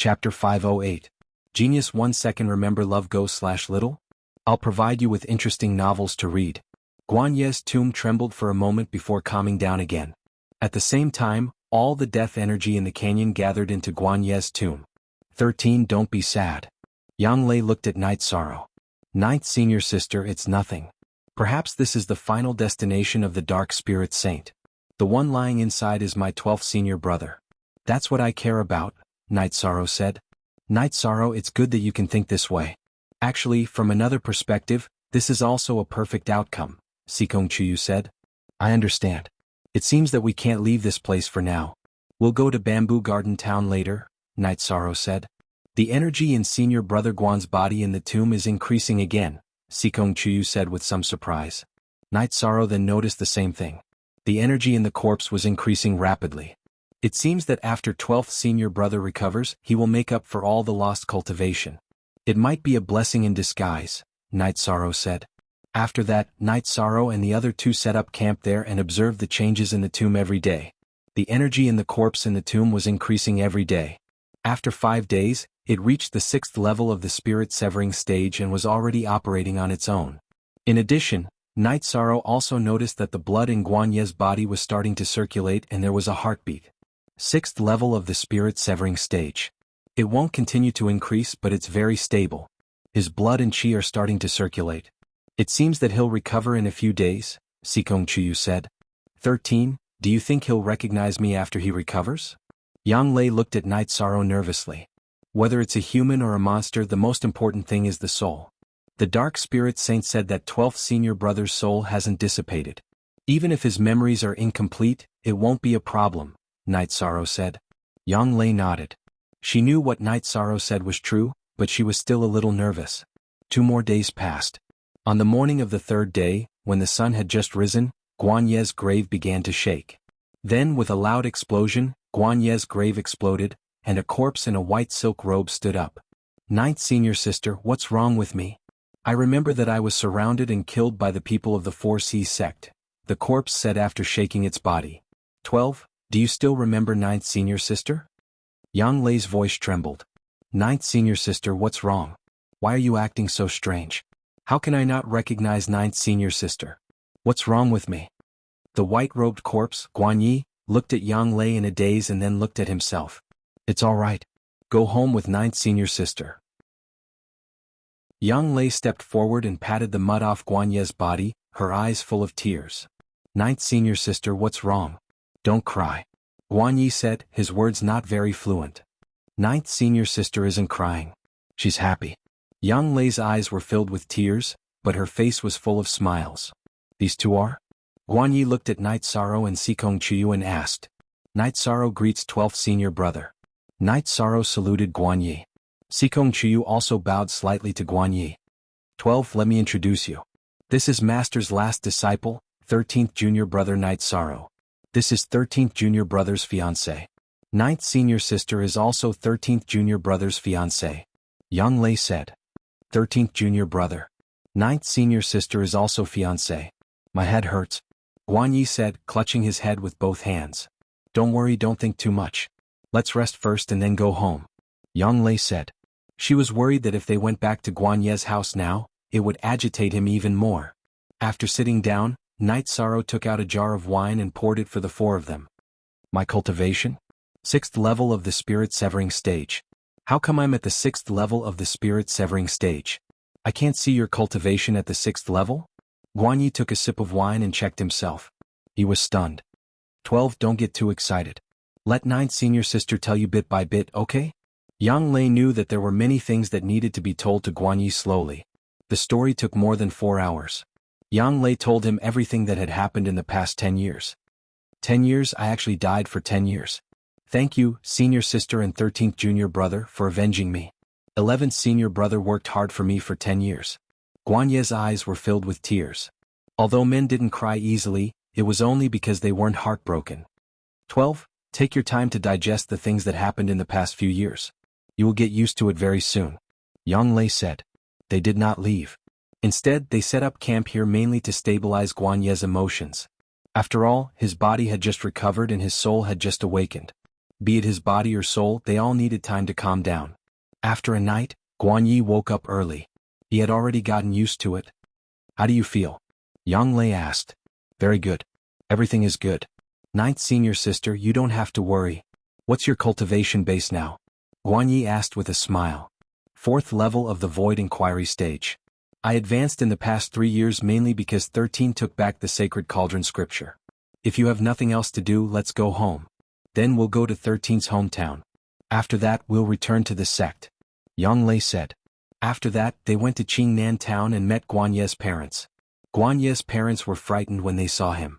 Chapter 508. Genius 1 second. Remember love go/little? I'll provide you with interesting novels to read. Guan Ye's tomb trembled for a moment before calming down again. At the same time, all the death energy in the canyon gathered into Guan Ye's tomb. 13. Don't be sad. Yang Lei looked at Night Sorrow. Ninth senior sister, it's nothing. Perhaps this is the final destination of the dark spirit saint. The one lying inside is my 12th senior brother. That's what I care about, Night Sorrow said. Night Sorrow, it's good that you can think this way. Actually, from another perspective, this is also a perfect outcome, Sikong Chuyu said. I understand. It seems that we can't leave this place for now. We'll go to Bamboo Garden Town later, Night Sorrow said. The energy in senior brother Guan's body in the tomb is increasing again, Sikong Chuyu said with some surprise. Night Sorrow then noticed the same thing. The energy in the corpse was increasing rapidly. It seems that after 12th senior brother recovers, he will make up for all the lost cultivation. It might be a blessing in disguise, Night Sorrow said. After that, Night Sorrow and the other two set up camp there and observed the changes in the tomb every day. The energy in the corpse in the tomb was increasing every day. After 5 days, it reached the 6th level of the spirit severing stage and was already operating on its own. In addition, Night Sorrow also noticed that the blood in Guan Ye's body was starting to circulate and there was a heartbeat. 6th level of the spirit severing stage. It won't continue to increase, but it's very stable. His blood and qi are starting to circulate. It seems that he'll recover in a few days, Sikong Chuyu said. 13. Do you think he'll recognize me after he recovers? Yang Lei looked at Night Sorrow nervously. Whether it's a human or a monster, the most important thing is the soul. The Dark Spirit Saint said that 12th senior brother's soul hasn't dissipated. Even if his memories are incomplete, it won't be a problem, Night Sorrow said. Yang Lei nodded. She knew what Night Sorrow said was true, but she was still a little nervous. 2 more days passed. On the morning of the 3rd day, when the sun had just risen, Guan Ye's grave began to shake. Then, with a loud explosion, Guan Ye's grave exploded, and a corpse in a white silk robe stood up. 9th senior sister, what's wrong with me? I remember that I was surrounded and killed by the people of the 4C sect, the corpse said after shaking its body. 12. Do you still remember 9th senior sister? Yang Lei's voice trembled. 9th senior sister, what's wrong? Why are you acting so strange? How can I not recognize 9th senior sister? What's wrong with me? The white-robed corpse, Guan Yi, looked at Yang Lei in a daze and then looked at himself. It's all right. Go home with 9th senior sister. Yang Lei stepped forward and patted the mud off Guan Ye's body, her eyes full of tears. 9th senior sister, what's wrong? Don't cry. Guan Yi said, his words not very fluent. 9th senior sister isn't crying. She's happy. Yang Lei's eyes were filled with tears, but her face was full of smiles. These two are? Guan Yi looked at Night Sorrow and Sikong Chuyu and asked. Night Sorrow greets 12th senior brother. Night Sorrow saluted Guan Yi. Sikong Chuyu also bowed slightly to Guan Yi. 12. Let me introduce you. This is Master's last disciple, 13th junior brother Night Sorrow. This is 13th junior brother's fiancé. 9th senior sister is also 13th junior brother's fiancé. Yang Lei said. 13th junior brother. 9th senior sister is also fiancé. My head hurts. Guan Yi said, clutching his head with both hands. Don't worry, don't think too much. Let's rest first and then go home. Yang Lei said. She was worried that if they went back to Guan Ye's house now, it would agitate him even more. After sitting down, Night Sorrow took out a jar of wine and poured it for the 4 of them. My cultivation? 6th level of the spirit severing stage. How come I'm at the 6th level of the spirit severing stage? I can't see your cultivation at the 6th level? Guan Yi took a sip of wine and checked himself. He was stunned. 12. Don't get too excited. Let 9th senior sister tell you bit by bit, okay? Yang Lei knew that there were many things that needed to be told to Guan Yi slowly. The story took more than 4 hours. Yang Lei told him everything that had happened in the past 10 years. 10 years? I actually died for 10 years. Thank you, senior sister and 13th junior brother, for avenging me. 11th senior brother worked hard for me for 10 years. Guan Ye's eyes were filled with tears. Although men didn't cry easily, it was only because they weren't heartbroken. 12. Take your time to digest the things that happened in the past few years. You will get used to it very soon. Yang Lei said. They did not leave. Instead, they set up camp here mainly to stabilize Guan Ye's emotions. After all, his body had just recovered and his soul had just awakened. Be it his body or soul, they all needed time to calm down. After a night, Guan Yi woke up early. He had already gotten used to it. How do you feel? Yang Lei asked. Very good. Everything is good. Ninth senior sister, you don't have to worry. What's your cultivation base now? Guan Yi asked with a smile. 4th level of the Void Inquiry stage. I advanced in the past 3 years mainly because 13 took back the Sacred Cauldron scripture. If you have nothing else to do, let's go home. Then we'll go to 13's hometown. After that, we'll return to the sect. Yang Lei said. After that, they went to Qingnan town and met Guan Ye's parents. Guan Ye's parents were frightened when they saw him.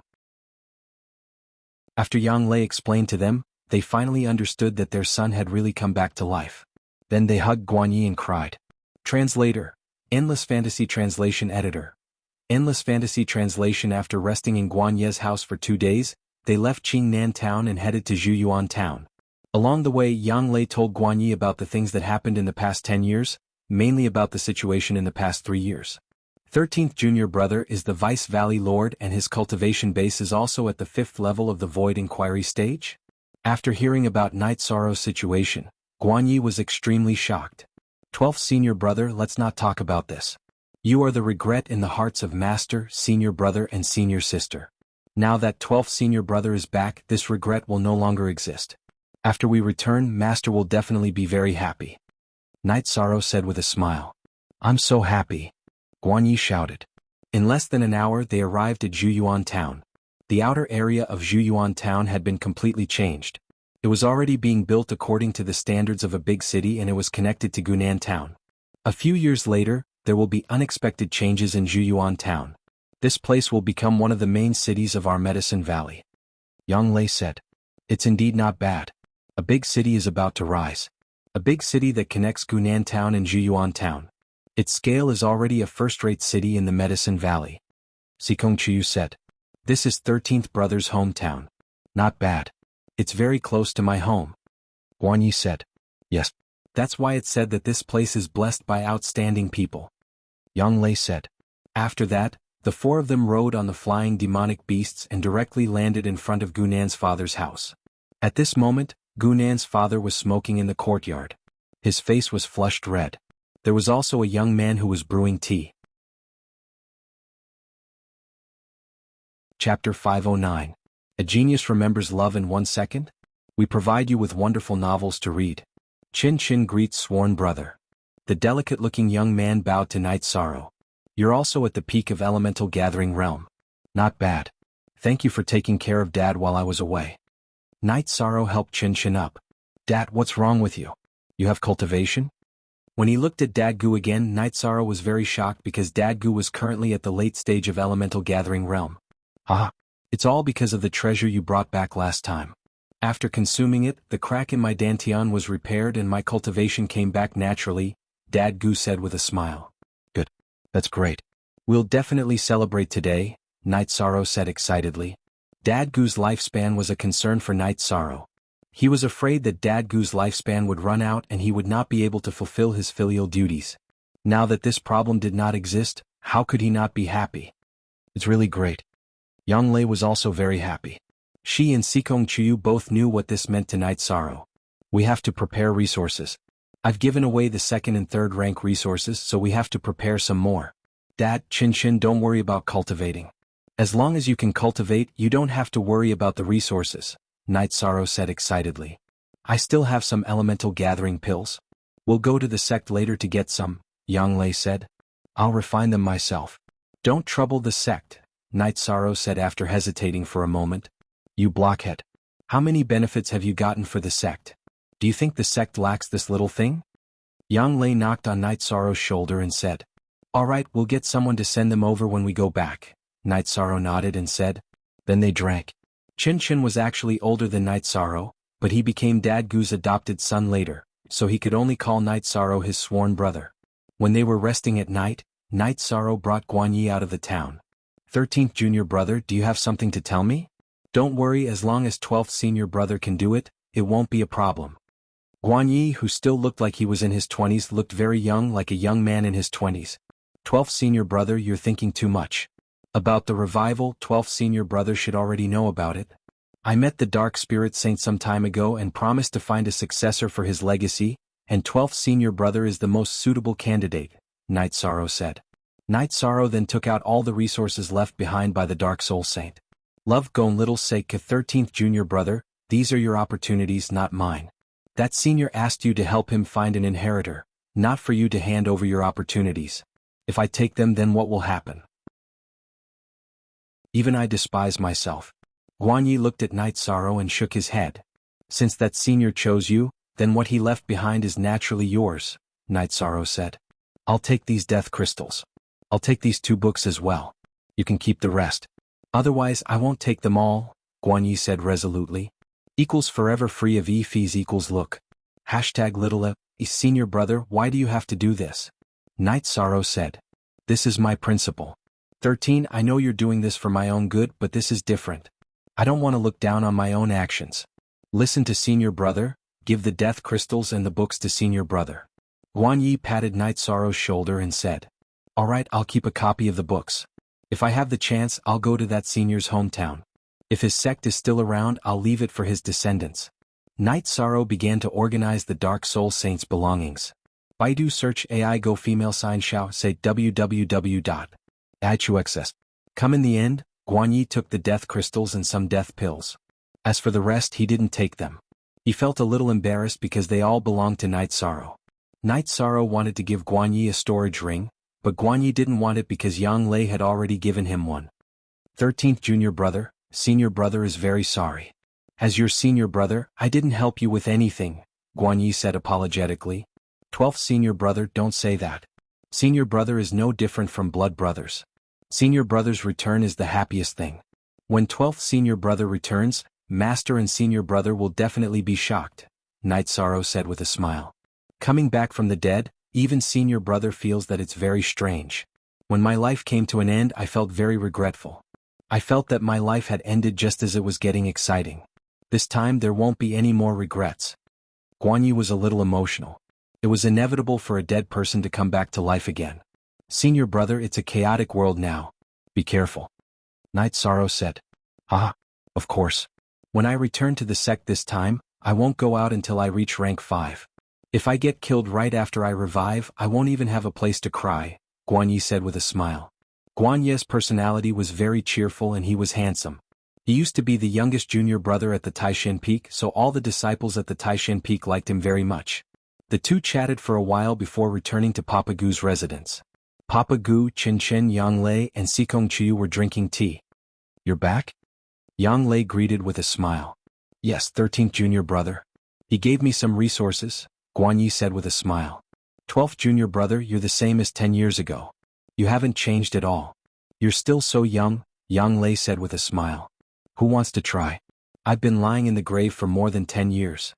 After Yang Lei explained to them, they finally understood that their son had really come back to life. Then they hugged Guan Yi and cried. Translator. Endless Fantasy Translation Editor. Endless Fantasy Translation. After resting in Guan Ye's house for 2 days, they left Qingnan town and headed to Zhuyuan town. Along the way, Yang Lei told Guan Yi about the things that happened in the past 10 years, mainly about the situation in the past 3 years. 13th junior brother is the Vice Valley Lord and his cultivation base is also at the 5th level of the Void Inquiry stage. After hearing about Night Sorrow's situation, Guan Yi was extremely shocked. 12th senior brother, let's not talk about this. You are the regret in the hearts of master, senior brother and senior sister. Now that 12th senior brother is back, this regret will no longer exist. After we return, master will definitely be very happy. Night Sorrow said with a smile. I'm so happy. Guan Yi shouted. In less than an hour they arrived at Zhuyuan town. The outer area of Zhuyuan town had been completely changed. It was already being built according to the standards of a big city and it was connected to Gunan town. A few years later, there will be unexpected changes in Zhuyuan town. This place will become one of the main cities of our Medicine Valley. Yang Lei said. It's indeed not bad. A big city is about to rise. A big city that connects Gunan town and Zhuyuan town. Its scale is already a first-rate city in the Medicine Valley. Sikong Chiyu said. This is 13th brother's hometown. Not bad. It's very close to my home. Guan Yi said. Yes. That's why it said that this place is blessed by outstanding people. Yang Lei said. After that, the 4 of them rode on the flying demonic beasts and directly landed in front of Gunan's father's house. At this moment, Gunan's father was smoking in the courtyard. His face was flushed red. There was also a young man who was brewing tea. Chapter 509. A Genius Remembers Love in 1 Second? We provide you with wonderful novels to read. Chin Chin greets sworn brother. The delicate-looking young man bowed to Night Sorrow. You're also at the peak of Elemental Gathering Realm. Not bad. Thank you for taking care of Dad while I was away. Night Sorrow helped Chin Chin up. Dad, what's wrong with you? You have cultivation? When he looked at Dadgu again, Night Sorrow was very shocked because Dadgu was currently at the late stage of Elemental Gathering Realm. Haha. It's all because of the treasure you brought back last time. After consuming it, the crack in my dantian was repaired and my cultivation came back naturally, Dadgu said with a smile. Good. That's great. We'll definitely celebrate today, Night Sorrow said excitedly. Dadgu's lifespan was a concern for Night Sorrow. He was afraid that Dadgu's lifespan would run out and he would not be able to fulfill his filial duties. Now that this problem did not exist, how could he not be happy? It's really great. Yang Lei was also very happy. She and Sikong Chiyu both knew what this meant to Night Sorrow. We have to prepare resources. I've given away the 2nd and 3rd rank resources, so we have to prepare some more. Dad, Chin Chin, don't worry about cultivating. As long as you can cultivate, you don't have to worry about the resources, Night Sorrow said excitedly. I still have some elemental gathering pills. We'll go to the sect later to get some, Yang Lei said. I'll refine them myself. Don't trouble the sect, Night Sorrow said after hesitating for a moment. You blockhead. How many benefits have you gotten for the sect? Do you think the sect lacks this little thing? Yang Lei knocked on Night Sorrow's shoulder and said. All right, we'll get someone to send them over when we go back. Night Sorrow nodded and said. Then they drank. Chin Chin was actually older than Night Sorrow, but he became Dadgu's adopted son later, so he could only call Night Sorrow his sworn brother. When they were resting at night, Night Sorrow brought Guan Yi out of the town. 13th junior brother, do you have something to tell me? Don't worry, as long as 12th senior brother can do it, it won't be a problem. Guan Yi, who still looked like he was in his 20s, looked very young, like a young man in his 20s. 12th senior brother, you're thinking too much. About the revival, 12th senior brother should already know about it. I met the Dark Spirit Saint some time ago and promised to find a successor for his legacy, and 12th senior brother is the most suitable candidate, Night Sorrow said. Night Sorrow then took out all the resources left behind by the Dark Soul Saint. Love Gon Little Seika 13th junior brother, these are your opportunities, not mine. That senior asked you to help him find an inheritor, not for you to hand over your opportunities. If I take them, then what will happen? Even I despise myself. Guan Yi looked at Night Sorrow and shook his head. Since that senior chose you, then what he left behind is naturally yours, Night Sorrow said. I'll take these death crystals. I'll take these 2 books as well. You can keep the rest. Otherwise I won't take them all, Guan Yi said resolutely. Equals forever free of fees equals look. Hashtag little senior brother, why do you have to do this? Night Sorrow said. This is my principle. 13 I know you're doing this for my own good, but this is different. I don't want to look down on my own actions. Listen to senior brother, give the death crystals and the books to senior brother. Guan Yi patted Night Sorrow's shoulder and said. Alright, I'll keep a copy of the books. If I have the chance, I'll go to that senior's hometown. If his sect is still around, I'll leave it for his descendants. Night Sorrow began to organize the Dark Soul Saint's belongings. Baidu search AI go female sign shao say www.ichuxs. Come in the end, Guan Yi took the death crystals and some death pills. As for the rest, he didn't take them. He felt a little embarrassed because they all belonged to Night Sorrow. Night Sorrow wanted to give Guan Yi a storage ring, but Guan Yi didn't want it because Yang Lei had already given him one. 13th junior brother, senior brother is very sorry. As your senior brother, I didn't help you with anything, Guan Yi said apologetically. 12th senior brother, don't say that. Senior brother is no different from blood brothers. Senior brother's return is the happiest thing. When 12th senior brother returns, master and senior brother will definitely be shocked, Night Sorrow said with a smile. Coming back from the dead, even senior brother feels that it's very strange. When my life came to an end, I felt very regretful. I felt that my life had ended just as it was getting exciting. This time there won't be any more regrets. Guan Yi was a little emotional. It was inevitable for a dead person to come back to life again. Senior brother, it's a chaotic world now. Be careful. Night Sorrow said. Ah, of course. When I return to the sect this time, I won't go out until I reach rank 5. If I get killed right after I revive, I won't even have a place to cry, Guan Yi said with a smile. Guan Yi's personality was very cheerful and he was handsome. He used to be the youngest junior brother at the Taishan Peak, so all the disciples at the Taishan Peak liked him very much. The two chatted for a while before returning to Papa Gu's residence. Papa Gu, Qin Chen, Yang Lei, and Sikong Chiu were drinking tea. You're back? Yang Lei greeted with a smile. Yes, 13th junior brother. He gave me some resources, Guan Yi said with a smile. 12th junior brother, you're the same as 10 years ago. You haven't changed at all. You're still so young, Yang Lei said with a smile. Who wants to try? I've been lying in the grave for more than 10 years.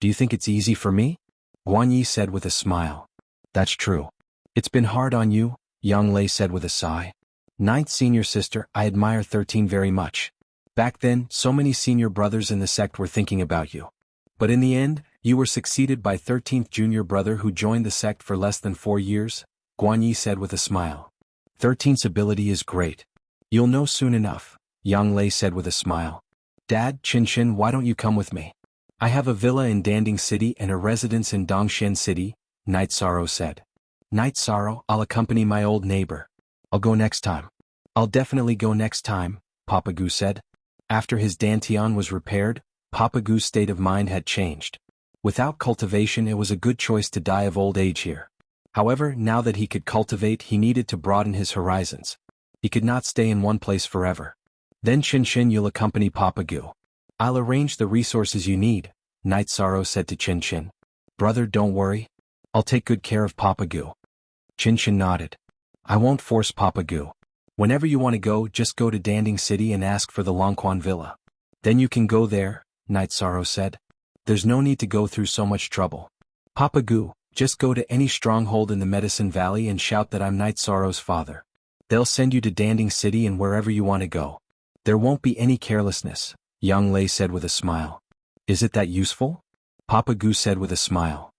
Do you think it's easy for me? Guan Yi said with a smile. That's true. It's been hard on you, Yang Lei said with a sigh. 9th senior sister, I admire 13 very much. Back then, so many senior brothers in the sect were thinking about you. But in the end, you were succeeded by 13th junior brother who joined the sect for less than 4 years, Guan Yi said with a smile. 13th's ability is great. You'll know soon enough, Yang Lei said with a smile. Dad, Qin Chen, why don't you come with me? I have a villa in Danding City and a residence in Dongshan City, Night Sorrow said. Night Sorrow, I'll accompany my old neighbor. I'll go next time. I'll definitely go next time, Papa Gu said. After his dantian was repaired, Papa Gu's state of mind had changed. Without cultivation, it was a good choice to die of old age here. However, now that he could cultivate, he needed to broaden his horizons. He could not stay in one place forever. Then Qin Chen, you'll accompany Papa Gu. I'll arrange the resources you need, Night Sorrow said to Qin Chen. Brother, don't worry. I'll take good care of Papa Gu. Qin Chen nodded. I won't force Papa Gu. Whenever you want to go, just go to Danding City and ask for the Longquan Villa. Then you can go there, Night Sorrow said. There's no need to go through so much trouble. Papa Gu, just go to any stronghold in the Medicine Valley and shout that I'm Night Sorrow's father. They'll send you to Danding City and wherever you want to go. There won't be any carelessness, Yang Lei said with a smile. Is it that useful? Papa Gu said with a smile.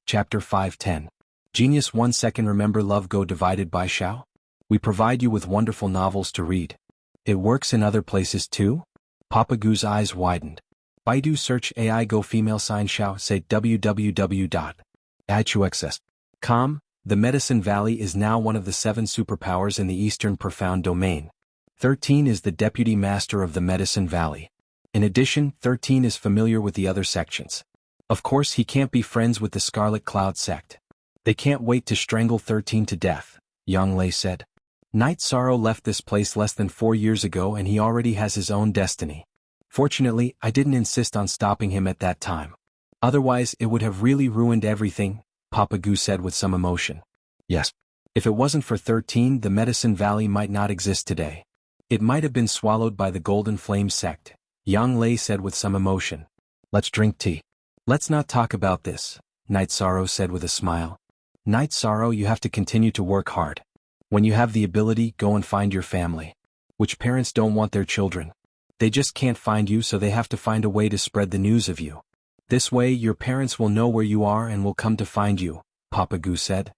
Chapter 510. Genius 1 second. Remember love go divided by Shao? We provide you with wonderful novels to read. It works in other places too? Papa Gu's eyes widened. Baidu search AI Go female sign Xiao say www.aichuxs.com. The Medicine Valley is now one of the 7 superpowers in the Eastern Profound Domain. 13 is the Deputy Master of the Medicine Valley. In addition, 13 is familiar with the other sections. Of course he can't be friends with the Scarlet Cloud sect. They can't wait to strangle 13 to death, Yang Lei said. Night Sorrow left this place less than 4 years ago and he already has his own destiny. Fortunately, I didn't insist on stopping him at that time. Otherwise it would have really ruined everything, Papa Gu said with some emotion. Yes. If it wasn't for 13, the Medicine Valley might not exist today. It might have been swallowed by the Golden Flame sect, Yang Lei said with some emotion. Let's drink tea. Let's not talk about this, Night Sorrow said with a smile. Night Sorrow, you have to continue to work hard. When you have the ability, go and find your family. Which parents don't want their children? They just can't find you, so they have to find a way to spread the news of you. This way your parents will know where you are and will come to find you, Papa Gu said.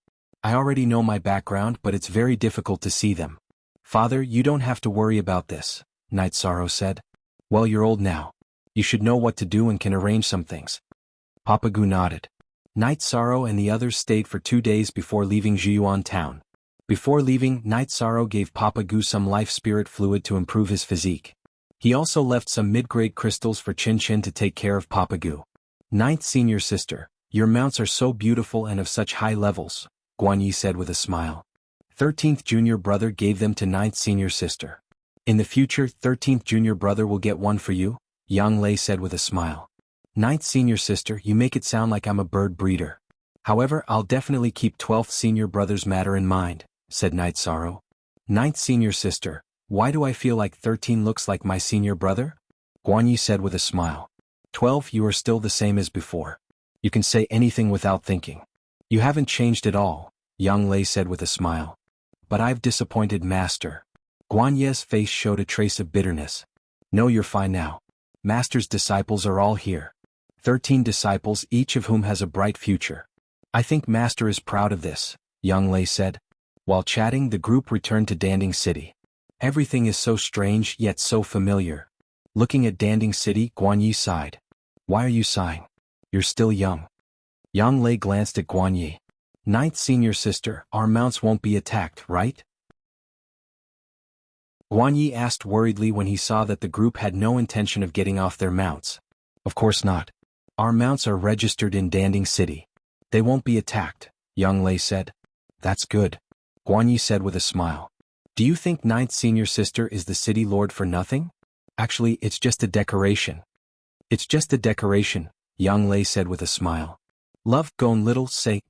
I already know my background, but it's very difficult to see them. Father, you don't have to worry about this, Night Sorrow said. Well, you're old now. You should know what to do and can arrange some things. Papa Gu nodded. Night Sorrow and the others stayed for 2 days before leaving Zhiyuan town. Before leaving, Night Sorrow gave Papa Gu some life spirit fluid to improve his physique. He also left some mid-grade crystals for Chin Chin to take care of Papa Gu. Ninth senior sister, your mounts are so beautiful and of such high levels, Guan Yi said with a smile. 13th junior brother gave them to 9th senior sister. In the future, 13th junior brother will get one for you, Yang Lei said with a smile. 9th senior sister, you make it sound like I'm a bird breeder. However, I'll definitely keep 12th senior brother's matter in mind, said Night Sorrow. 9th senior sister, why do I feel like 13 looks like my senior brother? Guan Yi said with a smile. 12, you are still the same as before. You can say anything without thinking. You haven't changed at all, Yang Lei said with a smile. But I've disappointed Master. Guan Yi's face showed a trace of bitterness. No, you're fine now. Master's disciples are all here. 13 disciples, each of whom has a bright future. I think Master is proud of this, Yang Lei said. While chatting, the group returned to Danding City. Everything is so strange yet so familiar. Looking at Danding City, Guan Yi sighed. Why are you sighing? You're still young. Yang Lei glanced at Guan Yi. 9th senior sister, our mounts won't be attacked, right? Guan Yi asked worriedly when he saw that the group had no intention of getting off their mounts. Of course not. Our mounts are registered in Danding City. They won't be attacked, Yang Lei said. That's good, Guan Yi said with a smile. Do you think 9th senior sister is the city lord for nothing? Actually, it's just a decoration. It's just a decoration, Yang Lei said with a smile. Love Gone Little say,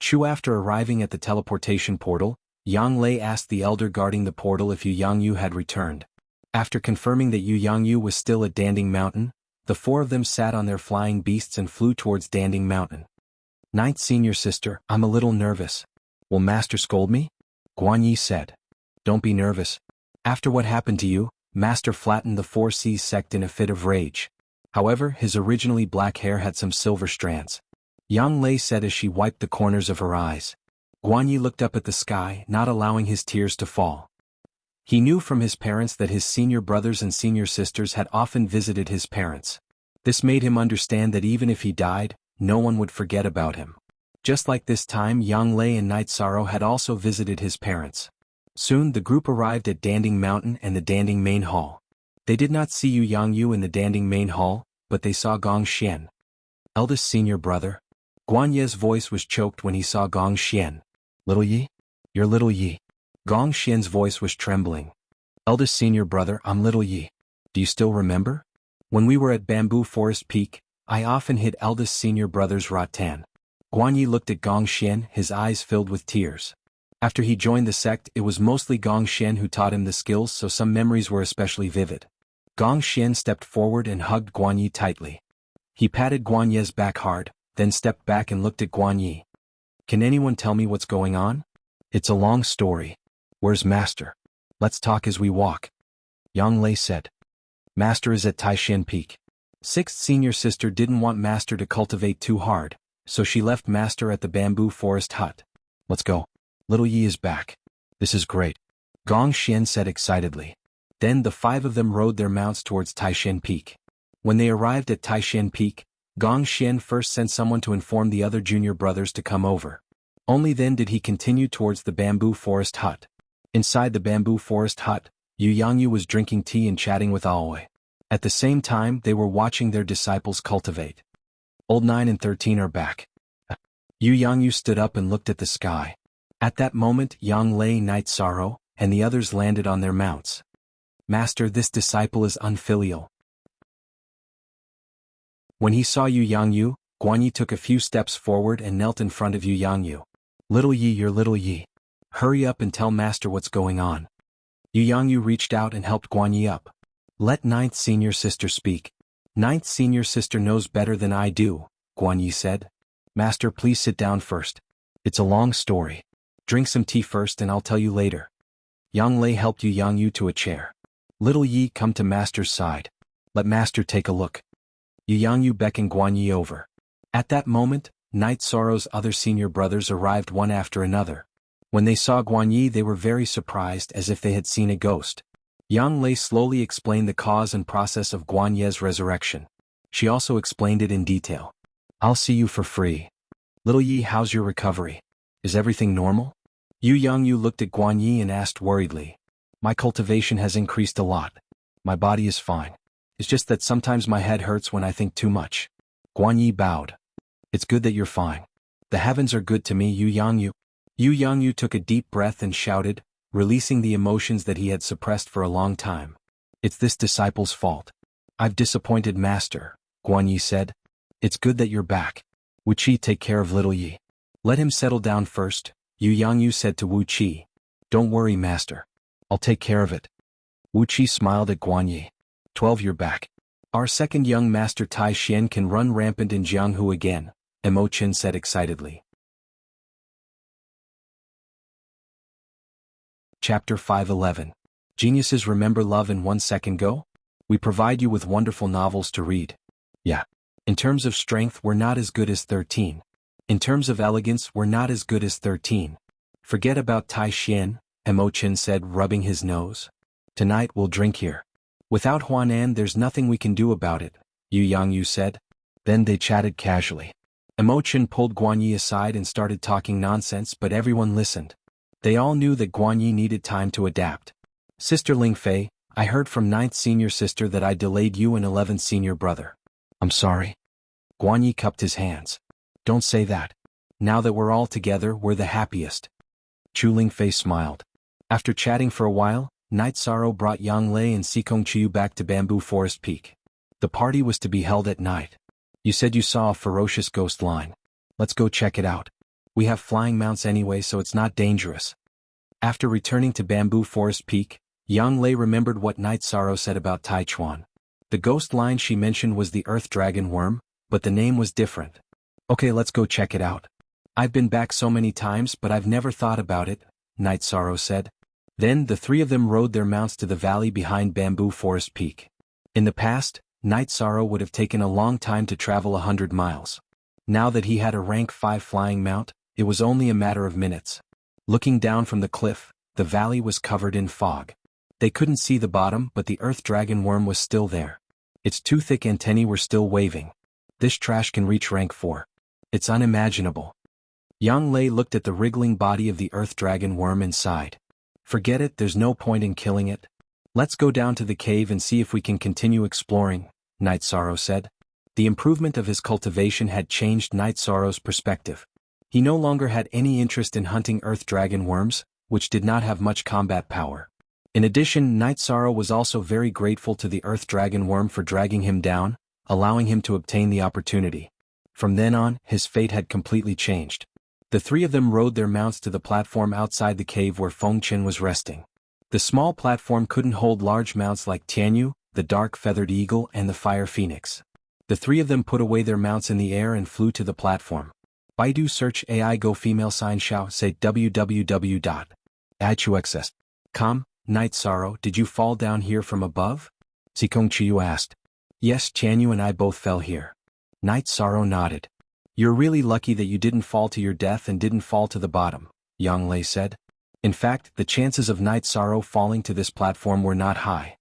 Chu. After arriving at the teleportation portal, Yang Lei asked the elder guarding the portal if Yu Yangyu had returned. After confirming that Yu Yangyu was still at Danding Mountain, the 4 of them sat on their flying beasts and flew towards Danding Mountain. 9th senior sister, I'm a little nervous. Will Master scold me? Guan Yi said. Don't be nervous. After what happened to you, Master flattened the 4C's sect in a fit of rage. However, his originally black hair had some silver strands. Yang Lei said as she wiped the corners of her eyes. Guan Yi looked up at the sky, not allowing his tears to fall. He knew from his parents that his senior brothers and senior sisters had often visited his parents. This made him understand that even if he died, no one would forget about him. Just like this time, Yang Lei and Night Sorrow had also visited his parents. Soon the group arrived at Danding Mountain and the Danding Main Hall. They did not see Yu Yangyu in the Danding Main Hall, but they saw Gong Xian. Eldest senior brother. Guan Yi's voice was choked when he saw Gong Xian. Little Yi? You're Little Yi. Gong Xian's voice was trembling. Eldest senior brother, I'm Little Yi. Do you still remember? When we were at Bamboo Forest Peak, I often hit eldest senior brother's rattan. Guan Yi looked at Gong Xian, his eyes filled with tears. After he joined the sect, it was mostly Gong Xian who taught him the skills, so some memories were especially vivid. Gong Xian stepped forward and hugged Guan Yi tightly. He patted Guan Yi's back hard, then stepped back and looked at Guan Yi. Can anyone tell me what's going on? It's a long story. Where's Master? Let's talk as we walk. Yang Lei said. Master is at Taishan Peak. 6th senior sister didn't want Master to cultivate too hard, so she left Master at the Bamboo Forest hut. Let's go. Little Yi is back. This is great. Gong Xian said excitedly. Then the 5 of them rode their mounts towards Taishan Peak. When they arrived at Taishan Peak, Gong Xian first sent someone to inform the other junior brothers to come over. Only then did he continue towards the bamboo forest hut. Inside the bamboo forest hut, Yu Yangyu was drinking tea and chatting with Aoi. At the same time, they were watching their disciples cultivate. Old 9 and 13 are back. Yu Yangyu stood up and looked at the sky. At that moment, Yang Lei, Night Sorrow, and the others landed on their mounts. Master, this disciple is unfilial. When he saw Yu Yangyu, Guanyi took a few steps forward and knelt in front of Yu Yangyu. Little Yi, your little Yi. Hurry up and tell Master what's going on. Yu Yangyu reached out and helped Guanyi up. Let 9th senior sister speak. 9th senior sister knows better than I do, Guanyi said. Master, please sit down first. It's a long story. Drink some tea first and I'll tell you later. Yang Lei helped Yu Yangyu to a chair. Little Yi, come to Master's side. Let Master take a look. Yu Yangyu beckoned Guanyi over. At that moment, Night Sorrow's other senior brothers arrived one after another. When they saw Guanyi, they were very surprised, as if they had seen a ghost. Yang Lei slowly explained the cause and process of Guanye's resurrection. She also explained it in detail. I'll see you for free. Little Yi, how's your recovery? Is everything normal? Yu Yangyu looked at Guanyi and asked worriedly. My cultivation has increased a lot. My body is fine. It's just that sometimes my head hurts when I think too much. Guanyi bowed. It's good that you're fine. The heavens are good to me, Yu Yangyu. Yu Yangyu took a deep breath and shouted, releasing the emotions that he had suppressed for a long time. It's this disciple's fault. I've disappointed Master, Guanyi said. It's good that you're back. Wuqi, take care of little Yi. Let him settle down first, Yu Yangyu said to Wuqi. Don't worry, Master. I'll take care of it. Wuqi smiled at Guanyi. 12, you're back. Our second young master Tai Xian can run rampant in Jianghu again, Emo Chen said excitedly. Chapter 511. Geniuses remember love in 1 second go? We provide you with wonderful novels to read. Yeah. In terms of strength, we're not as good as 13. In terms of elegance, we're not as good as 13. Forget about Tai Xian, Emo Chen said, rubbing his nose. Tonight we'll drink here. Without Huanan, there's nothing we can do about it, Yu Yangyu said. Then they chatted casually. Emo Chen pulled Guanyi aside and started talking nonsense, but everyone listened. They all knew that Guanyi needed time to adapt. Sister Ling Fei, I heard from 9th senior sister that I delayed you and 11th senior brother. I'm sorry. Guanyi cupped his hands. Don't say that. Now that we're all together, we're the happiest. Chu Ling Fei smiled. After chatting for a while, Night Sorrow brought Yang Lei and Sikong Chiu back to Bamboo Forest Peak. The party was to be held at night. You said you saw a ferocious ghost line. Let's go check it out. We have flying mounts anyway, so it's not dangerous. After returning to Bamboo Forest Peak, Yang Lei remembered what Night Sorrow said about Taichuan. The ghost line she mentioned was the Earth Dragon Worm, but the name was different. Okay, let's go check it out. I've been back so many times, but I've never thought about it, Night Sorrow said. Then the 3 of them rode their mounts to the valley behind Bamboo Forest Peak. In the past, Night Sorrow would have taken a long time to travel 100 miles. Now that he had a rank 5 flying mount, it was only a matter of minutes. Looking down from the cliff, the valley was covered in fog. They couldn't see the bottom, but the Earth Dragon Worm was still there. Its 2 thick antennae were still waving. This trash can reach rank 4. It's unimaginable. Yang Lei looked at the wriggling body of the Earth Dragon Worm and sighed. Forget it, there's no point in killing it. Let's go down to the cave and see if we can continue exploring, Night Sorrow said. The improvement of his cultivation had changed Night Sorrow's perspective. He no longer had any interest in hunting Earth Dragon Worms, which did not have much combat power. In addition, Night Sorrow was also very grateful to the Earth Dragon Worm for dragging him down, allowing him to obtain the opportunity. From then on, his fate had completely changed. The 3 of them rode their mounts to the platform outside the cave where Feng Qin was resting. The small platform couldn't hold large mounts like Tianyu, the dark feathered eagle, and the fire phoenix. The 3 of them put away their mounts in the air and flew to the platform. Baidu search AI go female sign xiao say www.ichuxs.com. Night Sorrow, did you fall down here from above? Sikong Chiu asked. Yes, Tianyu and I both fell here. Night Sorrow nodded. You're really lucky that you didn't fall to your death and didn't fall to the bottom, Yang Lei said. In fact, the chances of Night Sorrow falling to this platform were not high.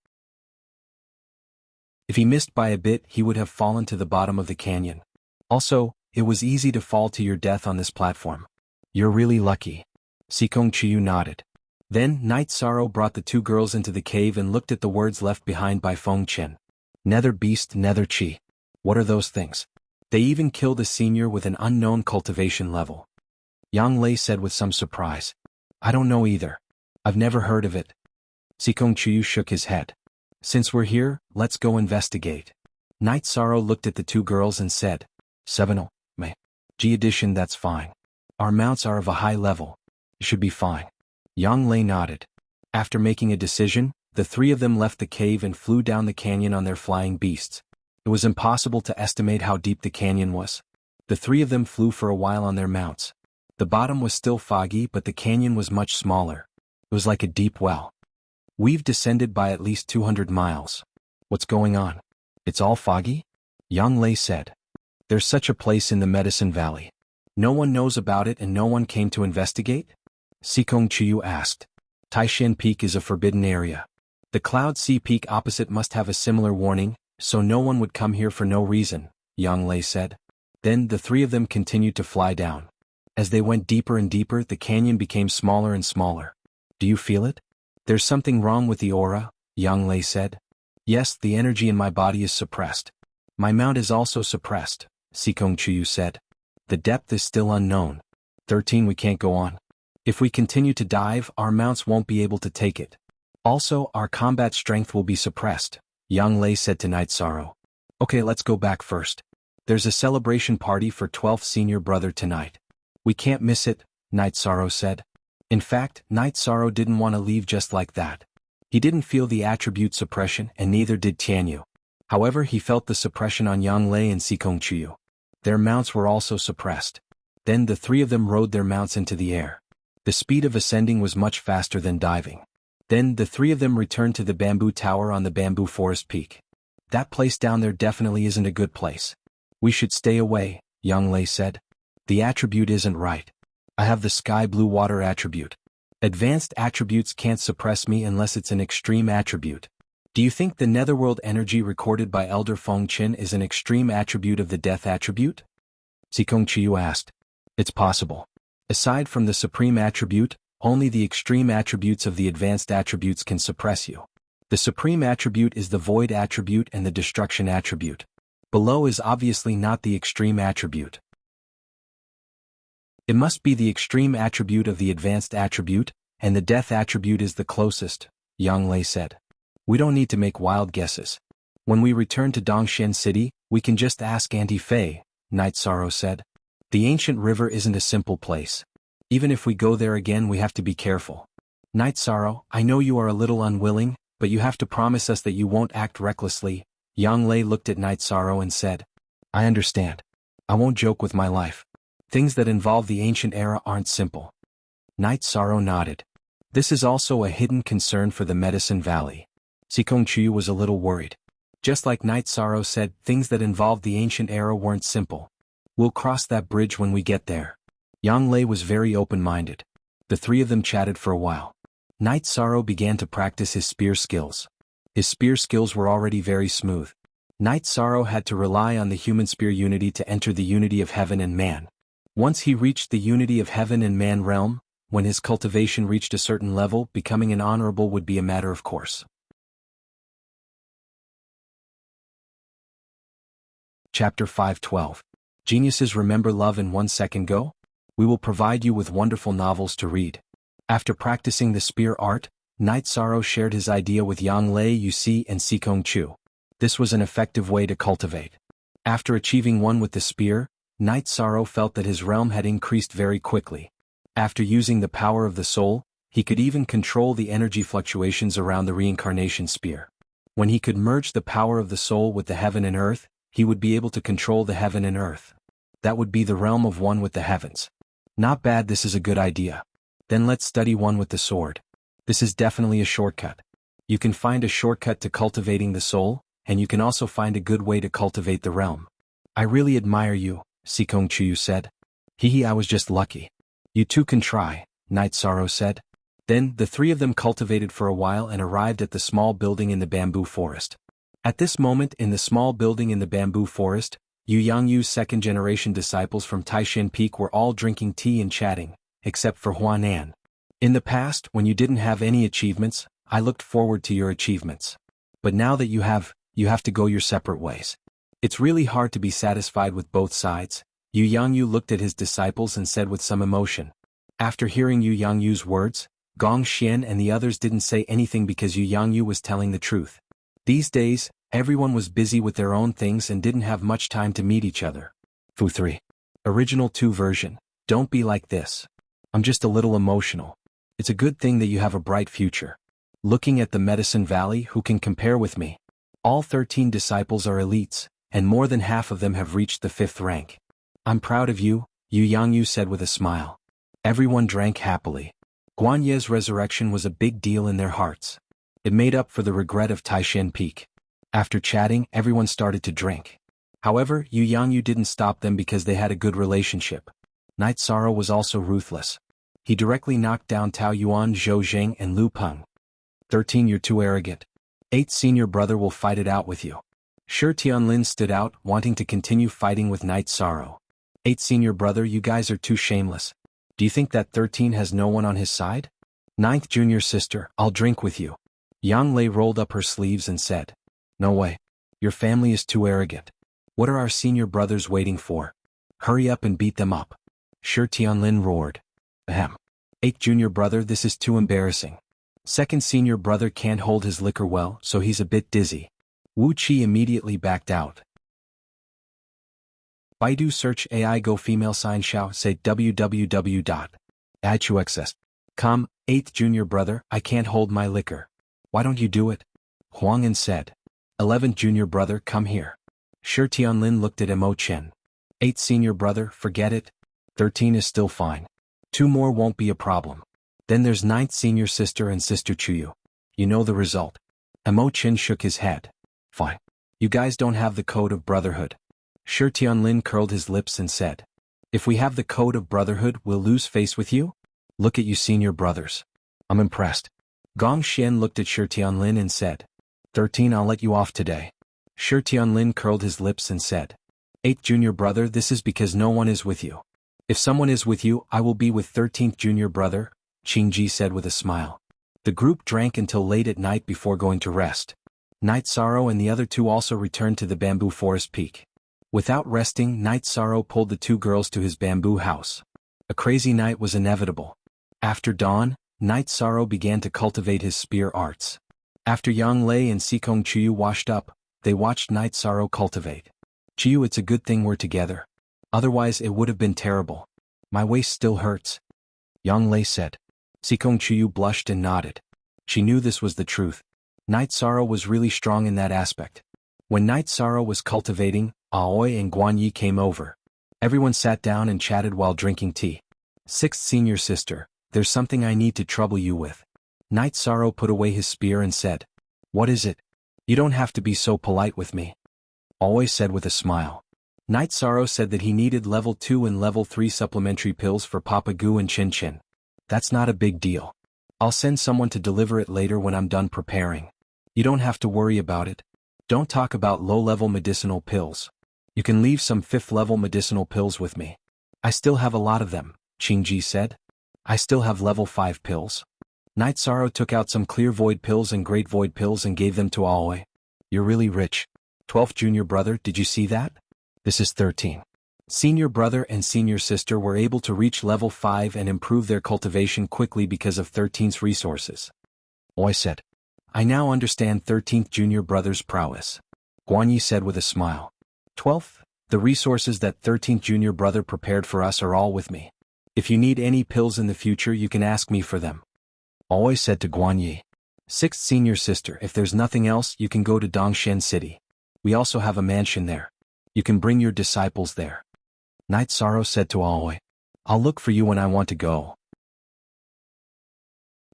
If he missed by a bit, he would have fallen to the bottom of the canyon. Also, it was easy to fall to your death on this platform. You're really lucky. Sikong Chiyu nodded. Then, Night Sorrow brought the two girls into the cave and looked at the words left behind by Feng Chen. Nether Beast, Nether Chi. What are those things? They even killed a senior with an unknown cultivation level. Yang Lei said with some surprise. I don't know either. I've never heard of it. Sikong Chiyu shook his head. Since we're here, let's go investigate. Night Sorrow looked at the two girls and said, 7 May. G edition, that's fine. Our mounts are of a high level. It should be fine. Yang Lei nodded. After making a decision, the three of them left the cave and flew down the canyon on their flying beasts. It was impossible to estimate how deep the canyon was. The three of them flew for a while on their mounts. The bottom was still foggy, but the canyon was much smaller. It was like a deep well. We've descended by at least 200 miles. What's going on? It's all foggy? Yang Lei said. There's such a place in the Medicine Valley. No one knows about it and no one came to investigate? Sikong Chiyu asked. Taishan Peak is a forbidden area. The Cloud Sea Peak opposite must have a similar warning, so no one would come here for no reason, Yang Lei said. Then the three of them continued to fly down. As they went deeper and deeper, the canyon became smaller and smaller. Do you feel it? There's something wrong with the aura, Yang Lei said. Yes, the energy in my body is suppressed. My mount is also suppressed, Sikong Chiyu said. The depth is still unknown. 13 We can't go on. If we continue to dive, our mounts won't be able to take it. Also, our combat strength will be suppressed, Yang Lei said to Night Sorrow. Okay, let's go back first. There's a celebration party for 12th senior brother tonight. We can't miss it, Night Sorrow said. In fact, Night Sorrow didn't want to leave just like that. He didn't feel the attribute suppression and neither did Tianyu. However, he felt the suppression on Yang Lei and Sikong Chiyu. Their mounts were also suppressed. Then the three of them rode their mounts into the air. The speed of ascending was much faster than diving. Then the three of them returned to the bamboo tower on the bamboo forest peak. That place down there definitely isn't a good place. We should stay away, Yang Lei said. The attribute isn't right. I have the sky blue water attribute. Advanced attributes can't suppress me unless it's an extreme attribute. Do you think the netherworld energy recorded by Elder Feng Qin is an extreme attribute of the death attribute? Sikong Chiyu asked. It's possible. Aside from the supreme attribute, only the extreme attributes of the advanced attributes can suppress you. The supreme attribute is the void attribute and the destruction attribute. Below is obviously not the extreme attribute. It must be the extreme attribute of the advanced attribute, and the death attribute is the closest, Yang Lei said. We don't need to make wild guesses. When we return to Dongshan City, we can just ask Auntie Fei, Night Sorrow said. The ancient river isn't a simple place. Even if we go there again, we have to be careful. Night Sorrow, I know you are a little unwilling, but you have to promise us that you won't act recklessly. Yang Lei looked at Night Sorrow and said, I understand. I won't joke with my life. Things that involve the ancient era aren't simple. Night Sorrow nodded. This is also a hidden concern for the Medicine Valley. Sikong Chiyu was a little worried. Just like Night Sorrow said, things that involved the ancient era weren't simple. We'll cross that bridge when we get there. Yang Lei was very open-minded. The three of them chatted for a while. Night Sorrow began to practice his spear skills. His spear skills were already very smooth. Night Sorrow had to rely on the human spear unity to enter the unity of heaven and man. Once he reached the unity of heaven and man realm, when his cultivation reached a certain level, becoming an honorable would be a matter of course. Chapter 512. Geniuses remember love in 1 second go? We will provide you with wonderful novels to read. After practicing the spear art, Night Sorrow shared his idea with Yang Lei Yusi and Sikong Chu. This was an effective way to cultivate. After achieving one with the spear, Night Sorrow felt that his realm had increased very quickly. After using the power of the soul, he could even control the energy fluctuations around the reincarnation spear. When he could merge the power of the soul with the heaven and earth, he would be able to control the heaven and earth. That would be the realm of one with the heavens. Not bad, this is a good idea. Then let's study one with the sword. This is definitely a shortcut. You can find a shortcut to cultivating the soul, and you can also find a good way to cultivate the realm. I really admire you, Sikong Chiyu said. Hehe, I was just lucky. You too can try, Night Sorrow said. Then, the three of them cultivated for a while and arrived at the small building in the bamboo forest. At this moment in the small building in the bamboo forest, Yu Yangyu's second-generation disciples from Taishan Peak were all drinking tea and chatting, except for Huanan. In the past, when you didn't have any achievements, I looked forward to your achievements. But now that you have to go your separate ways. It's really hard to be satisfied with both sides. Yu Yangyu looked at his disciples and said with some emotion. After hearing Yu Yangyu's words, Gong Xian and the others didn't say anything because Yu Yangyu was telling the truth. These days, everyone was busy with their own things and didn't have much time to meet each other. Fu 3. Original 2 version. Don't be like this. I'm just a little emotional. It's a good thing that you have a bright future. Looking at the Medicine Valley, who can compare with me? All 13 disciples are elites, and more than half of them have reached the 5th rank. I'm proud of you, Yu Yangyu said with a smile. Everyone drank happily. Guan Ye's resurrection was a big deal in their hearts. It made up for the regret of Taishan Peak. After chatting, everyone started to drink. However, Yu Yangyu didn't stop them because they had a good relationship. Night Sorrow was also ruthless. He directly knocked down Tao Yuan, Zhou Zheng and Lu Peng. 13. You're too arrogant. 8. Senior brother will fight it out with you. Shi Tianlin stood out, wanting to continue fighting with Night Sorrow. 8. Senior brother, you guys are too shameless. Do you think that 13 has no one on his side? 9th junior sister, I'll drink with you. Yang Lei rolled up her sleeves and said. No way. Your family is too arrogant. What are our senior brothers waiting for? Hurry up and beat them up. Shi Tianlin roared. Ahem. 8th junior brother, this is too embarrassing. 2nd senior brother can't hold his liquor well, so he's a bit dizzy. Wu Qi immediately backed out. Baidu search AI go female sign xiao say www.ichuxs.com. 8th junior brother, I can't hold my liquor. Why don't you do it? Huang'an said. 11th junior brother, come here. Shi Tianlin looked at Mo Chen. 8th senior brother, forget it. 13 is still fine. 2 more won't be a problem. Then there's 9th senior sister and sister Chuyu. You know the result. Mo Chen shook his head. Fine. You guys don't have the code of brotherhood. Shi Tianlin curled his lips and said. If we have the code of brotherhood, we'll lose face with you? Look at you senior brothers. I'm impressed. Gong Xian looked at Shi Tianlin and said. 13 I'll let you off today. Shi Tianlin curled his lips and said. 8th junior brother, this is because no one is with you. If someone is with you, I will be with 13th junior brother, Qingji said with a smile. The group drank until late at night before going to rest. Night Sorrow and the other 2 also returned to the bamboo forest peak. Without resting, Night Sorrow pulled the 2 girls to his bamboo house. A crazy night was inevitable. After dawn, Night Sorrow began to cultivate his spear arts. After Yang Lei and Sikong Chuyu washed up, they watched Night Sorrow cultivate. Chuyu, it's a good thing we're together. Otherwise it would have been terrible. My waist still hurts. Yang Lei said. Sikong Chuyu blushed and nodded. She knew this was the truth. Night Sorrow was really strong in that aspect. When Night Sorrow was cultivating, Aoi and Guanyi came over. Everyone sat down and chatted while drinking tea. 6th senior sister, there's something I need to trouble you with. Night Sorrow put away his spear and said. What is it? You don't have to be so polite with me. Aoi said with a smile. Night Sorrow said that he needed level 2 and level 3 supplementary pills for Papa Gu and Chin Chin. That's not a big deal. I'll send someone to deliver it later when I'm done preparing. You don't have to worry about it. Don't talk about low-level medicinal pills. You can leave some 5th-level medicinal pills with me. I still have a lot of them, Qingji said. I still have level 5 pills. Night Sorrow took out some clear void pills and great void pills and gave them to Aoi. You're really rich. 12th junior brother, did you see that? This is 13. Senior brother and senior sister were able to reach level 5 and improve their cultivation quickly because of 13's resources. Aoi said. I now understand 13th junior brother's prowess. Guanyi said with a smile. 12th, the resources that 13th junior brother prepared for us are all with me. If you need any pills in the future, you can ask me for them. Aoi said to Guanyi. 6th senior sister, if there's nothing else, you can go to Dongshen City. We also have a mansion there. You can bring your disciples there. Night Sorrow said to Aoi. I'll look for you when I want to go.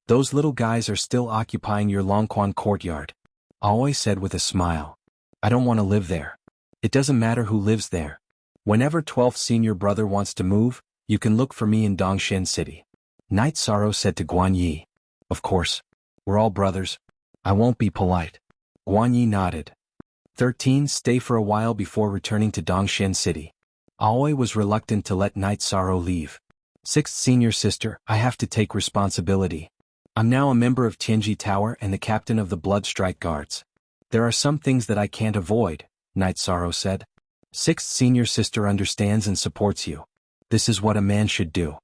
Those little guys are still occupying your Longquan courtyard. Aoi said with a smile. I don't want to live there. It doesn't matter who lives there. Whenever 12th senior brother wants to move, you can look for me in Dongshen City. Night Sorrow said to Guanyi. Of course. We're all brothers. I won't be polite. Guan Yi nodded. 13. Stay for a while before returning to Dongshan City. Aoi was reluctant to let Night Sorrow leave. 6th Senior Sister, I have to take responsibility. I'm now a member of Tianji Tower and the captain of the Blood Strike Guards. There are some things that I can't avoid, Night Sorrow said. 6th Senior Sister understands and supports you. This is what a man should do.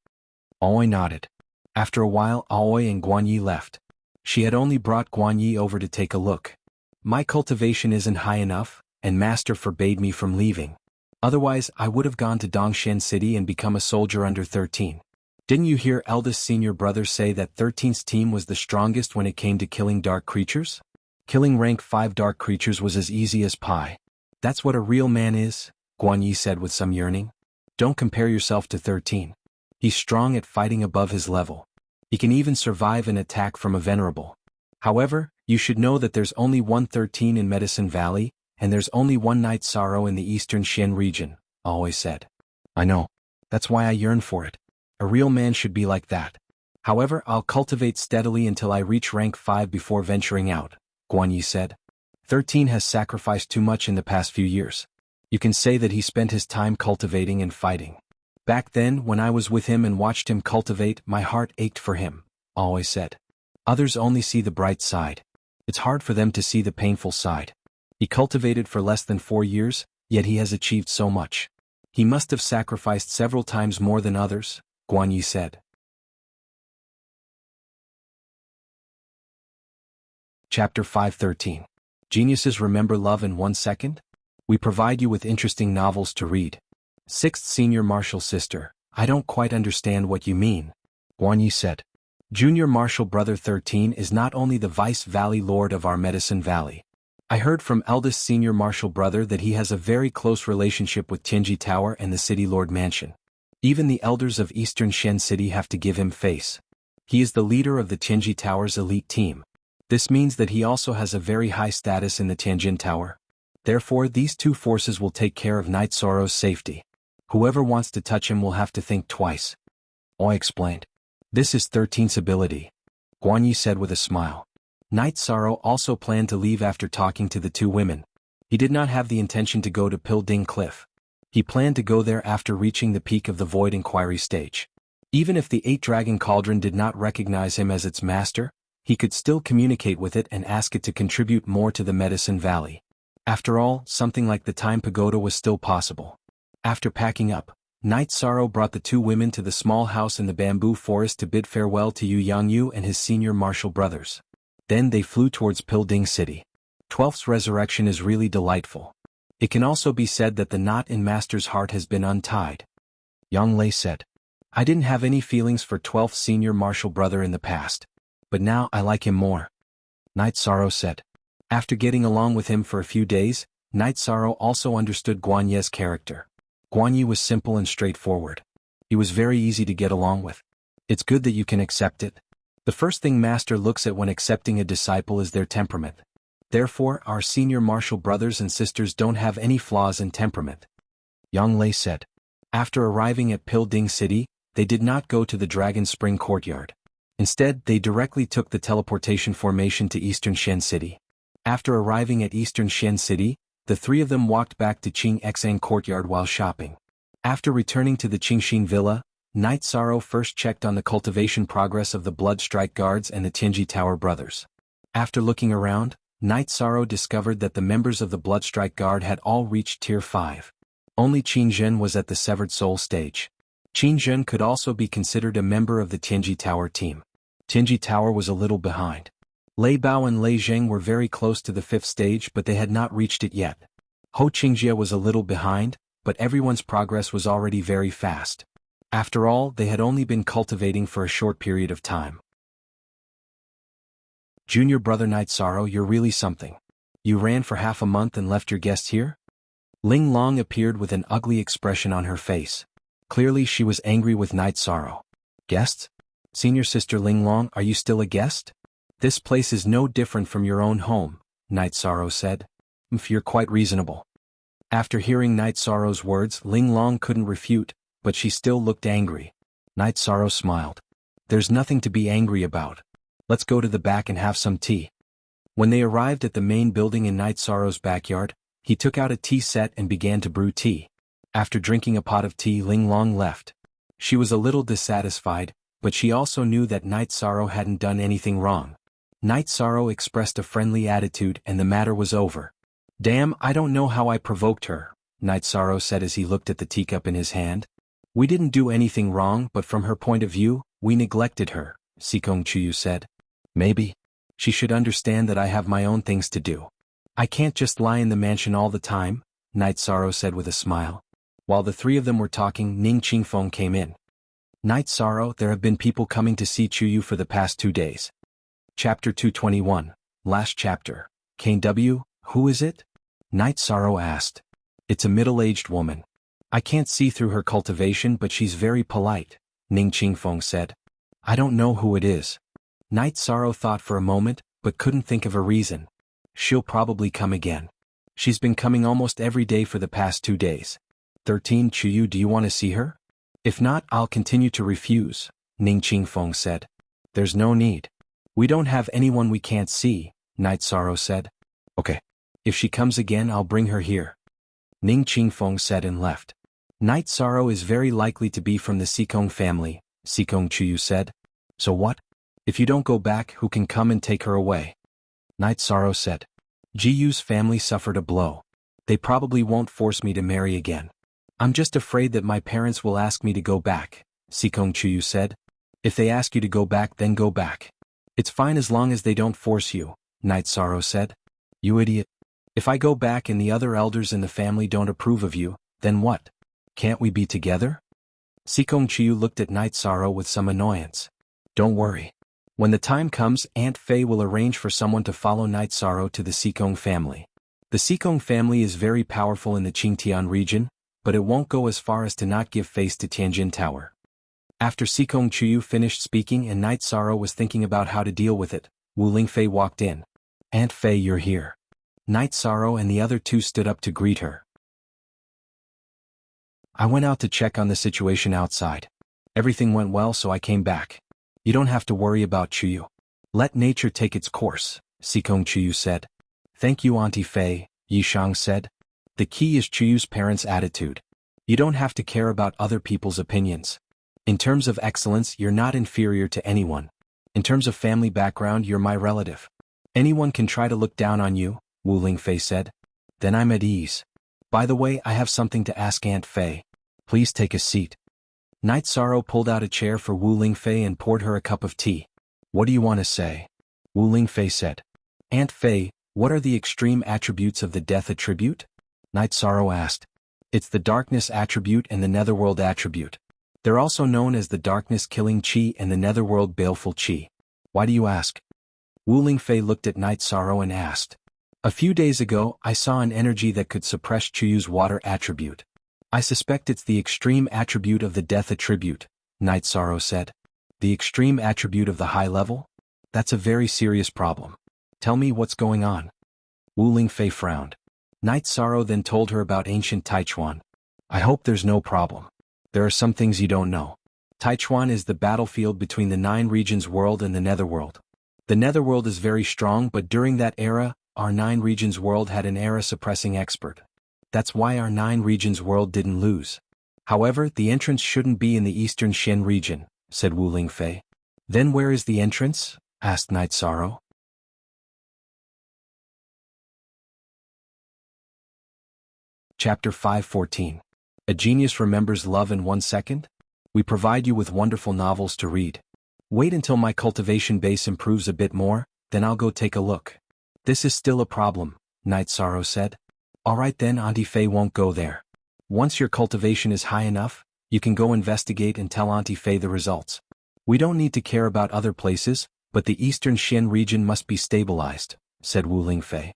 Aoi nodded. After a while, Aoi and Guan Yi left. She had only brought Guan Yi over to take a look. My cultivation isn't high enough, and Master forbade me from leaving. Otherwise, I would have gone to Dongshan City and become a soldier under 13. Didn't you hear eldest senior brother say that 13's team was the strongest when it came to killing dark creatures? Killing rank 5 dark creatures was as easy as pie. That's what a real man is, Guan Yi said with some yearning. Don't compare yourself to 13. He's strong at fighting above his level. He can even survive an attack from a venerable. However, you should know that there's only one 13 in Medicine Valley, and there's only one Night Sorrow in the eastern Xian region, Aoi said. I know. That's why I yearn for it. A real man should be like that. However, I'll cultivate steadily until I reach rank 5 before venturing out, Guan Yi said. 13 has sacrificed too much in the past few years. You can say that he spent his time cultivating and fighting. Back then, when I was with him and watched him cultivate, my heart ached for him, Aoi said. Others only see the bright side. It's hard for them to see the painful side. He cultivated for less than 4 years, yet he has achieved so much. He must have sacrificed several times more than others, Guan Yi said. Chapter 513. Geniuses Remember Love in 1 Second? We provide you with interesting novels to read. 6th Senior Martial Sister, I don't quite understand what you mean, Guan Yi said. Junior Martial Brother 13 is not only the Vice Valley Lord of our Medicine Valley. I heard from eldest Senior Martial Brother that he has a very close relationship with Tianji Tower and the City Lord Mansion. Even the elders of Eastern Shen City have to give him face. He is the leader of the Tianji Tower's elite team. This means that he also has a very high status in the Tianjin Tower. Therefore, these two forces will take care of Night Sorrow's safety. Whoever wants to touch him will have to think twice. Oi explained. This is 13's ability, Guan Yi said with a smile. Night Sorrow also planned to leave after talking to the two women. He did not have the intention to go to Pilding Cliff. He planned to go there after reaching the peak of the Void Inquiry stage. Even if the 8-Dragon Cauldron did not recognize him as its master, he could still communicate with it and ask it to contribute more to the Medicine Valley. After all, something like the Time Pagoda was still possible. After packing up, Night Sorrow brought the two women to the small house in the bamboo forest to bid farewell to Yu Yangyu and his senior martial brothers. Then they flew towards Pilding City. 12th's resurrection is really delightful. It can also be said that the knot in Master's heart has been untied. Yang Lei said. I didn't have any feelings for 12th senior martial brother in the past. But now I like him more. Night Sorrow said. After getting along with him for a few days, Night Sorrow also understood Guan Yi's character. Guan Yi was simple and straightforward. He was very easy to get along with. It's good that you can accept it. The first thing Master looks at when accepting a disciple is their temperament. Therefore, our senior martial brothers and sisters don't have any flaws in temperament. Yang Lei said. After arriving at Pilding City, they did not go to the Dragon Spring Courtyard. Instead, they directly took the teleportation formation to Eastern Shen City. After arriving at Eastern Shen City, the three of them walked back to Qing Xang Courtyard while shopping. After returning to the Qingxin Villa, Night Sorrow first checked on the cultivation progress of the Blood Strike Guards and the Tianji Tower brothers. After looking around, Night Sorrow discovered that the members of the Blood Strike Guard had all reached Tier 5. Only Qin Zhen was at the Severed Soul stage. Qin Zhen could also be considered a member of the Tianji Tower team. Tianji Tower was a little behind. Lei Bao and Lei Zheng were very close to the 5th stage, but they had not reached it yet. Ho Qingjie was a little behind, but everyone's progress was already very fast. After all, they had only been cultivating for a short period of time. Junior brother Night Sorrow, you're really something. You ran for half a month and left your guest here? Ling Long appeared with an ugly expression on her face. Clearly she was angry with Night Sorrow. Guest? Senior sister Ling Long, are you still a guest? This place is no different from your own home, Night Sorrow said. You're quite reasonable. After hearing Night Sorrow's words, Ling Long couldn't refute, but she still looked angry. Night Sorrow smiled. There's nothing to be angry about. Let's go to the back and have some tea. When they arrived at the main building in Night Sorrow's backyard, he took out a tea set and began to brew tea. After drinking a pot of tea, Ling Long left. She was a little dissatisfied, but she also knew that Night Sorrow hadn't done anything wrong. Night Sorrow expressed a friendly attitude and the matter was over. Damn, I don't know how I provoked her, Night Sorrow said as he looked at the teacup in his hand. We didn't do anything wrong, but from her point of view, we neglected her, Sikong Chuyu said. Maybe. She should understand that I have my own things to do. I can't just lie in the mansion all the time, Night Sorrow said with a smile. While the three of them were talking, Ning Qingfeng came in. Night Sorrow, there have been people coming to see Chuyu for the past 2 days. Chapter 221, last chapter. KW, who is it? Night Sorrow asked. It's a middle-aged woman. I can't see through her cultivation, but she's very polite, Ning Qingfeng said. I don't know who it is. Night Sorrow thought for a moment, but couldn't think of a reason. She'll probably come again. She's been coming almost every day for the past 2 days. 13 Chuyu, do you want to see her? If not, I'll continue to refuse, Ning Qingfeng said. There's no need. We don't have anyone we can't see, Night Sorrow said. Okay. If she comes again, I'll bring her here. Ning Qingfeng said and left. Night Sorrow is very likely to be from the Sikong family, Sikong Chuyu said. So what? If you don't go back, who can come and take her away? Night Sorrow said. Jiyu's family suffered a blow. They probably won't force me to marry again. I'm just afraid that my parents will ask me to go back, Sikong Chuyu said. If they ask you to go back, then go back. It's fine as long as they don't force you, Night Sorrow said. You idiot. If I go back and the other elders in the family don't approve of you, then what? Can't we be together? Sikong Chuyu looked at Night Sorrow with some annoyance. Don't worry. When the time comes, Aunt Fei will arrange for someone to follow Night Sorrow to the Sikong family. The Sikong family is very powerful in the Qingtian region, but it won't go as far as to not give face to Tianjin Tower. After Sikong Chuyu finished speaking and Night Sorrow was thinking about how to deal with it, Wu Lingfei walked in. Aunt Fei, you're here. Night Sorrow and the other two stood up to greet her. I went out to check on the situation outside. Everything went well, so I came back. You don't have to worry about Chuyu. Let nature take its course, Sikong Chuyu said. Thank you, Auntie Fei, Yishang said. The key is Chuyu's parents' attitude. You don't have to care about other people's opinions. In terms of excellence, you're not inferior to anyone. In terms of family background, you're my relative. Anyone can try to look down on you, Wu Lingfei said. Then I'm at ease. By the way, I have something to ask Aunt Fei. Please take a seat. Night Sorrow pulled out a chair for Wu Lingfei and poured her a cup of tea. What do you want to say? Wu Lingfei said. Aunt Fei, what are the extreme attributes of the death attribute? Night Sorrow asked. It's the darkness attribute and the netherworld attribute. They're also known as the darkness killing chi and the netherworld baleful chi. Why do you ask? Wu Lingfei looked at Night Sorrow and asked. A few days ago, I saw an energy that could suppress Chuyu's water attribute. I suspect it's the extreme attribute of the death attribute, Night Sorrow said. The extreme attribute of the high level? That's a very serious problem. Tell me what's going on. Wu Lingfei frowned. Night Sorrow then told her about ancient Taichuan. I hope there's no problem. There are some things you don't know. Taichuan is the battlefield between the 9 regions world and the netherworld. The netherworld is very strong, but during that era, our 9 regions world had an era-suppressing expert. That's why our 9 regions world didn't lose. However, the entrance shouldn't be in the eastern Xian region, said Wu Lingfei. Then where is the entrance? Asked Night Sorrow. Chapter 514. A Genius Remembers Love in 1 Second? We provide you with wonderful novels to read. Wait until my cultivation base improves a bit more, then I'll go take a look. This is still a problem, Night Sorrow said. Alright then, Auntie Fei won't go there. Once your cultivation is high enough, you can go investigate and tell Auntie Fei the results. We don't need to care about other places, but the eastern Xian region must be stabilized, said Wu Lingfei.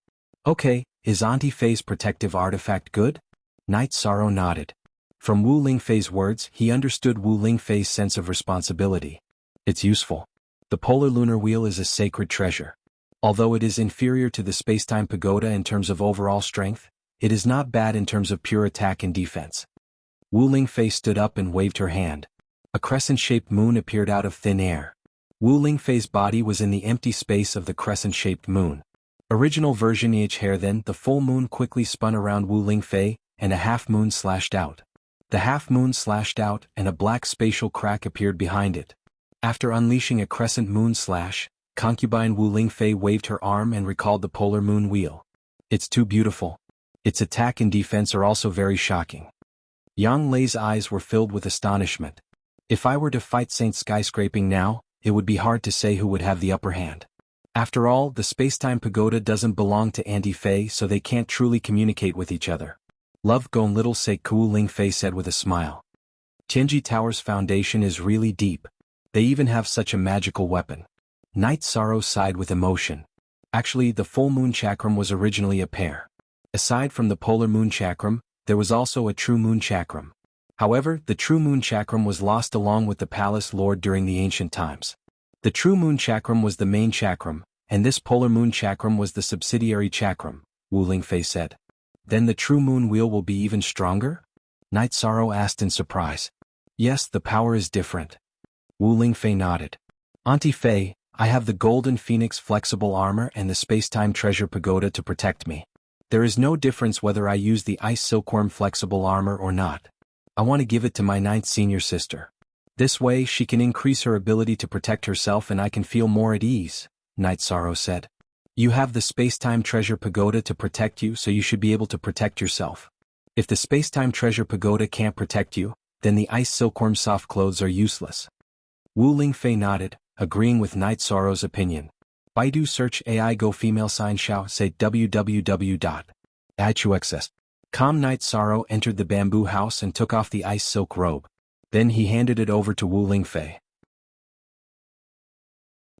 Okay, is Auntie Fei's protective artifact good? Night Sorrow nodded. From Wu Lingfei's words, he understood Wu Lingfei's sense of responsibility. It's useful. The polar lunar wheel is a sacred treasure. Although it is inferior to the spacetime pagoda in terms of overall strength, it is not bad in terms of pure attack and defense. Wu Lingfei stood up and waved her hand. A crescent-shaped moon appeared out of thin air. Wu Lingfei's body was in the empty space of the crescent-shaped moon. Original version each hair. Then the full moon quickly spun around Wu Lingfei, and a half-moon slashed out. The half-moon slashed out, and a black spatial crack appeared behind it. After unleashing a crescent moon slash, concubine Wu Lingfei waved her arm and recalled the polar moon wheel. It's too beautiful. Its attack and defense are also very shocking. Yang Lei's eyes were filled with astonishment. If I were to fight Saint Skyscraping now, it would be hard to say who would have the upper hand. After all, the spacetime pagoda doesn't belong to Auntie Fei, so they can't truly communicate with each other. Love Gone Little Say Wu Lingfei said with a smile. Tianji Tower's foundation is really deep. They even have such a magical weapon. Night Sorrow sighed with emotion. Actually, the full moon chakram was originally a pair. Aside from the polar moon chakram, there was also a true moon chakram. However, the true moon chakram was lost along with the palace lord during the ancient times. The true moon chakram was the main chakram, and this polar moon chakram was the subsidiary chakram, Wu Lingfei said. Then the true moon wheel will be even stronger? Night Sorrow asked in surprise. Yes, the power is different. Wu Lingfei nodded. Auntie Fei, I have the golden phoenix flexible armor and the spacetime treasure pagoda to protect me. There is no difference whether I use the ice silkworm flexible armor or not. I want to give it to my 9th senior sister. This way she can increase her ability to protect herself and I can feel more at ease, Night Sorrow said. You have the spacetime treasure pagoda to protect you, so you should be able to protect yourself. If the spacetime treasure pagoda can't protect you, then the ice silkworm soft clothes are useless. Wu Lingfei nodded, agreeing with Night Sorrow's opinion. Baidu search AI go female sign xiao say www.ichuxs. Calm Night Sorrow entered the bamboo house and took off the ice silk robe. Then he handed it over to Wu Lingfei.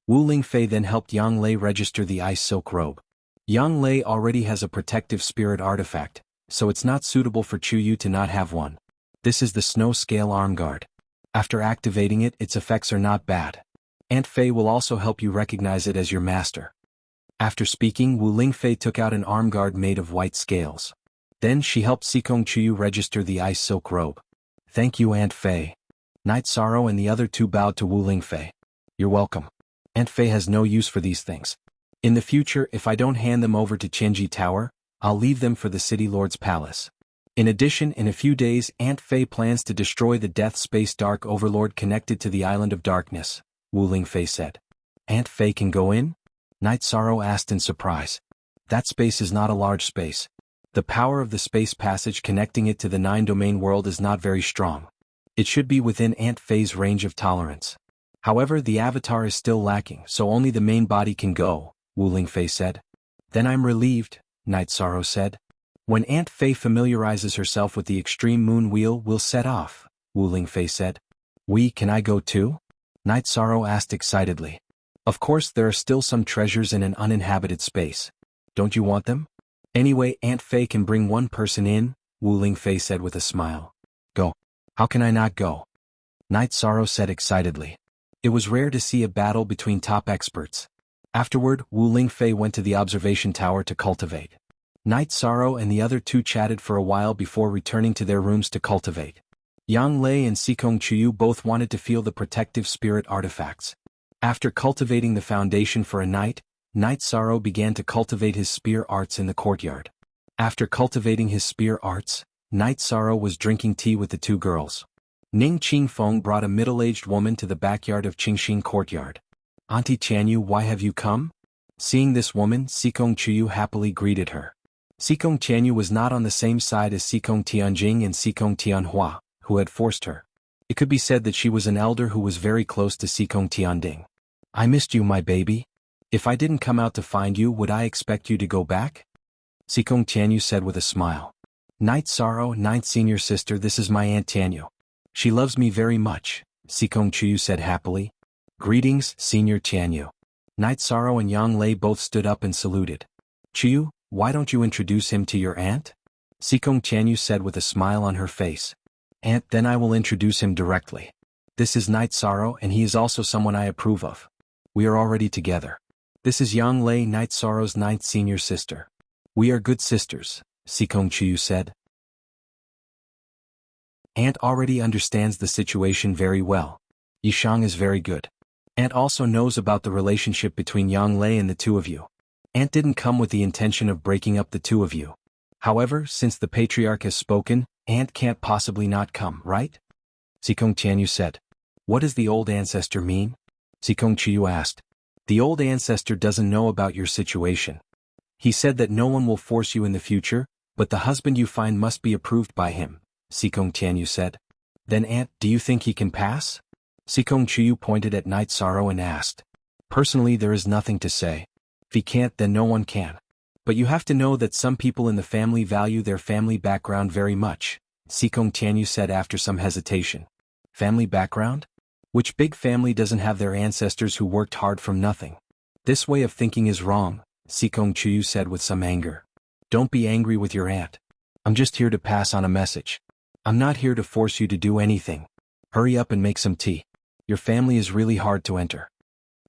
Wu Lingfei then helped Yang Lei register the ice silk robe. Yang Lei already has a protective spirit artifact, so it's not suitable for Chuyu to not have one. This is the snow scale arm guard. After activating it, its effects are not bad. Aunt Fei will also help you recognize it as your master. After speaking, Wu Lingfei took out an arm guard made of white scales. Then she helped Sikong Chuyu register the ice silk robe. Thank you, Aunt Fei. Night Sorrow and the other two bowed to Wu Lingfei. You're welcome. Aunt Fei has no use for these things. In the future, if I don't hand them over to Tianji Tower, I'll leave them for the City Lord's palace. In addition, in a few days, Aunt Fei plans to destroy the Death Space Dark Overlord connected to the Island of Darkness, Wu Lingfei said. Aunt Fei can go in? Night Sorrow asked in surprise. That space is not a large space. The power of the space passage connecting it to the 9-domain world is not very strong. It should be within Aunt Fei's range of tolerance. However, the avatar is still lacking, so only the main body can go, Wu Lingfei said. Then I'm relieved, Night Sorrow said. When Aunt Fei familiarizes herself with the extreme moon wheel, we'll set off, Wu Lingfei said. Can I go too? Night Sorrow asked excitedly. Of course, there are still some treasures in an uninhabited space. Don't you want them? Anyway, Aunt Fei can bring one person in, Wu Lingfei said with a smile. Go. How can I not go? Night Sorrow said excitedly. It was rare to see a battle between top experts. Afterward, Wu Lingfei went to the observation tower to cultivate. Night Sorrow and the other two chatted for a while before returning to their rooms to cultivate. Yang Lei and Sikong Chuyu both wanted to feel the protective spirit artifacts. After cultivating the foundation for a night, Night Sorrow began to cultivate his spear arts in the courtyard. After cultivating his spear arts, Night Sorrow was drinking tea with the two girls. Ning Qingfeng brought a middle-aged woman to the backyard of Qingxin courtyard. Auntie Tianyu, why have you come? Seeing this woman, Sikong Chuyu happily greeted her. Sikong Tianyu was not on the same side as Sikong Tianjing and Sikong Tianhua, who had forced her. It could be said that she was an elder who was very close to Sikong Tianding. I missed you, my baby. If I didn't come out to find you, would I expect you to go back? Sikong Tianyu said with a smile. Night Sorrow, 9th senior sister, this is my Aunt Tianyu. She loves me very much, Sikong Chuyu said happily. Greetings, Senior Tianyu. Night Sorrow and Yang Lei both stood up and saluted. Chuyu, why don't you introduce him to your aunt? Sikong Tianyu said with a smile on her face. Aunt, then I will introduce him directly. This is Night Sorrow and he is also someone I approve of. We are already together. This is Yang Lei, Night Sorrow's 9th senior sister. We are good sisters, Sikong Chuyu said. Aunt already understands the situation very well. Yishang is very good. Aunt also knows about the relationship between Yang Lei and the two of you. Aunt didn't come with the intention of breaking up the two of you. However, since the patriarch has spoken, Aunt can't possibly not come, right? Sikong Tianyu said. What does the old ancestor mean? Sikong Chiyu asked. The old ancestor doesn't know about your situation. He said that no one will force you in the future, but the husband you find must be approved by him, Sikong Tianyu said. Then Aunt, do you think he can pass? Sikong Chiyu pointed at Night Sorrow and asked. Personally, there is nothing to say. If he can't, then no one can. But you have to know that some people in the family value their family background very much, Sikong Tianyu said after some hesitation. Family background? Which big family doesn't have their ancestors who worked hard from nothing? This way of thinking is wrong, Sikong Chiyu said with some anger. Don't be angry with your aunt. I'm just here to pass on a message. I'm not here to force you to do anything. Hurry up and make some tea. Your family is really hard to enter.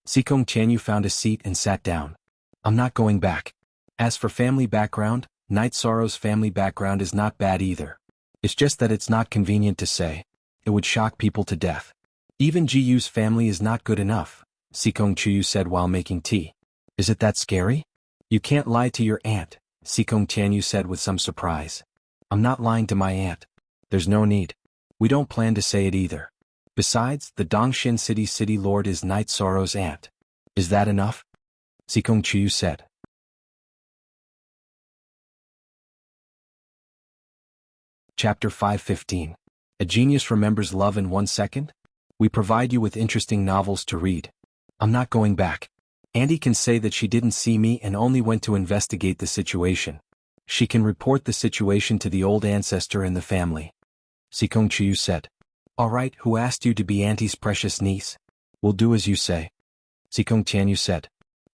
Sikong Tianyu found a seat and sat down. I'm not going back. As for family background, Night Sorrow's family background is not bad either. It's just that it's not convenient to say. It would shock people to death. Even Jiyu's family is not good enough, Sikong Chiyu said while making tea. Is it that scary? You can't lie to your aunt, Sikong Tianyu said with some surprise. I'm not lying to my aunt. There's no need. We don't plan to say it either. Besides, the Dongshin city lord is Night Sorrow's aunt. Is that enough? Sikong Chiyu said. Chapter 515. A Genius Remembers Love in 1 Second? We provide you with interesting novels to read. I'm not going back. Auntie can say that she didn't see me and only went to investigate the situation. She can report the situation to the old ancestor in the family. Sikong Chiyu said. Alright, who asked you to be Auntie's precious niece? We'll do as you say. Sikong Tianyu said.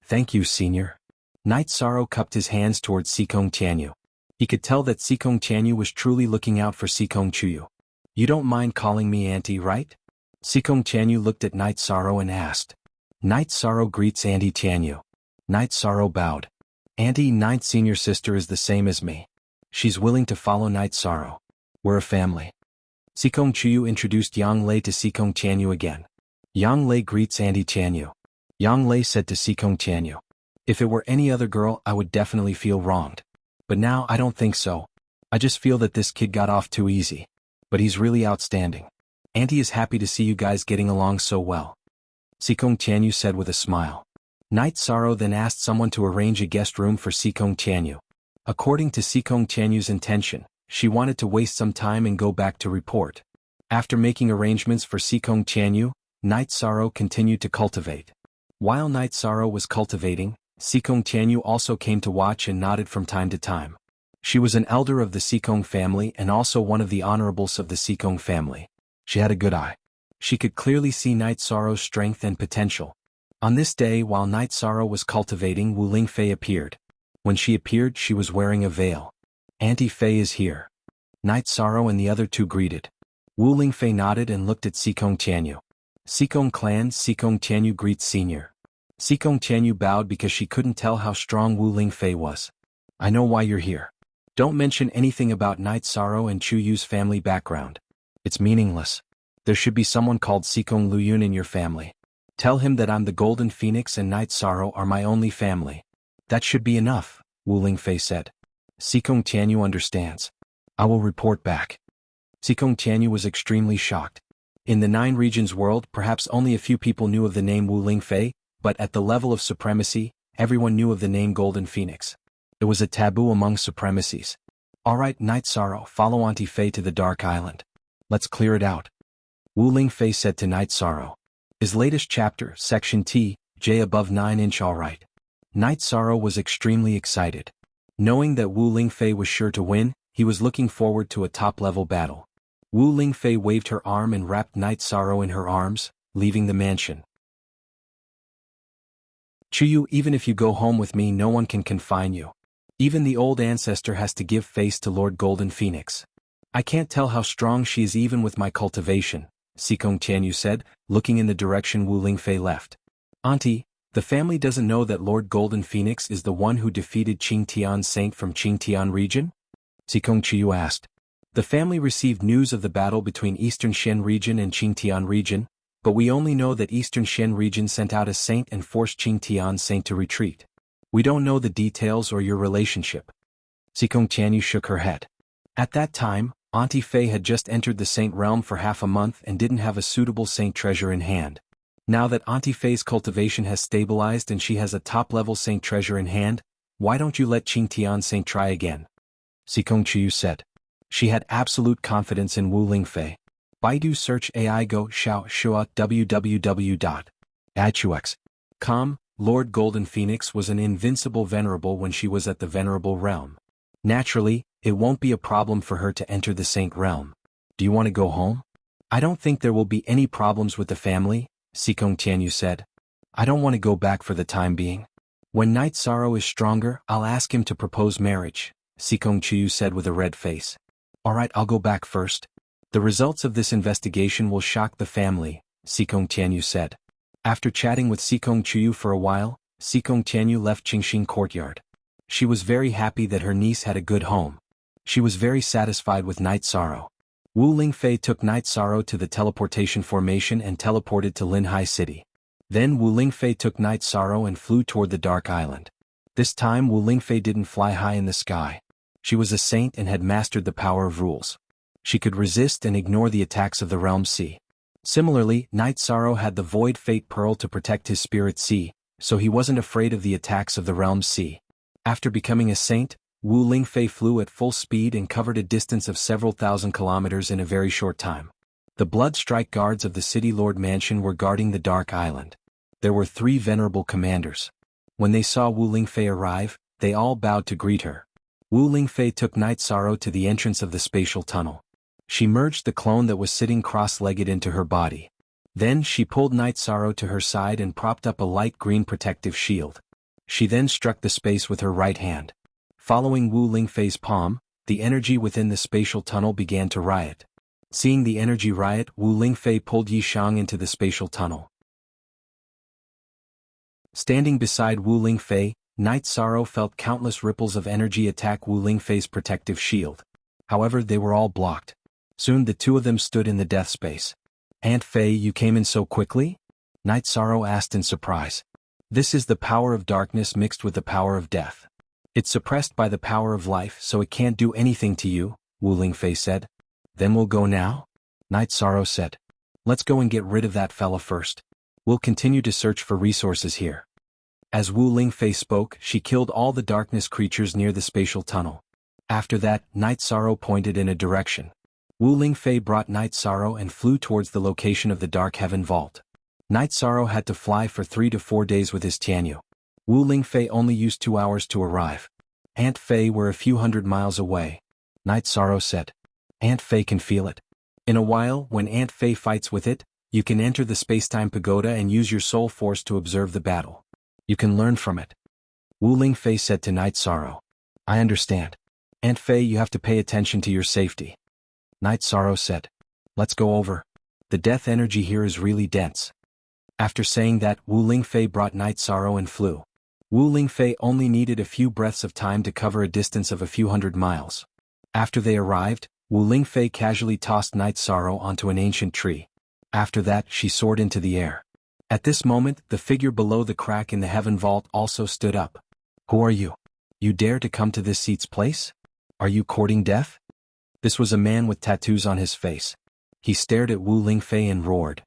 Thank you, senior. Night Sorrow cupped his hands towards Sikong Tianyu. He could tell that Sikong Tianyu was truly looking out for Sikong Chiyu. You don't mind calling me Auntie, right? Sikong Tianyu looked at Night Sorrow and asked. Night Sorrow greets Auntie Tianyu. Night Sorrow bowed. Auntie, Ninth senior sister is the same as me. She's willing to follow Night Sorrow. We're a family. Sikong Chiyu introduced Yang Lei to Sikong Tianyu again. Yang Lei greets Auntie Tianyu. Yang Lei said to Sikong Tianyu. If it were any other girl, I would definitely feel wronged. But now I don't think so. I just feel that this kid got off too easy. But he's really outstanding. Auntie is happy to see you guys getting along so well. Sikong Tianyu said with a smile. Night Sorrow then asked someone to arrange a guest room for Sikong Tianyu. According to Sikong Tianyu's intention, she wanted to waste some time and go back to report. After making arrangements for Sikong Tianyu, Night Sorrow continued to cultivate. While Night Sorrow was cultivating, Sikong Tianyu also came to watch and nodded from time to time. She was an elder of the Sikong family and also one of the honorables of the Sikong family. She had a good eye. She could clearly see Night Sorrow's strength and potential. On this day, while Night Sorrow was cultivating, Wu Lingfei appeared. When she appeared, she was wearing a veil. Auntie Fei is here. Night Sorrow and the other two greeted. Wu Lingfei nodded and looked at Sikong Tianyu. Sikong clan, Sikong Tianyu greets senior. Sikong Tianyu bowed because she couldn't tell how strong Wu Lingfei was. I know why you're here. Don't mention anything about Night Sorrow and Chu Yu's family background. It's meaningless. There should be someone called Sikong Luyun in your family. Tell him that I'm the Golden Phoenix and Night Sorrow are my only family. That should be enough, Wu Lingfei said. Sikong Tianyu understands. I will report back. Sikong Tianyu was extremely shocked. In the 9 regions world, perhaps only a few people knew of the name Wu Lingfei, but at the level of supremacy, everyone knew of the name Golden Phoenix. It was a taboo among supremacies. Alright, Night Sorrow, follow Auntie Fei to the Dark Island. Let's clear it out. Wu Lingfei said to Night Sorrow. His latest chapter, Section T, J above 9-inch alright. Night Sorrow was extremely excited. Knowing that Wu Lingfei was sure to win, he was looking forward to a top-level battle. Wu Lingfei waved her arm and wrapped Night Sorrow in her arms, leaving the mansion. Chuyu, even if you go home with me, no one can confine you. Even the old ancestor has to give face to Lord Golden Phoenix. I can't tell how strong she is even with my cultivation, Sikong Tianyu said, looking in the direction Wu Lingfei left. Auntie, the family doesn't know that Lord Golden Phoenix is the one who defeated Qingtian Saint from Qingtian region? Sikong Chiyu asked. The family received news of the battle between Eastern Shen region and Qingtian region, but we only know that Eastern Shen region sent out a saint and forced Qing Tian saint to retreat. We don't know the details or your relationship. Xikong Tianyu shook her head. At that time, Auntie Fei had just entered the saint realm for half a month and didn't have a suitable saint treasure in hand. Now that Auntie Fei's cultivation has stabilized and she has a top-level saint treasure in hand, why don't you let Qing Tian saint try again? Xikong Chiyu said. She had absolute confidence in Wu Lingfei. Baidu search AI Go Xiao Shua www.achux.com. Lord Golden Phoenix was an invincible venerable when she was at the venerable realm. Naturally, it won't be a problem for her to enter the saint realm. Do you want to go home? I don't think there will be any problems with the family, Xikong Tianyu said. I don't want to go back for the time being. When Knight Sorrow is stronger, I'll ask him to propose marriage, Xikong Chiyu said with a red face. Alright, I'll go back first. The results of this investigation will shock the family, Xikong Tianyu said. After chatting with Xikong Chiyu for a while, Xikong Tianyu left Qingxin courtyard. She was very happy that her niece had a good home. She was very satisfied with Night Sorrow. Wu Lingfei took Night Sorrow to the teleportation formation and teleported to Linhai City. Then Wu Lingfei took Night Sorrow and flew toward the Dark Island. This time Wu Lingfei didn't fly high in the sky. She was a saint and had mastered the power of rules. She could resist and ignore the attacks of the Realm Sea. Similarly, Night Sorrow had the Void Fate Pearl to protect his Spirit Sea, so he wasn't afraid of the attacks of the Realm Sea. After becoming a saint, Wu Lingfei flew at full speed and covered a distance of several thousand kilometers in a very short time. The Blood Strike Guards of the City Lord Mansion were guarding the Dark Island. There were 3 venerable commanders. When they saw Wu Lingfei arrive, they all bowed to greet her. Wu Lingfei took Night Sorrow to the entrance of the spatial tunnel. She merged the clone that was sitting cross-legged into her body. Then she pulled Night Sorrow to her side and propped up a light green protective shield. She then struck the space with her right hand. Following Wu Lingfei's palm, the energy within the spatial tunnel began to riot. Seeing the energy riot, Wu Lingfei pulled Yishang into the spatial tunnel. Standing beside Wu Lingfei, Night Sorrow felt countless ripples of energy attack Wu Lingfei's protective shield. However, they were all blocked. Soon the two of them stood in the death space. Aunt Fei, you came in so quickly? Night Sorrow asked in surprise. This is the power of darkness mixed with the power of death. It's suppressed by the power of life, so it can't do anything to you, Wu Lingfei said. Then we'll go now? Night Sorrow said. Let's go and get rid of that fella first. We'll continue to search for resources here. As Wu Lingfei spoke, she killed all the darkness creatures near the spatial tunnel. After that, Night Sorrow pointed in a direction. Wu Lingfei brought Night Sorrow and flew towards the location of the Dark Heaven Vault. Night Sorrow had to fly for 3 to 4 days with his Tianyu. Wu Lingfei only used 2 hours to arrive. Aunt Fei were a few hundred miles away. Night Sorrow said. Aunt Fei can feel it. In a while, when Aunt Fei fights with it, you can enter the Spacetime Pagoda and use your soul force to observe the battle. You can learn from it. Wu Lingfei said to Night Sorrow. I understand. Aunt Fei, you have to pay attention to your safety. Night Sorrow said. Let's go over. The death energy here is really dense. After saying that, Wu Lingfei brought Night Sorrow and flew. Wu Lingfei only needed a few breaths of time to cover a distance of a few hundred miles. After they arrived, Wu Lingfei casually tossed Night Sorrow onto an ancient tree. After that, she soared into the air. At this moment, the figure below the crack in the heaven vault also stood up. Who are you? You dare to come to this seat's place? Are you courting death? This was a man with tattoos on his face. He stared at Wu Lingfei and roared.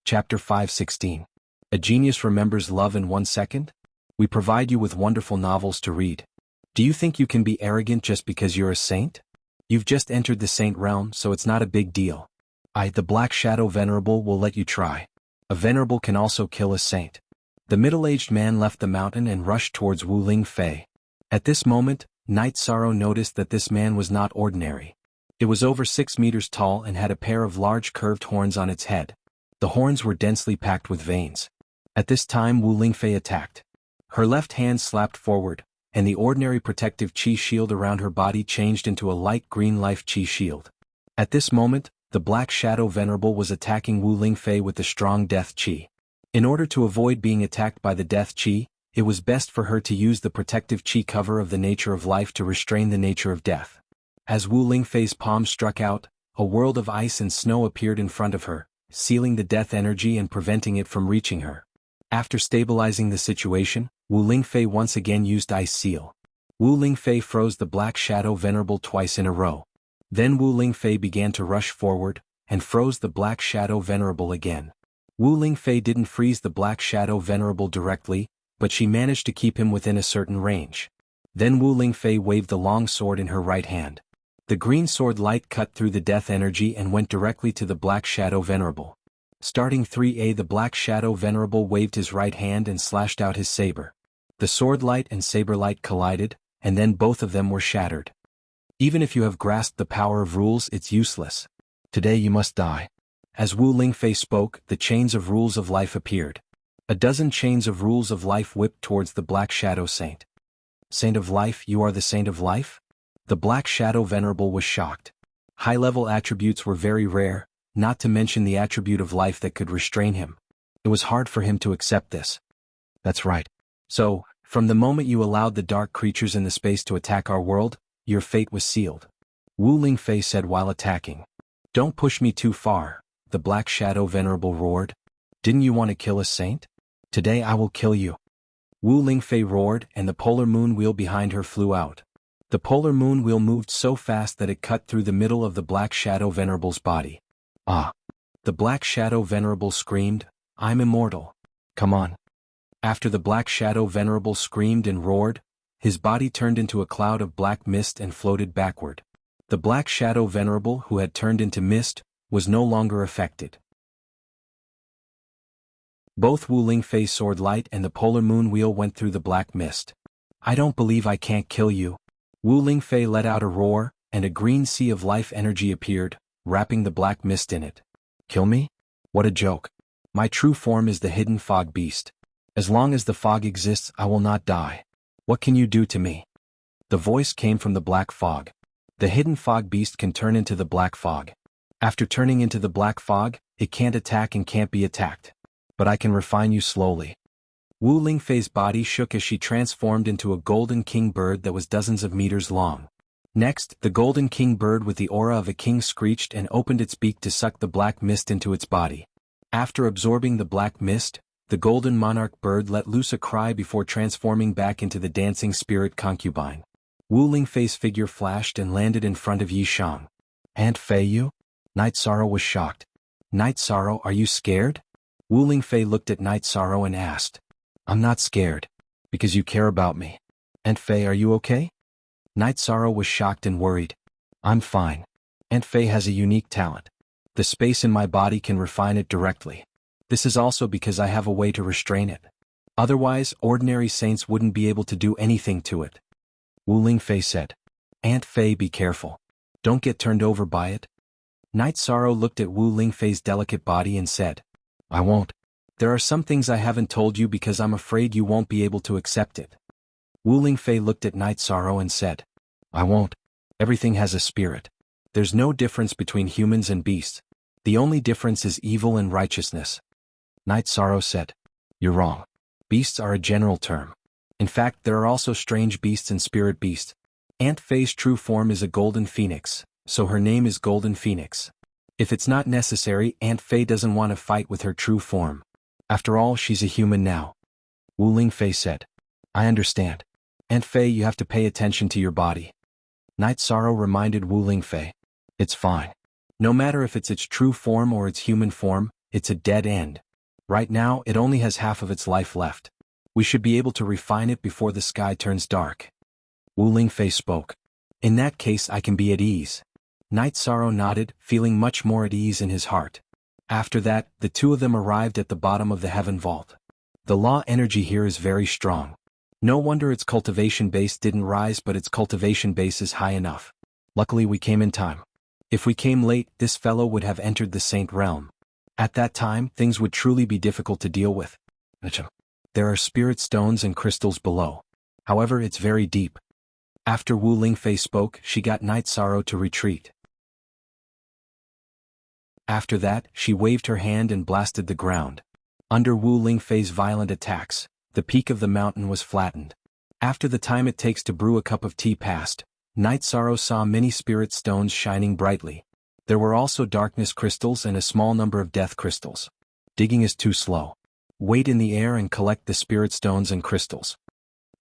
Chapter 516. A Genius Remembers Love in 1 Second? We provide you with wonderful novels to read. Do you think you can be arrogant just because you're a saint? You've just entered the saint realm, so it's not a big deal. The Black Shadow Venerable will let you try. A venerable can also kill a saint. The middle-aged man left the mountain and rushed towards Wu Lingfei. At this moment, Night Sorrow noticed that this man was not ordinary. It was over 6 meters tall and had a pair of large curved horns on its head. The horns were densely packed with veins. At this time Wu Lingfei attacked. Her left hand slapped forward, and the ordinary protective chi shield around her body changed into a light green life chi shield. At this moment, the Black Shadow Venerable was attacking Wu Lingfei with the strong death chi. In order to avoid being attacked by the death chi, it was best for her to use the protective chi cover of the nature of life to restrain the nature of death. As Wu Lingfei's palm struck out, a world of ice and snow appeared in front of her, sealing the death energy and preventing it from reaching her. After stabilizing the situation, Wu Lingfei once again used Ice Seal. Wu Lingfei froze the Black Shadow Venerable twice in a row. Then Wu Lingfei began to rush forward, and froze the Black Shadow Venerable again. Wu Lingfei didn't freeze the Black Shadow Venerable directly, but she managed to keep him within a certain range. Then Wu Lingfei waved the long sword in her right hand. The green sword light cut through the death energy and went directly to the Black Shadow Venerable. Starting 3A, the Black Shadow Venerable waved his right hand and slashed out his saber. The sword light and saber light collided, and then both of them were shattered. Even if you have grasped the power of rules, it's useless. Today you must die. As Wu Lingfei spoke, the chains of rules of life appeared. A dozen chains of rules of life whipped towards the Black Shadow Saint. Saint of Life, you are the Saint of Life? The Black Shadow Venerable was shocked. High-level attributes were very rare, not to mention the attribute of life that could restrain him. It was hard for him to accept this. That's right. So, from the moment you allowed the dark creatures in the space to attack our world, your fate was sealed. Wu Lingfei said while attacking. Don't push me too far, the Black Shadow Venerable roared. Didn't you want to kill a saint? Today I will kill you. Wu Lingfei roared, and the polar moon wheel behind her flew out. The polar moon wheel moved so fast that it cut through the middle of the Black Shadow Venerable's body. Ah! The Black Shadow Venerable screamed, I'm immortal. Come on. After the Black Shadow Venerable screamed and roared, his body turned into a cloud of black mist and floated backward. The Black Shadow Venerable, who had turned into mist, was no longer affected. Both Wu Lingfei's sword light and the polar moon wheel went through the black mist. I don't believe I can't kill you. Wu Lingfei let out a roar, and a green sea of life energy appeared, wrapping the black mist in it. Kill me? What a joke. My true form is the hidden fog beast. As long as the fog exists, I will not die. What can you do to me? The voice came from the black fog. The hidden fog beast can turn into the black fog. After turning into the black fog, it can't attack and can't be attacked. But I can refine you slowly. Wu Lingfei's body shook as she transformed into a golden king bird that was dozens of meters long. Next, the golden king bird with the aura of a king screeched and opened its beak to suck the black mist into its body. After absorbing the black mist, the golden monarch bird let loose a cry before transforming back into the dancing spirit concubine. Wu Lingfei's figure flashed and landed in front of Yi Shang. Aunt Fei, you? Night Sorrow was shocked. Night Sorrow, are you scared? Wu Lingfei looked at Night Sorrow and asked. I'm not scared. Because you care about me. Aunt Fei, are you okay? Night Sorrow was shocked and worried. I'm fine. Aunt Fei has a unique talent. The space in my body can refine it directly. This is also because I have a way to restrain it. Otherwise, ordinary saints wouldn't be able to do anything to it. Wu Lingfei said. Aunt Fei, be careful. Don't get turned over by it. Night Sorrow looked at Wu Lingfei's delicate body and said. I won't. There are some things I haven't told you because I'm afraid you won't be able to accept it. Wu Lingfei looked at Night Sorrow and said. I won't. Everything has a spirit. There's no difference between humans and beasts. The only difference is evil and righteousness. Night Sorrow said. You're wrong. Beasts are a general term. In fact, there are also strange beasts and spirit beasts. Aunt Fei's true form is a golden phoenix, so her name is Golden Phoenix. If it's not necessary, Aunt Fei doesn't want to fight with her true form. After all, she's a human now. Wu Lingfei said. I understand. Aunt Fei, you have to pay attention to your body. Night Sorrow reminded Wu Lingfei. It's fine. No matter if it's its true form or its human form, it's a dead end. Right now, it only has half of its life left. We should be able to refine it before the sky turns dark. Wu Lingfei spoke. In that case, I can be at ease. Night Sorrow nodded, feeling much more at ease in his heart. After that, the two of them arrived at the bottom of the heaven vault. The law energy here is very strong. No wonder its cultivation base didn't rise, but its cultivation base is high enough. Luckily we came in time. If we came late, this fellow would have entered the Saint Realm. At that time, things would truly be difficult to deal with. There are spirit stones and crystals below. However, it's very deep. After Wu Lingfei spoke, she got Night Sorrow to retreat. After that, she waved her hand and blasted the ground. Under Wu Lingfei's violent attacks, the peak of the mountain was flattened. After the time it takes to brew a cup of tea passed, Night Sorrow saw many spirit stones shining brightly. There were also darkness crystals and a small number of death crystals. Digging is too slow. Wait in the air and collect the spirit stones and crystals.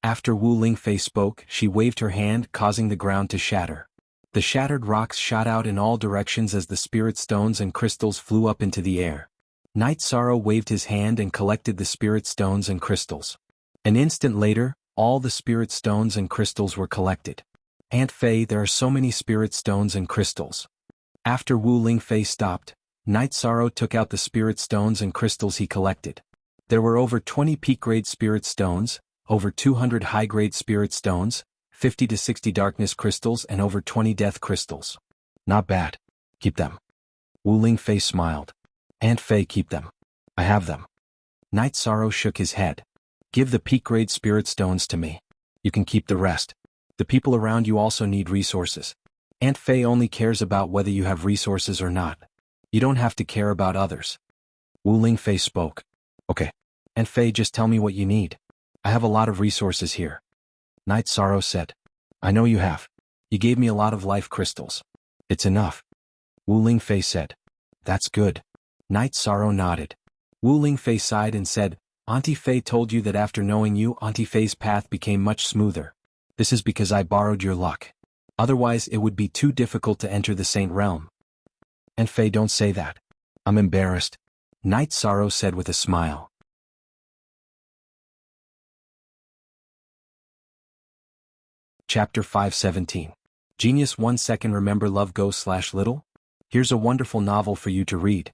After Wu Lingfei spoke, she waved her hand, causing the ground to shatter. The shattered rocks shot out in all directions as the spirit stones and crystals flew up into the air. Night Sorrow waved his hand and collected the spirit stones and crystals. An instant later, all the spirit stones and crystals were collected. Aunt Fei, there are so many spirit stones and crystals. After Wu Lingfei stopped, Night Sorrow took out the spirit stones and crystals he collected. There were over 20 peak-grade spirit stones, over 200 high-grade spirit stones, 50 to 60 darkness crystals and over 20 death crystals. Not bad. Keep them. Wu Lingfei smiled. Aunt Fei, keep them. I have them. Night Sorrow shook his head. Give the peak-grade spirit stones to me. You can keep the rest. The people around you also need resources. Aunt Fei only cares about whether you have resources or not. You don't have to care about others. Wu Lingfei spoke. Okay. Aunt Fei, just tell me what you need. I have a lot of resources here. Night Sorrow said. I know you have. You gave me a lot of life crystals. It's enough. Wu Lingfei said. That's good. Night Sorrow nodded. Wu Lingfei sighed and said, Auntie Fei told you that after knowing you, Auntie Fei's path became much smoother. This is because I borrowed your luck. Otherwise it would be too difficult to enter the Saint Realm. Aunt Fei, don't say that. I'm embarrassed. Night Sorrow said with a smile. Chapter 517. Genius 1 second remember love go/little? Here's a wonderful novel for you to read.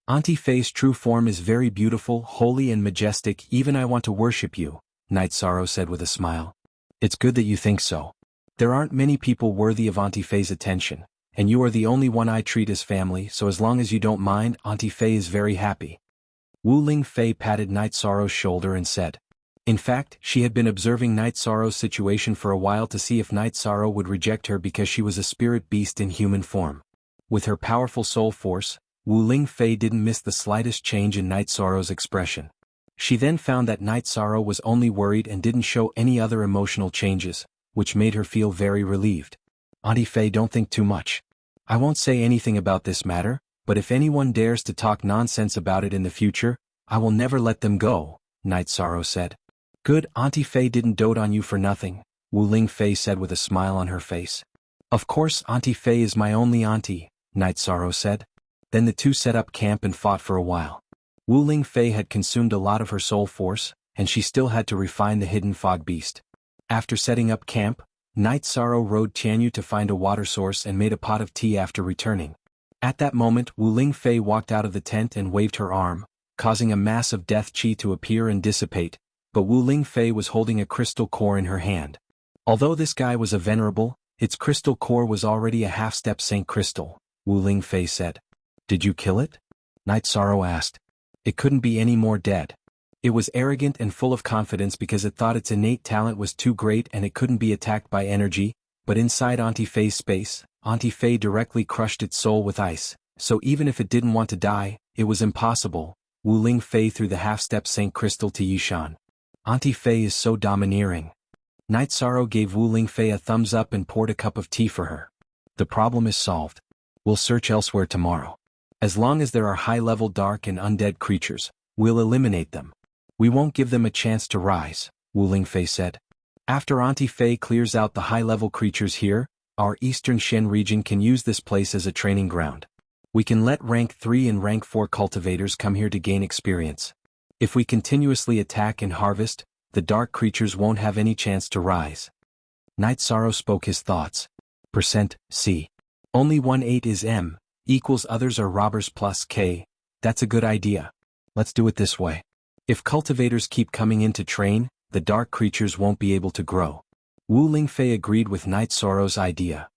Auntie Fei's true form is very beautiful, holy and majestic, even I want to worship you, Night Sorrow said with a smile. It's good that you think so. There aren't many people worthy of Auntie Fei's attention, and you are the only one I treat as family, so as long as you don't mind, Auntie Fei is very happy. Wu Lingfei patted Night Sorrow's shoulder and said. In fact, she had been observing Night Sorrow's situation for a while to see if Night Sorrow would reject her because she was a spirit beast in human form. With her powerful soul force, Wu Lingfei didn't miss the slightest change in Night Sorrow's expression. She then found that Night Sorrow was only worried and didn't show any other emotional changes, which made her feel very relieved. Auntie Fei, don't think too much. I won't say anything about this matter, but if anyone dares to talk nonsense about it in the future, I will never let them go, Night Sorrow said. Good, Auntie Fei didn't dote on you for nothing, Wu Lingfei said with a smile on her face. Of course Auntie Fei is my only auntie, Night Sorrow said. Then the two set up camp and fought for a while. Wu Lingfei had consumed a lot of her soul force, and she still had to refine the hidden fog beast. After setting up camp, Night Sorrow rode Tianyu to find a water source and made a pot of tea after returning. At that moment Wu Lingfei walked out of the tent and waved her arm, causing a mass of death qi to appear and dissipate, but Wu Lingfei was holding a crystal core in her hand. Although this guy was a venerable, its crystal core was already a half-step saint crystal, Wu Lingfei said. Did you kill it? Night Sorrow asked. It couldn't be any more dead. It was arrogant and full of confidence because it thought its innate talent was too great and it couldn't be attacked by energy, but inside Auntie Fei's space, Auntie Fei directly crushed its soul with ice, so even if it didn't want to die, it was impossible. Wu Lingfei threw the half-step saint crystal to Yishan. Auntie Fei is so domineering. Night Sorrow gave Wu Lingfei a thumbs up and poured a cup of tea for her. The problem is solved. We'll search elsewhere tomorrow. As long as there are high-level dark and undead creatures, we'll eliminate them. We won't give them a chance to rise, Wu Lingfei said. After Auntie Fei clears out the high-level creatures here, our Eastern Shen region can use this place as a training ground. We can let rank 3 and rank 4 cultivators come here to gain experience. If we continuously attack and harvest, the dark creatures won't have any chance to rise. Night Sorrow spoke his thoughts. %C. Only 1/8 is M, equals others are robbers plus K. That's a good idea. Let's do it this way. If cultivators keep coming in to train, the dark creatures won't be able to grow. Wu Lingfei agreed with Night Sorrow's idea.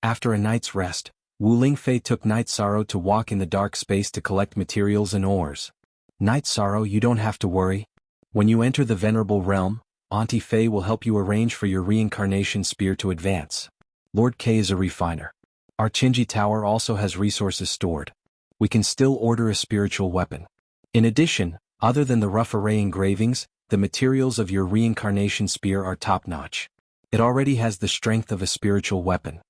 After a night's rest, Wu Lingfei took Night Sorrow to walk in the dark space to collect materials and ores. Night Sorrow, you don't have to worry. When you enter the Venerable Realm, Auntie Fei will help you arrange for your reincarnation spear to advance. Lord K is a refiner. Our Qinji Tower also has resources stored. We can still order a spiritual weapon. In addition, other than the rough array engravings, the materials of your reincarnation spear are top-notch. It already has the strength of a spiritual weapon.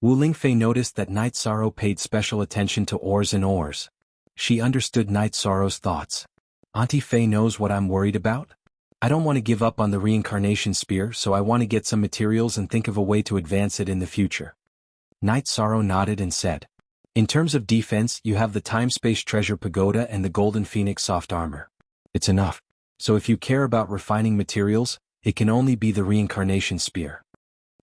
Wu Lingfei noticed that Night Sorrow paid special attention to ores and ores. She understood Night Sorrow's thoughts. Auntie Fei knows what I'm worried about? I don't want to give up on the reincarnation spear, so I want to get some materials and think of a way to advance it in the future. Night Sorrow nodded and said, in terms of defense, you have the time-space treasure pagoda and the golden phoenix soft armor. It's enough. So if you care about refining materials, it can only be the reincarnation spear.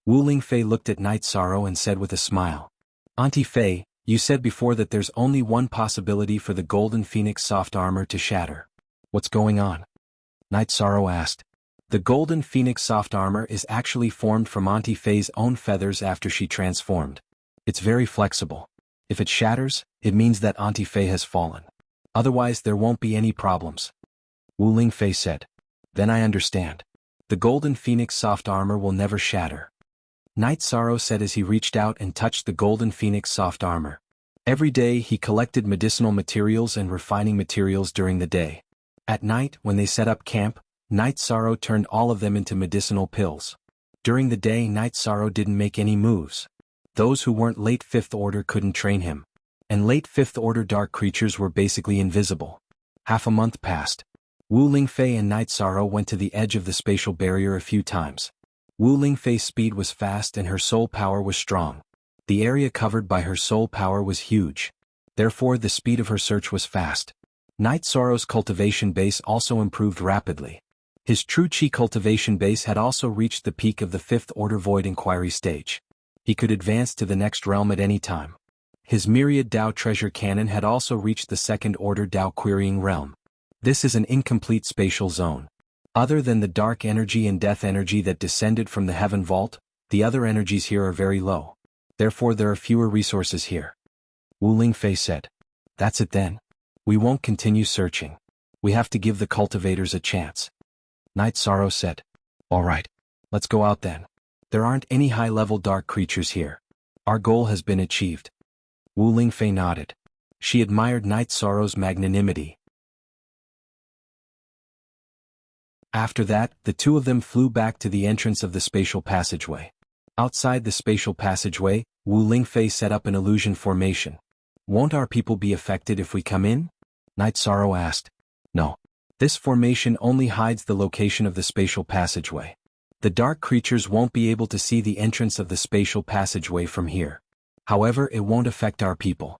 Wu Lingfei looked at Night Sorrow and said with a smile, Auntie Fei, you said before that there's only one possibility for the golden phoenix soft armor to shatter. What's going on? Night Sorrow asked. The golden phoenix soft armor is actually formed from Auntie Fei's own feathers after she transformed. It's very flexible. If it shatters, it means that Auntie Fei has fallen. Otherwise there won't be any problems. Wu Lingfei said. Then I understand. The golden phoenix soft armor will never shatter. Night Sorrow said as he reached out and touched the golden phoenix soft armor. Every day he collected medicinal materials and refining materials during the day. At night, when they set up camp, Night Sorrow turned all of them into medicinal pills. During the day, Night Sorrow didn't make any moves. Those who weren't late 5th order couldn't train him. And late 5th order dark creatures were basically invisible. Half a month passed. Wu Lingfei and Night Sorrow went to the edge of the spatial barrier a few times. Wu Lingfei's speed was fast and her soul power was strong. The area covered by her soul power was huge. Therefore the speed of her search was fast. Night Sorrow's cultivation base also improved rapidly. His true chi cultivation base had also reached the peak of the 5th order void inquiry stage. He could advance to the next realm at any time. His myriad Dao treasure cannon had also reached the 2nd order Dao querying realm. This is an incomplete spatial zone. Other than the dark energy and death energy that descended from the heaven vault, the other energies here are very low. Therefore there are fewer resources here. Wu Lingfei said. That's it then. We won't continue searching. We have to give the cultivators a chance. Night Sorrow said. All right. Let's go out then. There aren't any high-level dark creatures here. Our goal has been achieved. Wu Lingfei nodded. She admired Night Sorrow's magnanimity. After that, the two of them flew back to the entrance of the spatial passageway. Outside the spatial passageway, Wu Lingfei set up an illusion formation. Won't our people be affected if we come in? Night Sorrow asked. No. This formation only hides the location of the spatial passageway. The dark creatures won't be able to see the entrance of the spatial passageway from here. However, it won't affect our people.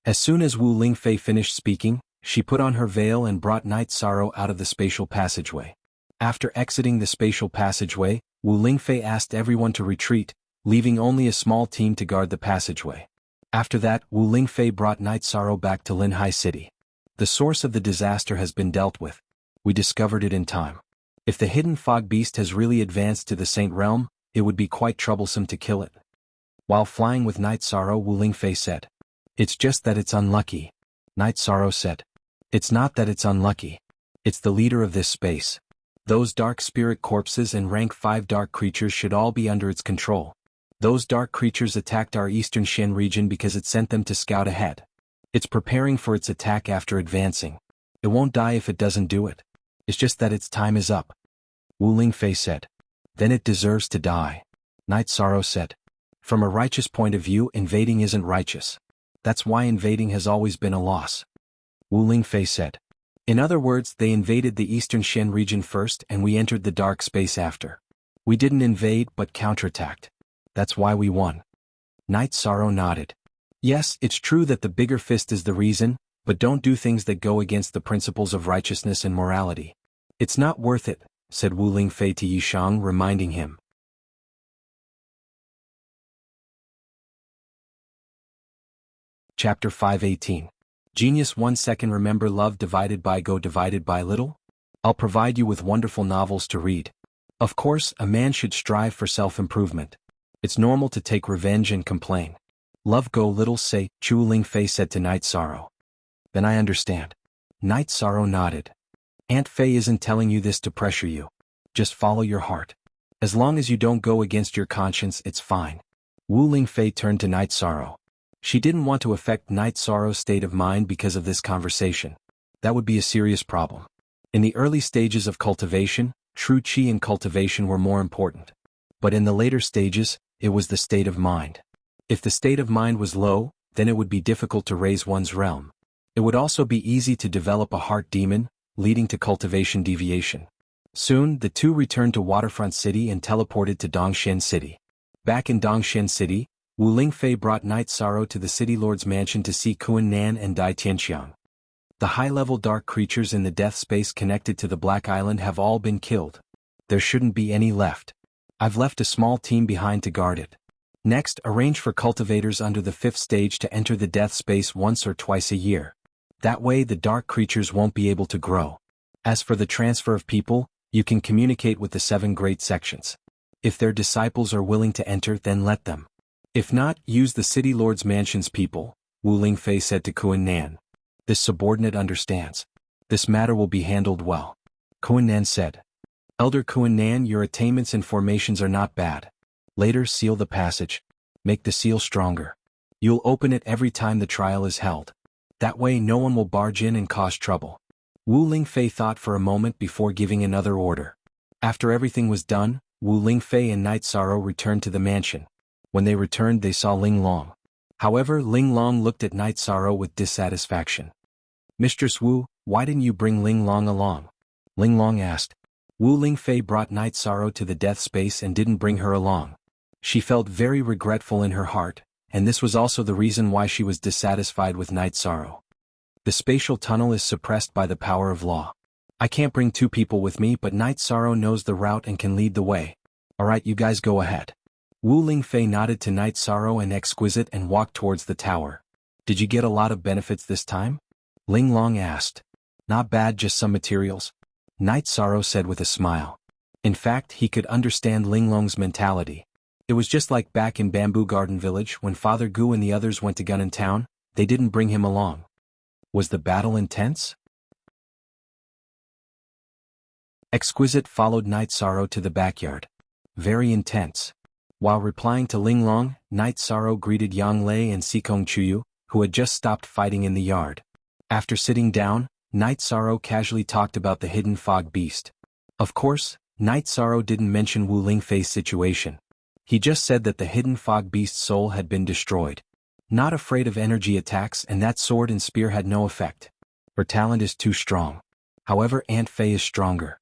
As soon as Wu Lingfei finished speaking, she put on her veil and brought Night Sorrow out of the spatial passageway. After exiting the spatial passageway, Wu Lingfei asked everyone to retreat, leaving only a small team to guard the passageway. After that, Wu Lingfei brought Night Sorrow back to Linhai City. The source of the disaster has been dealt with. We discovered it in time. If the hidden fog beast has really advanced to the Saint Realm, it would be quite troublesome to kill it. While flying with Night Sorrow, Wu Lingfei said. It's just that it's unlucky. Night Sorrow said. It's not that it's unlucky. It's the leader of this space. Those dark spirit corpses and rank 5 dark creatures should all be under its control. Those dark creatures attacked our eastern Shen region because it sent them to scout ahead. It's preparing for its attack after advancing. It won't die if it doesn't do it. It's just that its time is up. Wu Lingfei said. Then it deserves to die. Night Sorrow said. From a righteous point of view, invading isn't righteous. That's why invading has always been a loss. Wu Lingfei said. In other words, they invaded the eastern Shen region first and we entered the dark space after. We didn't invade but counterattacked. That's why we won. Night Sorrow nodded. Yes, it's true that the bigger fist is the reason, but don't do things that go against the principles of righteousness and morality. It's not worth it, said Wu Lingfei to Yishang, reminding him. Chapter 518. Genius 1 second. Remember love divided by go divided by little? I'll provide you with wonderful novels to read. Of course, a man should strive for self-improvement. It's normal to take revenge and complain. Love go little say, Wu Lingfei said to Night Sorrow. Then I understand. Night Sorrow nodded. Aunt Fei isn't telling you this to pressure you. Just follow your heart. As long as you don't go against your conscience, it's fine. Wu Lingfei turned to Night Sorrow. She didn't want to affect Night Sorrow's state of mind because of this conversation. That would be a serious problem. In the early stages of cultivation, true chi and cultivation were more important. But in the later stages, it was the state of mind. If the state of mind was low, then it would be difficult to raise one's realm. It would also be easy to develop a heart demon, leading to cultivation deviation. Soon, the two returned to Waterfront City and teleported to Dongxian City. Back in Dongxian City, Wu Lingfei brought Night Sorrow to the City Lord's mansion to see Kuan Nan and Dai Tianxiang. The high-level dark creatures in the death space connected to the Black Island have all been killed. There shouldn't be any left. I've left a small team behind to guard it. Next, arrange for cultivators under the 5th stage to enter the death space once or twice a year. That way the dark creatures won't be able to grow. As for the transfer of people, you can communicate with the 7 great sections. If their disciples are willing to enter, then let them. If not, use the City Lord's mansion's people, Wu Lingfei said to Kuan Nan. This subordinate understands. This matter will be handled well. Kuan Nan said. Elder Kuan Nan, your attainments and formations are not bad. Later, seal the passage. Make the seal stronger. You'll open it every time the trial is held. That way no one will barge in and cause trouble. Wu Lingfei thought for a moment before giving another order. After everything was done, Wu Lingfei and Night Sorrow returned to the mansion. When they returned, they saw Ling Long. However, Ling Long looked at Night Sorrow with dissatisfaction. Mistress Wu, why didn't you bring Ling Long along? Ling Long asked. Wu Lingfei brought Night Sorrow to the death space and didn't bring her along. She felt very regretful in her heart, and this was also the reason why she was dissatisfied with Night Sorrow. The spatial tunnel is suppressed by the power of law. I can't bring 2 people with me, but Night Sorrow knows the route and can lead the way. Alright, you guys go ahead. Wu Lingfei nodded to Night Sorrow and Exquisite and walked towards the tower. Did you get a lot of benefits this time? Ling Long asked. Not bad, just some materials. Night Sorrow said with a smile. In fact, he could understand Ling Long's mentality. It was just like back in Bamboo Garden Village when Father Gu and the others went to Gunnan Town, they didn't bring him along. Was the battle intense? Exquisite followed Night Sorrow to the backyard. Very intense. While replying to Ling Long, Night Sorrow greeted Yang Lei and Sikong Chuyu, who had just stopped fighting in the yard. After sitting down, Night Sorrow casually talked about the hidden fog beast. Of course, Night Sorrow didn't mention Wu Lingfei's situation. He just said that the hidden fog beast's soul had been destroyed. Not afraid of energy attacks, and that sword and spear had no effect. Her talent is too strong. However, Aunt Fei is stronger.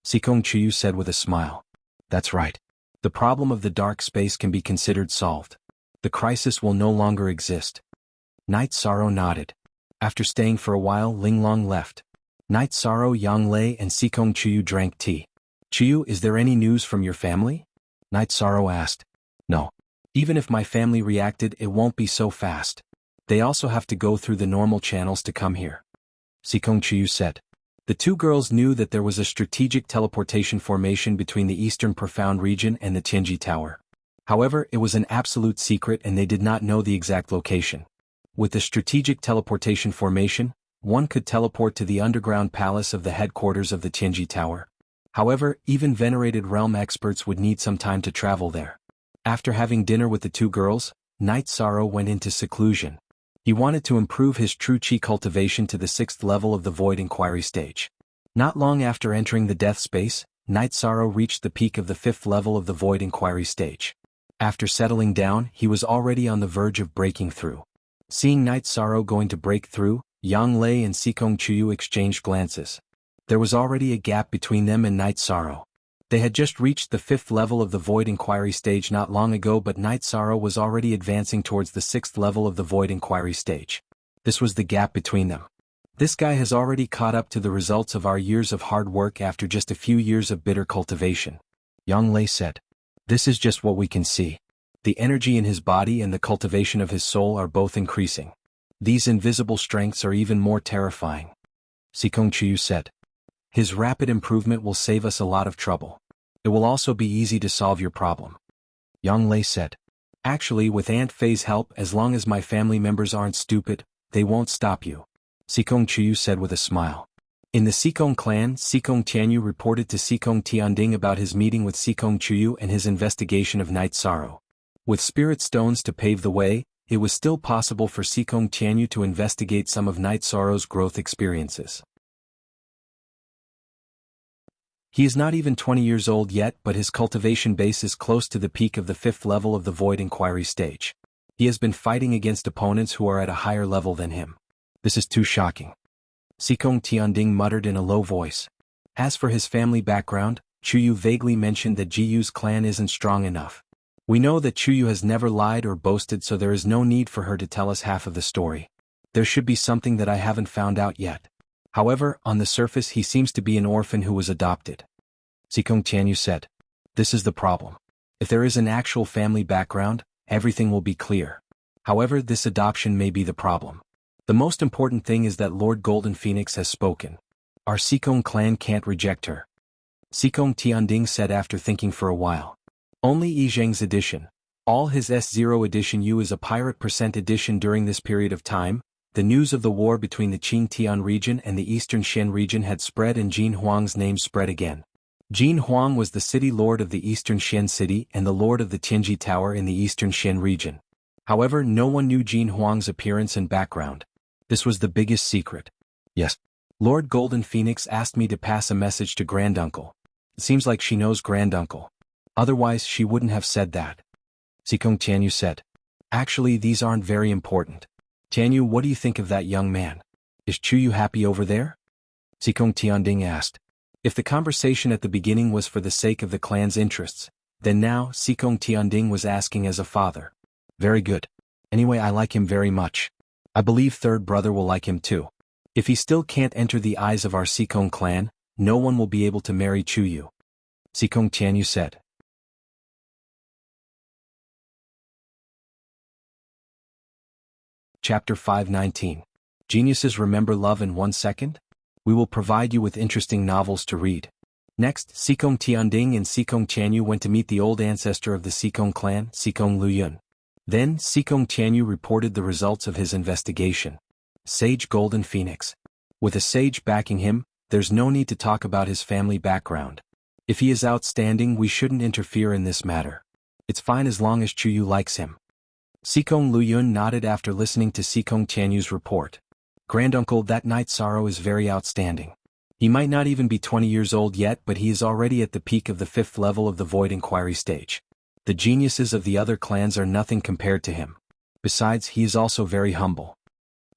Sikong Chuyu said with a smile. That's right. The problem of the dark space can be considered solved. The crisis will no longer exist. Night Sorrow nodded. After staying for a while, Ling Long left. Night Sorrow, Yang Lei and Sikong Chuyu drank tea. Chuyu, is there any news from your family? Night Sorrow asked. No. Even if my family reacted, it won't be so fast. They also have to go through the normal channels to come here. Sikong Chuyu said. The 2 girls knew that there was a strategic teleportation formation between the Eastern Profound region and the Tianji Tower. However, it was an absolute secret and they did not know the exact location. With the strategic teleportation formation, one could teleport to the underground palace of the headquarters of the Tianji Tower. However, even venerated realm experts would need some time to travel there. After having dinner with the 2 girls, Night Sorrow went into seclusion. He wanted to improve his true chi cultivation to the 6th level of the Void Inquiry stage. Not long after entering the death space, Night Sorrow reached the peak of the 5th level of the Void Inquiry stage. After settling down, he was already on the verge of breaking through. Seeing Night Sorrow going to break through, Yang Lei and Sikong Chuyu exchanged glances. There was already a gap between them and Night Sorrow. They had just reached the 5th level of the Void Inquiry stage not long ago, but Night Sorrow was already advancing towards the 6th level of the Void Inquiry stage. This was the gap between them. This guy has already caught up to the results of our years of hard work after just a few years of bitter cultivation. Yang Lei said. This is just what we can see. The energy in his body and the cultivation of his soul are both increasing. These invisible strengths are even more terrifying. Sikong Chuyu said. His rapid improvement will save us a lot of trouble. It will also be easy to solve your problem. Yang Lei said. Actually, with Aunt Fei's help, as long as my family members aren't stupid, they won't stop you. Sikong Chuyu said with a smile. In the Sikong clan, Sikong Tianyu reported to Sikong Tianding about his meeting with Sikong Chuyu and his investigation of Night Sorrow. With spirit stones to pave the way, it was still possible for Sikong Tianyu to investigate some of Night Sorrow's growth experiences. He is not even 20 years old yet, but his cultivation base is close to the peak of the 5th level of the Void Inquiry stage. He has been fighting against opponents who are at a higher level than him. This is too shocking. Sikong Tianding muttered in a low voice. As for his family background, Chuyu vaguely mentioned that Jiyu's clan isn't strong enough. We know that Chuyu has never lied or boasted, so there is no need for her to tell us half of the story. There should be something that I haven't found out yet. However, on the surface he seems to be an orphan who was adopted. Sikong Tianyu said. This is the problem. If there is an actual family background, everything will be clear. However, this adoption may be the problem. The most important thing is that Lord Golden Phoenix has spoken. Our Sikong clan can't reject her. Sikong Tianding said after thinking for a while. Only Yizheng's edition. All his S0 edition U is a pirate % edition during this period of time. The news of the war between the Qingtian region and the Eastern Shen region had spread, and Jin Huang's name spread again. Jin Huang was the city lord of the Eastern Shen city and the lord of the Tianji Tower in the Eastern Shen region. However, no one knew Jin Huang's appearance and background. This was the biggest secret. Yes. Lord Golden Phoenix asked me to pass a message to Granduncle. It seems like she knows Granduncle. Otherwise she wouldn't have said that. Sikong Tianyu said. Actually, these aren't very important. Tianyu, what do you think of that young man? Is Chuyu happy over there? Sikong Tianding asked. If the conversation at the beginning was for the sake of the clan's interests, then now Sikong Tianding was asking as a father. Very good. Anyway, I like him very much. I believe third brother will like him too. If he still can't enter the eyes of our Sikong clan, no one will be able to marry Chuyu. Sikong Tianyu said. Chapter 519. Geniuses remember love in 1 second? We will provide you with interesting novels to read. Next, Sikong Tianding and Sikong Tianyu went to meet the old ancestor of the Sikong clan, Sikong Luyun. Then, Sikong Tianyu reported the results of his investigation. Sage Golden Phoenix. With a sage backing him, there's no need to talk about his family background. If he is outstanding, we shouldn't interfere in this matter. It's fine as long as Chuyu likes him. Sikong Luyun nodded after listening to Sikong Tianyu's report. Granduncle, that Night Sorrow is very outstanding. He might not even be 20 years old yet, but he is already at the peak of the 5th level of the Void Inquiry stage. The geniuses of the other clans are nothing compared to him. Besides, he is also very humble.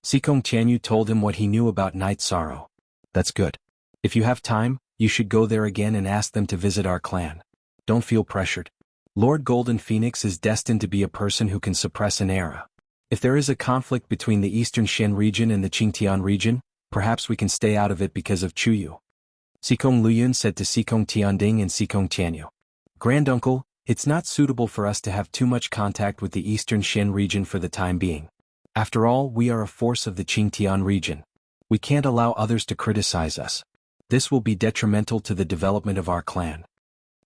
Sikong Tianyu told him what he knew about Night Sorrow. That's good. If you have time, you should go there again and ask them to visit our clan. Don't feel pressured. Lord Golden Phoenix is destined to be a person who can suppress an era. If there is a conflict between the Eastern Shen region and the Qingtian region, perhaps we can stay out of it because of Chuyu. Sikong Luyun said to Sikong Tianding and Sikong Tianyu. Granduncle, it's not suitable for us to have too much contact with the Eastern Shen region for the time being. After all, we are a force of the Qingtian region. We can't allow others to criticize us. This will be detrimental to the development of our clan.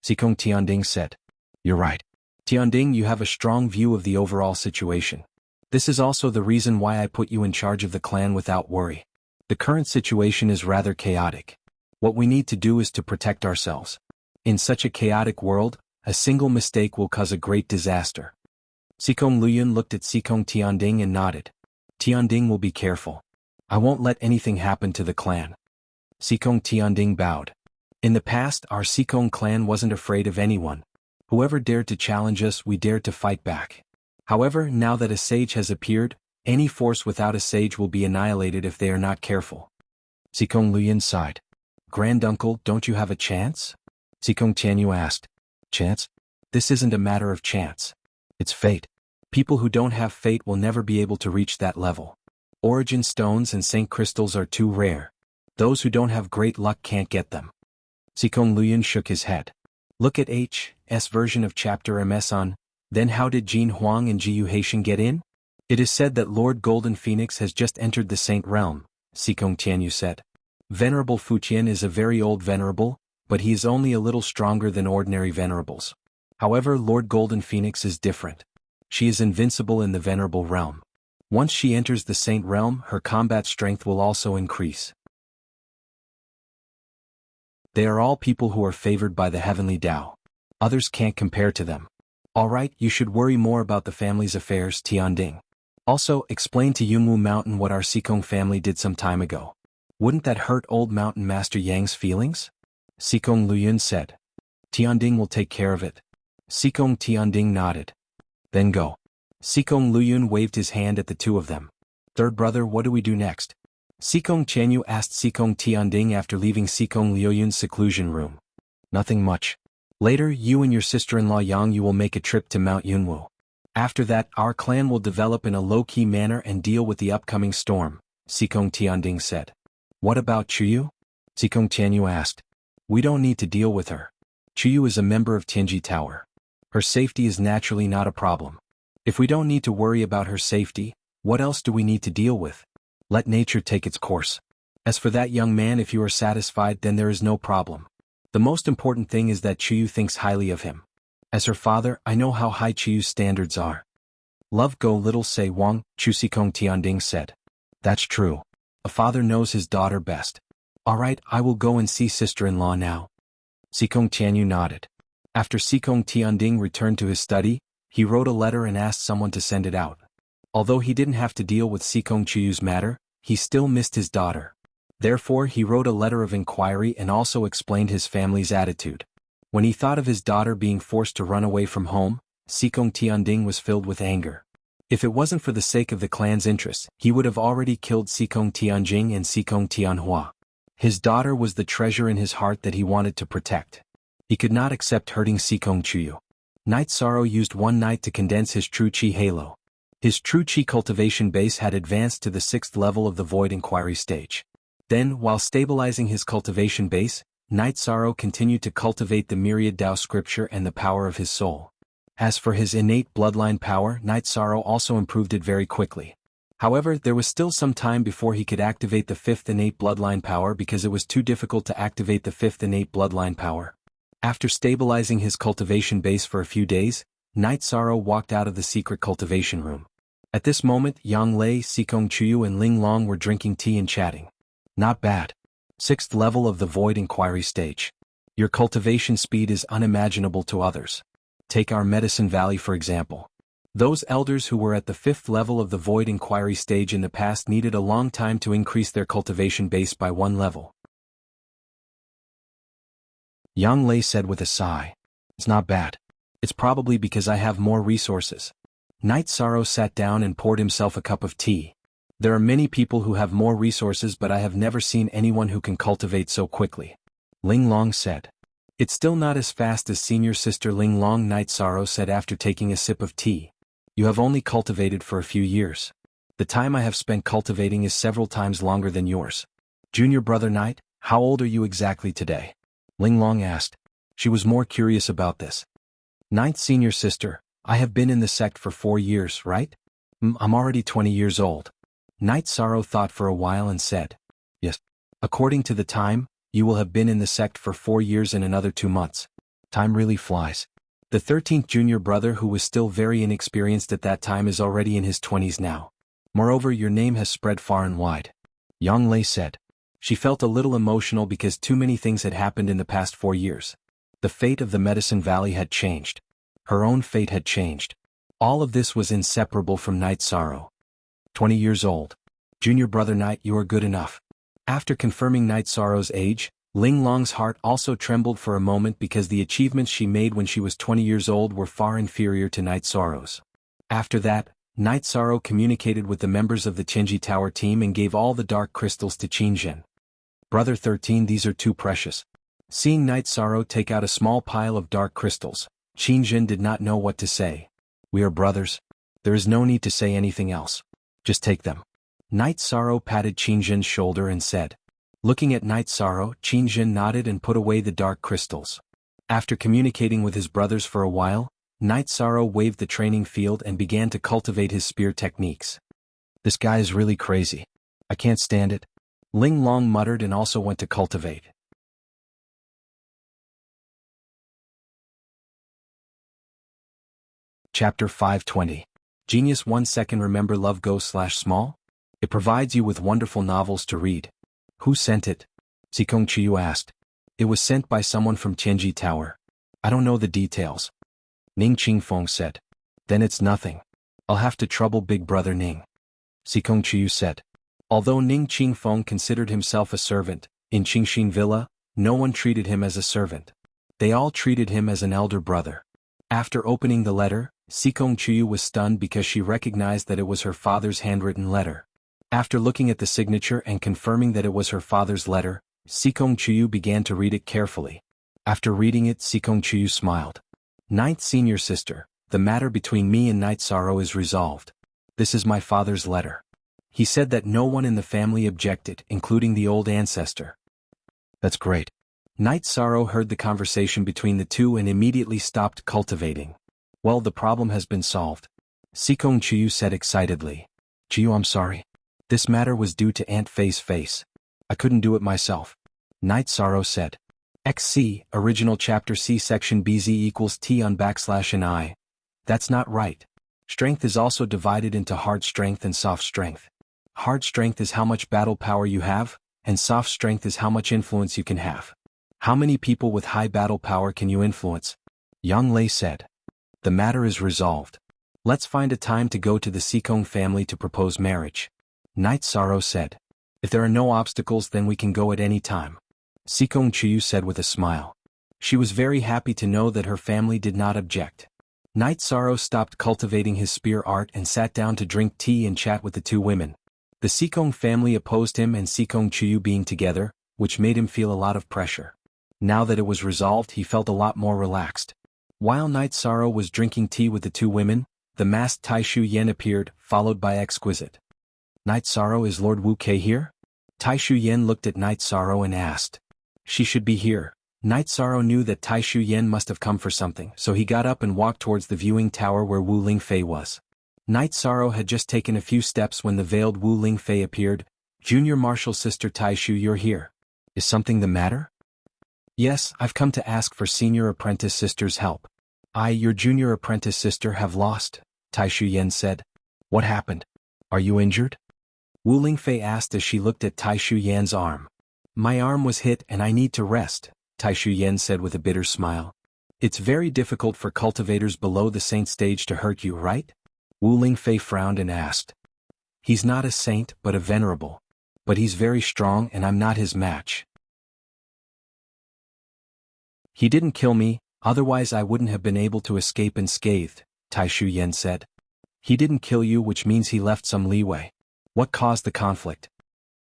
Sikong Tianding said. You're right. Tianding, you have a strong view of the overall situation. This is also the reason why I put you in charge of the clan without worry. The current situation is rather chaotic. What we need to do is to protect ourselves. In such a chaotic world, a single mistake will cause a great disaster. Sikong Luyun looked at Sikong Tianding and nodded. Tianding will be careful. I won't let anything happen to the clan. Sikong Tianding bowed. In the past, our Sikong clan wasn't afraid of anyone. Whoever dared to challenge us, we dared to fight back. However, now that a sage has appeared, any force without a sage will be annihilated if they are not careful. Sikong Luyun sighed. Granduncle, don't you have a chance? Sikong Tianyu asked. Chance? This isn't a matter of chance. It's fate. People who don't have fate will never be able to reach that level. Origin stones and Saint crystals are too rare. Those who don't have great luck can't get them. Sikong Luyun shook his head. Look at H.'s version of Chapter MS on, Then how did Jin Huang and Jiyu Haitian get in? It is said that Lord Golden Phoenix has just entered the Saint Realm, Sikong Tianyu said. Venerable Fuqian is a very old venerable, but he is only a little stronger than ordinary venerables. However, Lord Golden Phoenix is different. She is invincible in the venerable realm. Once she enters the Saint Realm, her combat strength will also increase. They are all people who are favored by the heavenly Tao. Others can't compare to them. Alright, you should worry more about the family's affairs, Tianding. Also, explain to Yungwu Mountain what our Sikong family did some time ago. Wouldn't that hurt old Mountain Master Yang's feelings? Xikong Luyun said. Tianding will take care of it. Xikong Tianding nodded. Then go. Xikong Luyun waved his hand at the two of them. Third brother, what do we do next? Xikong Qianyu asked Xikong Tianding after leaving Xikong Liuyun's seclusion room. Nothing much. Later, you and your sister-in-law Yang Yu will make a trip to Mount Yunwu. After that, our clan will develop in a low-key manner and deal with the upcoming storm, Xikong Tianding said. What about Chuyu? Xikong Qianyu asked. We don't need to deal with her. Chuyu is a member of Tianji Tower. Her safety is naturally not a problem. If we don't need to worry about her safety, what else do we need to deal with? Let nature take its course. As for that young man, if you are satisfied, then there is no problem. The most important thing is that Chuyu thinks highly of him. As her father, I know how high Chuyu's standards are. Love go little say Wang, Chu Xikong Tianding said. That's true. A father knows his daughter best. Alright, I will go and see sister-in-law now. Xikong Tianyu nodded. After Xikong Tianding returned to his study, he wrote a letter and asked someone to send it out. Although he didn't have to deal with Xikong Chuyu's matter, he still missed his daughter. Therefore, he wrote a letter of inquiry and also explained his family's attitude. When he thought of his daughter being forced to run away from home, Xikong Tianding was filled with anger. If it wasn't for the sake of the clan's interests, he would have already killed Xikong Tianjing and Xikong Tianhua. His daughter was the treasure in his heart that he wanted to protect. He could not accept hurting Xikong Chuyu. Night Sorrow used one night to condense his true chi halo. His true chi cultivation base had advanced to the 6th level of the Void Inquiry stage. Then, while stabilizing his cultivation base, Night Sorrow continued to cultivate the myriad Tao scripture and the power of his soul. As for his innate bloodline power, Night Sorrow also improved it very quickly. However, there was still some time before he could activate the 5th innate bloodline power because it was too difficult to activate the 5th innate bloodline power. After stabilizing his cultivation base for a few days, Night Sorrow walked out of the secret cultivation room. At this moment, Yang Lei, Xikong Chuyu and Ling Long were drinking tea and chatting. Not bad. 6th level of the Void Inquiry stage. Your cultivation speed is unimaginable to others. Take our Medicine Valley for example. Those elders who were at the 5th level of the Void Inquiry stage in the past needed a long time to increase their cultivation base by 1 level. Yang Lei said with a sigh. It's not bad. It's probably because I have more resources. Night Sorrow sat down and poured himself a cup of tea. There are many people who have more resources, but I have never seen anyone who can cultivate so quickly. Ling Long said. It's still not as fast as senior sister Ling Long, Night Sorrow said after taking a sip of tea. You have only cultivated for a few years. The time I have spent cultivating is several times longer than yours. Junior brother Night, how old are you exactly today? Ling Long asked. She was more curious about this. Ninth senior sister, I have been in the sect for 4 years, right? I'm already 20 years old. Night Sorrow thought for a while and said, yes. According to the time, you will have been in the sect for 4 years and another 2 months. Time really flies. The 13th junior brother, who was still very inexperienced at that time, is already in his 20s now. Moreover, your name has spread far and wide. Yang Lei said. She felt a little emotional because too many things had happened in the past 4 years. The fate of the Medicine Valley had changed. Her own fate had changed. All of this was inseparable from Night Sorrow. 20 years old. Junior brother Night, you are good enough. After confirming Night Sorrow's age, Ling Long's heart also trembled for a moment because the achievements she made when she was 20 years old were far inferior to Night Sorrow's. After that, Night Sorrow communicated with the members of the Tianji Tower team and gave all the dark crystals to Qinzhen. Brother 13, these are too precious. Seeing Night Sorrow take out a small pile of dark crystals, Qinzhen did not know what to say. We are brothers. There is no need to say anything else. Just take them. Night Sorrow patted Qinzhen's shoulder and said. Looking at Night Sorrow, Qinzhen nodded and put away the dark crystals. After communicating with his brothers for a while, Night Sorrow waved the training field and began to cultivate his spear techniques. This guy is really crazy. I can't stand it. Ling Long muttered and also went to cultivate. Chapter 520. Genius 1 second. Remember Love Go/small? It provides you with wonderful novels to read. Who sent it? Xikong Qiyu asked. It was sent by someone from Tianji Tower. I don't know the details. Ning Qingfeng said. Then it's nothing. I'll have to trouble big brother Ning. Xikong Qiyu said. Although Ning Qingfeng considered himself a servant, in Qingxin Villa, No one treated him as a servant. They all treated him as an elder brother. After opening the letter, Sikong Chuyu was stunned because she recognized that it was her father's handwritten letter. After looking at the signature and confirming that it was her father's letter, Sikong Chuyu began to read it carefully. After reading it, Sikong Chuyu smiled. Ninth senior sister, the matter between me and Night Sorrow is resolved. This is my father's letter. He said that no one in the family objected, including the old ancestor. That's great. Night Sorrow heard the conversation between the two and immediately stopped cultivating. Well, the problem has been solved. Sikong Chuyu said excitedly. Chuyu, I'm sorry. This matter was due to Aunt Fei's face. I couldn't do it myself. Night Sorrow said. XC, original chapter C section BZ equals T on / and I. That's not right. Strength is also divided into hard strength and soft strength. Hard strength is how much battle power you have, and soft strength is how much influence you can have. How many people with high battle power can you influence? Yang Lei said. The matter is resolved. Let's find a time to go to the Sikong family to propose marriage. Night Sorrow said. If there are no obstacles, then we can go at any time. Sikong Chuyu said with a smile. She was very happy to know that her family did not object. Night Sorrow stopped cultivating his spear art and sat down to drink tea and chat with the two women. The Sikong family opposed him and Sikong Chuyu being together, which made him feel a lot of pressure. Now that it was resolved, he felt a lot more relaxed. While Night Sorrow was drinking tea with the two women, the masked Taishu Yen appeared, followed by Exquisite. Night Sorrow, is Lord Wu Kei here? Taishu Yen looked at Night Sorrow and asked. She should be here. Night Sorrow knew that Taishu Yen must have come for something, so he got up and walked towards the viewing tower where Wu Lingfei was. Night Sorrow had just taken a few steps when the veiled Wu Lingfei appeared. Junior Martial Sister Taishu, you're here. Is something the matter? Yes, I've come to ask for Senior Apprentice Sister's help. I, your Junior Apprentice Sister, have lost, Taishu Yen said. What happened? Are you injured? Wu Lingfei asked as she looked at Taishu Yan's arm. My arm was hit and I need to rest, Taishu Yen said with a bitter smile. It's very difficult for cultivators below the saint stage to hurt you, right? Wu Lingfei frowned and asked. He's not a saint but a venerable. But he's very strong and I'm not his match. He didn't kill me, otherwise I wouldn't have been able to escape unscathed, Taishu Yen said. He didn't kill you, which means he left some leeway. What caused the conflict?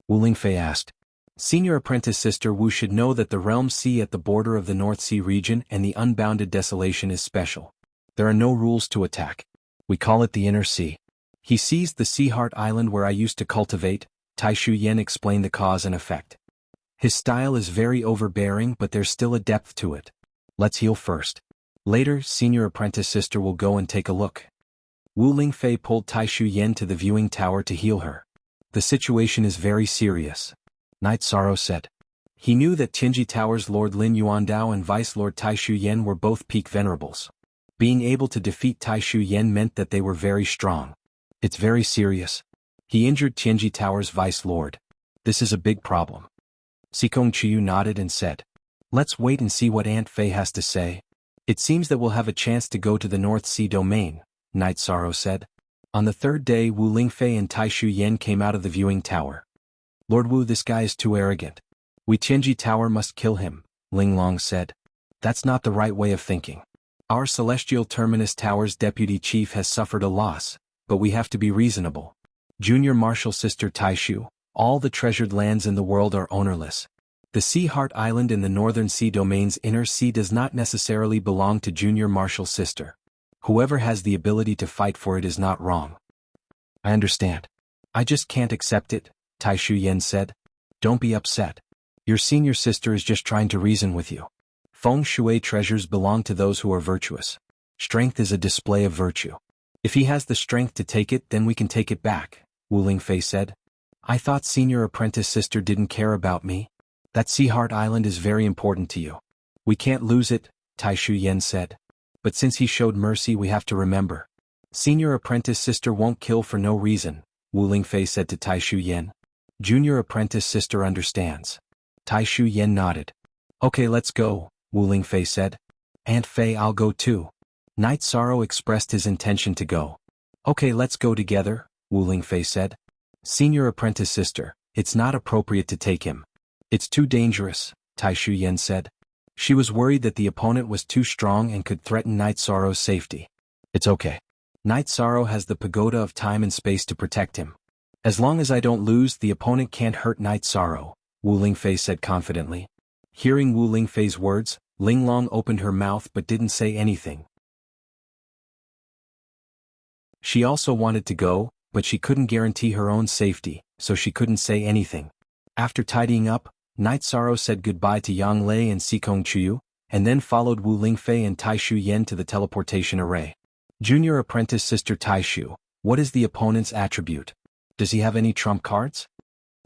Wu Lingfei asked. Senior Apprentice Sister Wu should know that the Realm Sea at the border of the North Sea region and the Unbounded Desolation is special. There are no rules to attack. We call it the Inner Sea. He seized the Sea Heart Island where I used to cultivate, Taishu Yen explained the cause and effect. His style is very overbearing, but there's still a depth to it. Let's heal first. Later, Senior Apprentice Sister will go and take a look. Wu Lingfei pulled Taishu Yen to the viewing tower to heal her. The situation is very serious, Night Sorrow said. He knew that Tianji Tower's Lord Lin Yuandao and Vice Lord Taishu Yen were both peak venerables. Being able to defeat Taishu Yen meant that they were very strong. It's very serious. He injured Tianji Tower's Vice Lord. This is a big problem. Sikong Chuyu nodded and said, let's wait and see what Aunt Fei has to say. It seems that we'll have a chance to go to the North Sea domain, Night Sorrow said. On the third day, Wu Lingfei and Taishu Yen came out of the viewing tower. Lord Wu, this guy is too arrogant. We Tianji Tower must kill him, Ling Long said. That's not the right way of thinking. Our Celestial Terminus Tower's deputy chief has suffered a loss, but we have to be reasonable. Junior Martial Sister Taishu, all the treasured lands in the world are ownerless. The Sea Heart Island in the Northern Sea Domain's Inner Sea does not necessarily belong to Junior Martial Sister. Whoever has the ability to fight for it is not wrong. I understand. I just can't accept it, Taishu Yen said. Don't be upset. Your senior sister is just trying to reason with you. Feng Shui treasures belong to those who are virtuous. Strength is a display of virtue. If he has the strength to take it, then we can take it back, Wu Lingfei said. I thought Senior Apprentice Sister didn't care about me. That Sea Heart Island is very important to you. We can't lose it, Taishu Yen said. But since he showed mercy, we have to remember. Senior Apprentice Sister won't kill for no reason, Wu Lingfei said to Taishu Yen. Junior Apprentice Sister understands. Taishu Yen nodded. Okay, let's go, Wu Lingfei said. Aunt Fei, I'll go too. Night Sorrow expressed his intention to go. Okay, let's go together, Wu Lingfei said. Senior Apprentice Sister, it's not appropriate to take him. It's too dangerous, Tai Shu Yen said. She was worried that the opponent was too strong and could threaten Night Sorrow's safety. It's okay. Night Sorrow has the pagoda of time and space to protect him. As long as I don't lose, the opponent can't hurt Night Sorrow, Wu Lingfei said confidently. Hearing Wu Lingfei's words, Linglong opened her mouth but didn't say anything. She also wanted to go, but she couldn't guarantee her own safety, so she couldn't say anything. After tidying up, Night Sorrow said goodbye to Yang Lei and Sikong Chuyu, and then followed Wu Lingfei and Tai Shu Yen to the teleportation array. Junior apprentice Sister Tai Shu, what is the opponent's attribute? Does he have any trump cards?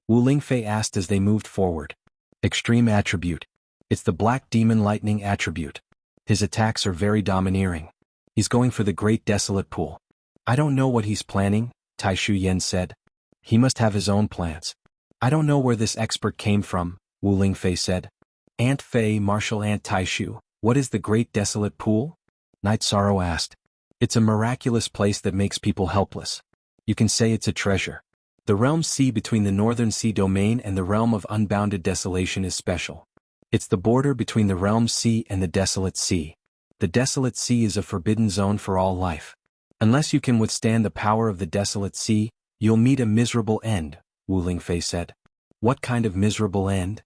Wu Lingfei asked as they moved forward. Extreme attribute. It's the Black Demon Lightning attribute. His attacks are very domineering. He's going for the Great Desolate Pool. I don't know what he's planning, Tai Shu Yen said. He must have his own plans. I don't know where this expert came from, Wu Lingfei said. Aunt Fei, Martial Aunt Tai Shu, what is the Great Desolate Pool? Night Sorrow asked. It's a miraculous place that makes people helpless. You can say it's a treasure. The realm sea between the Northern Sea Domain and the realm of unbounded desolation is special. It's the border between the realm sea and the Desolate Sea. The Desolate Sea is a forbidden zone for all life. Unless you can withstand the power of the Desolate Sea, you'll meet a miserable end, Wu Lingfei said. What kind of miserable end?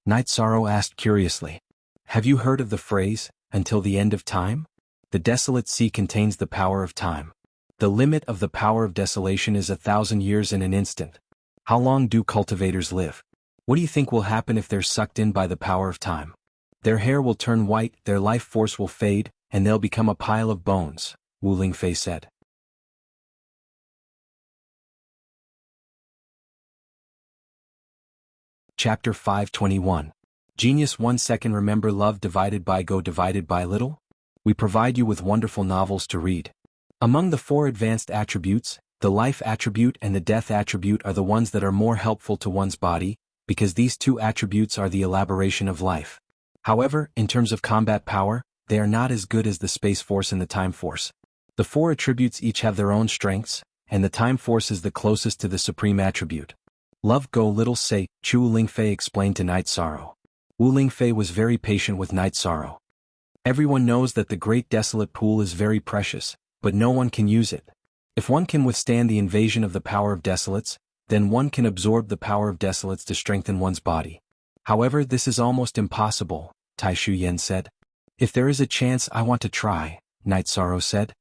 Night Sorrow asked curiously. Have you heard of the phrase, until the end of time? The Desolate Sea contains the power of time. The limit of the power of desolation is 1,000 years in an instant. How long do cultivators live? What do you think will happen if they're sucked in by the power of time? Their hair will turn white, their life force will fade, and they'll become a pile of bones, Wu Lingfei said. Chapter 521. Genius 1 second. Remember love divided by go divided by little? We provide you with wonderful novels to read. Among the 4 advanced attributes, the life attribute and the death attribute are the ones that are more helpful to one's body, because these 2 attributes are the elaboration of life. However, in terms of combat power, they are not as good as the Space Force and the Time Force. The 4 attributes each have their own strengths, and the Time Force is the closest to the supreme attribute. Love go little say, Chu Lingfei explained to Night Sorrow. Wu Lingfei was very patient with Night Sorrow. Everyone knows that the Great Desolate Pool is very precious, but no one can use it. If one can withstand the invasion of the power of desolates, then one can absorb the power of desolates to strengthen one's body. However, this is almost impossible, Tai Shu Yen said. If there is a chance, I want to try, Night Sorrow said.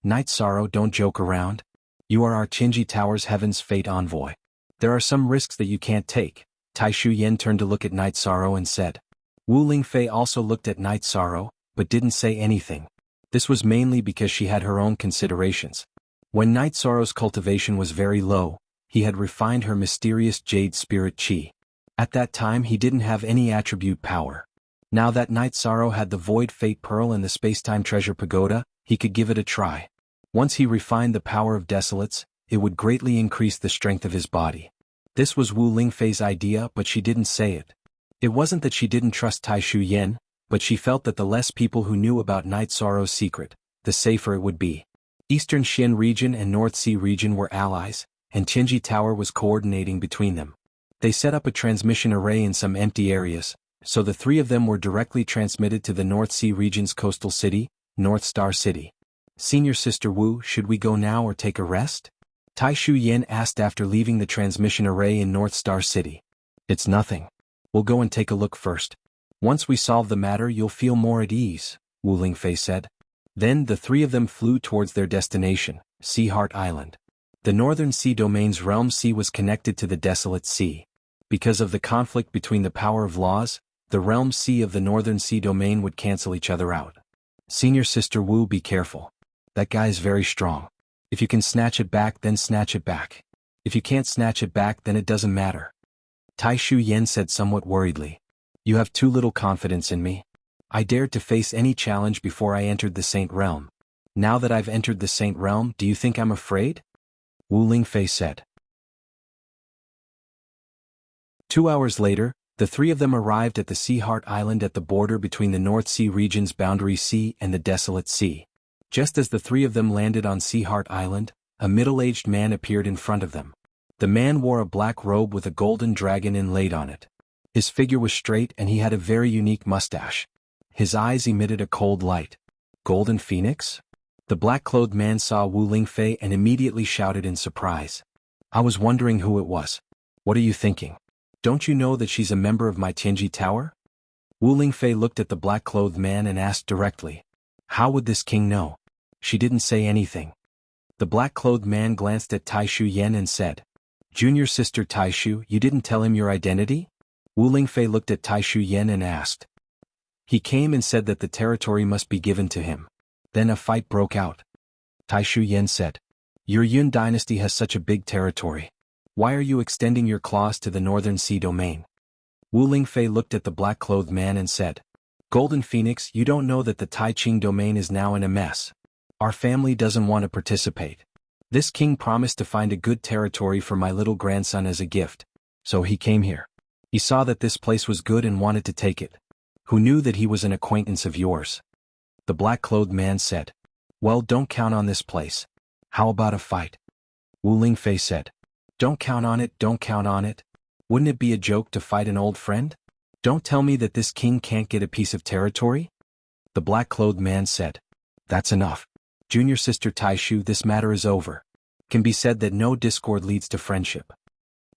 Night Sorrow, don't joke around. You are our Qinji Tower's Heaven's Fate envoy. There are some risks that you can't take. Tai Shu Yen turned to look at Night Sorrow and said. Wu Lingfei also looked at Night Sorrow, but didn't say anything. This was mainly because she had her own considerations. When Night Sorrow's cultivation was very low, he had refined her mysterious jade spirit chi. At that time he didn't have any attribute power. Now that Night Sorrow had the Void Fate Pearl and the Spacetime Treasure Pagoda, he could give it a try. Once he refined the power of desolates, it would greatly increase the strength of his body. This was Wu Lingfei's idea, but she didn't say it. It wasn't that she didn't trust Tai Shu Yen, but she felt that the less people who knew about Night Sorrow's secret, the safer it would be. Eastern Xian region and North Sea region were allies, and Qinji Tower was coordinating between them. They set up a transmission array in some empty areas, so the 3 of them were directly transmitted to the North Sea region's coastal city, North Star City. Senior Sister Wu, should we go now or take a rest? Tai Shu Yen asked after leaving the transmission array in North Star City. It's nothing. We'll go and take a look first. Once we solve the matter, you'll feel more at ease, Wu Lingfei said. Then the 3 of them flew towards their destination, Sea Heart Island. The Northern Sea Domain's realm sea was connected to the Desolate Sea. Because of the conflict between the power of laws, the realm sea of the Northern Sea Domain would cancel each other out. Senior Sister Wu, be careful. That guy is very strong. If you can snatch it back, then snatch it back. If you can't snatch it back, then it doesn't matter. Tai Shu Yen said somewhat worriedly. You have too little confidence in me. I dared to face any challenge before I entered the Saint Realm. Now that I've entered the Saint Realm, do you think I'm afraid? Wu Lingfei said. 2 hours later, the 3 of them arrived at the Sea Heart Island at the border between the North Sea region's Boundary Sea and the Desolate Sea. Just as the 3 of them landed on Sea Heart Island, a middle-aged man appeared in front of them. The man wore a black robe with a golden dragon inlaid on it. His figure was straight and he had a very unique mustache. His eyes emitted a cold light. Golden Phoenix? The black-clothed man saw Wu Lingfei and immediately shouted in surprise. I was wondering who it was. What are you thinking? Don't you know that she's a member of my Tianji Tower? Wu Lingfei looked at the black-clothed man and asked directly. How would this king know? She didn't say anything. The black-clothed man glanced at Tai Shu Yen and said, Junior sister Tai Shu, you didn't tell him your identity? Wu Lingfei looked at Tai Shu Yen and asked. He came and said that the territory must be given to him. Then a fight broke out. Tai Shu Yen said, Your Yun dynasty has such a big territory. Why are you extending your claws to the northern sea domain? Wu Lingfei looked at the black-clothed man and said, Golden Phoenix, you don't know that the Tai Qing domain is now in a mess. Our family doesn't want to participate. This king promised to find a good territory for my little grandson as a gift, so he came here. He saw that this place was good and wanted to take it. Who knew that he was an acquaintance of yours? The black-clothed man said, Well, don't count on this place. How about a fight? Wu Lingfei said, Don't count on it, don't count on it. Wouldn't it be a joke to fight an old friend? Don't tell me that this king can't get a piece of territory? The black-clothed man said, That's enough. Junior sister Tai Shu, this matter is over. Can be said that no discord leads to friendship.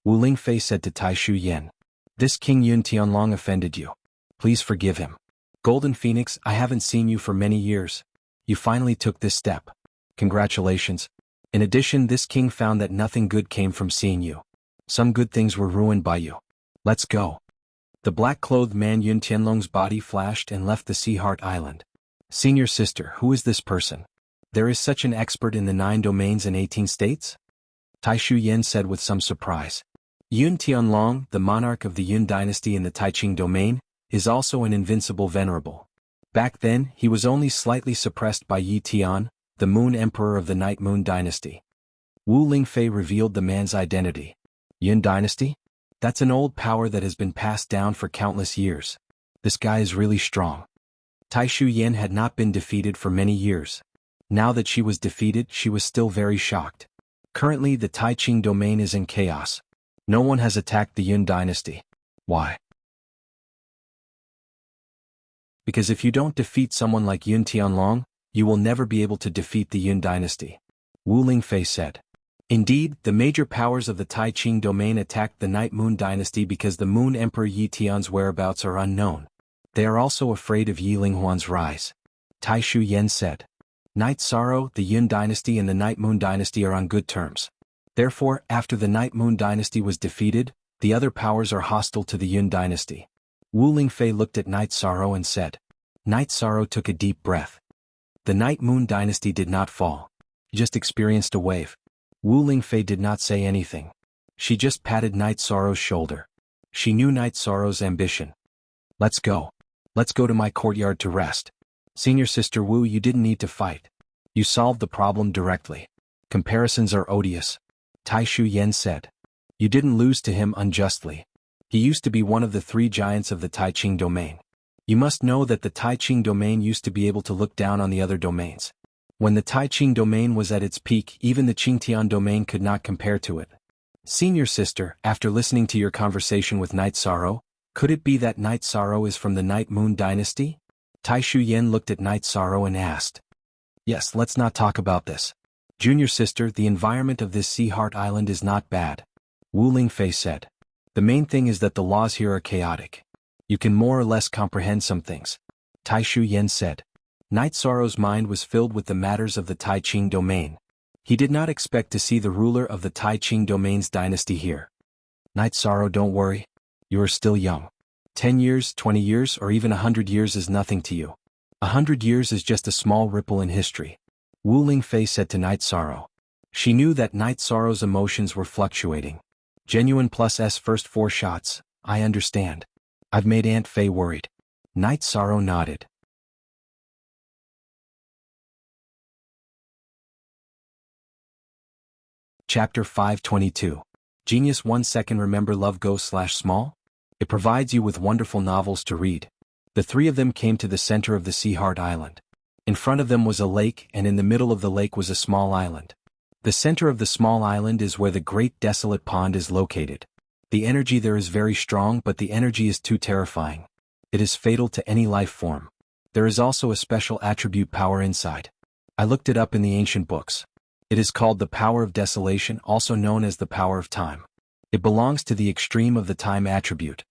Wu Lingfei said to Tai Shu Yen, This King Yun Tianlong offended you. Please forgive him. Golden Phoenix, I haven't seen you for many years. You finally took this step. Congratulations. In addition, this king found that nothing good came from seeing you. Some good things were ruined by you. Let's go. The black-clothed man Yun Tianlong's body flashed and left the Sea Heart Island. Senior sister, who is this person? There is such an expert in the 9 domains and 18 states? Tai Shu Yen said with some surprise. Yun Tianlong, the monarch of the Yun dynasty in the Taiqing domain, is also an invincible venerable. Back then, he was only slightly suppressed by Yi Tian, the Moon Emperor of the Night Moon dynasty. Wu Lingfei revealed the man's identity. Yun dynasty? That's an old power that has been passed down for countless years. This guy is really strong. Tai Shu Yen had not been defeated for many years. Now that she was defeated, she was still very shocked. Currently, the Taiqing domain is in chaos. No one has attacked the Yun dynasty. Why? Because if you don't defeat someone like Yun Tianlong, you will never be able to defeat the Yun dynasty. Wu Lingfei said. Indeed, the major powers of the Taiqing domain attacked the Night Moon dynasty because the Moon Emperor Yi Tian's whereabouts are unknown. They are also afraid of Yi Linghuan's rise. Tai Shu Yen said. Night Sorrow, the Yun dynasty and the Night Moon dynasty are on good terms. Therefore, after the Night Moon dynasty was defeated, the other powers are hostile to the Yun dynasty. Wu Lingfei looked at Night Sorrow and said. Night Sorrow took a deep breath. The Night Moon dynasty did not fall. Just experienced a wave. Wu Lingfei did not say anything. She just patted Night Sorrow's shoulder. She knew Night Sorrow's ambition. Let's go. Let's go to my courtyard to rest. Senior sister Wu, you didn't need to fight. You solved the problem directly. Comparisons are odious. Tai Shu Yen said. You didn't lose to him unjustly. He used to be one of the 3 giants of the Taiqing domain. You must know that the Taiqing domain used to be able to look down on the other domains. When the Taiqing domain was at its peak, even the Qingtian domain could not compare to it. Senior sister, after listening to your conversation with Night Sorrow, could it be that Night Sorrow is from the Night Moon dynasty? Tai Shu Yen looked at Night Sorrow and asked. Yes, let's not talk about this. Junior sister, the environment of this Sea Heart Island is not bad. Wu Lingfei said. The main thing is that the laws here are chaotic. You can more or less comprehend some things. Tai Shu Yen said. Night Sorrow's mind was filled with the matters of the Taiqing domain. He did not expect to see the ruler of the Taiqing domain's dynasty here. Night Sorrow, don't worry. You are still young. 10 years, 20 years, or even 100 years is nothing to you. 100 years is just a small ripple in history. Wu Lingfei said to Night Sorrow. She knew that Night Sorrow's emotions were fluctuating. Genuine plus S first 4 shots, I understand. I've made Aunt Fei worried. Night Sorrow nodded. Chapter 522. Genius 1 second remember love go/small? It provides you with wonderful novels to read. The 3 of them came to the center of the Sea Heart Island. In front of them was a lake, and in the middle of the lake was a small island. The center of the small island is where the great desolate pond is located. The energy there is very strong, but the energy is too terrifying. It is fatal to any life form. There is also a special attribute power inside. I looked it up in the ancient books. It is called the power of desolation, also known as the power of time. It belongs to the extreme of the time attribute.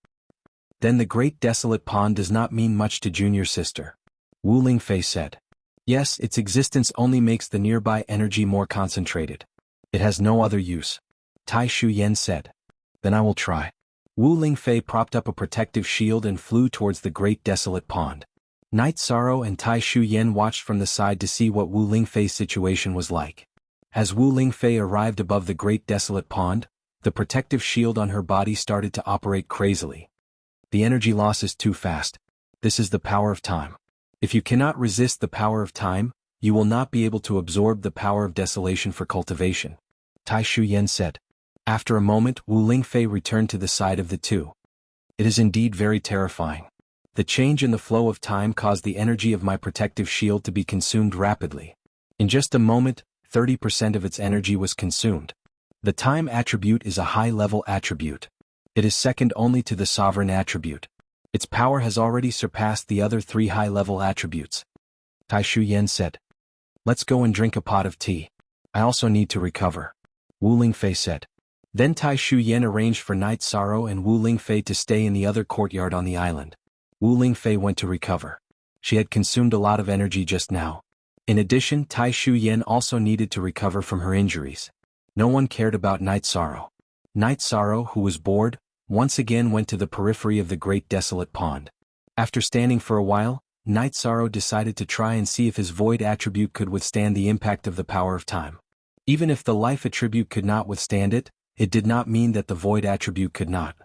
Then the great desolate pond does not mean much to junior sister. Wu Lingfei said. Yes, its existence only makes the nearby energy more concentrated. It has no other use. Tai Shu Yen said. Then I will try. Wu Lingfei propped up a protective shield and flew towards the great desolate pond. Night Sorrow and Tai Shu Yen watched from the side to see what Wu Lingfei's situation was like. As Wu Lingfei arrived above the great desolate pond, the protective shield on her body started to operate crazily. The energy loss is too fast. This is the power of time. If you cannot resist the power of time, you will not be able to absorb the power of desolation for cultivation. Tai Shu Yen said. After a moment, Wu Lingfei returned to the side of the two. It is indeed very terrifying. The change in the flow of time caused the energy of my protective shield to be consumed rapidly. In just a moment, 30% of its energy was consumed. The time attribute is a high-level attribute. It is second only to the sovereign attribute. Its power has already surpassed the other 3 high-level attributes. Tai Shu Yen said. Let's go and drink a pot of tea. I also need to recover. Wu Lingfei said. Then Tai Shu Yen arranged for Night Sorrow and Wu Lingfei to stay in the other courtyard on the island. Wu Lingfei went to recover. She had consumed a lot of energy just now. In addition, Tai Shu Yen also needed to recover from her injuries. No one cared about Night Sorrow. Night Sorrow, who was bored, once again went to the periphery of the great desolate pond. After standing for a while, Night Sorrow decided to try and see if his void attribute could withstand the impact of the power of time. Even if the life attribute could not withstand it, it did not mean that the void attribute could not.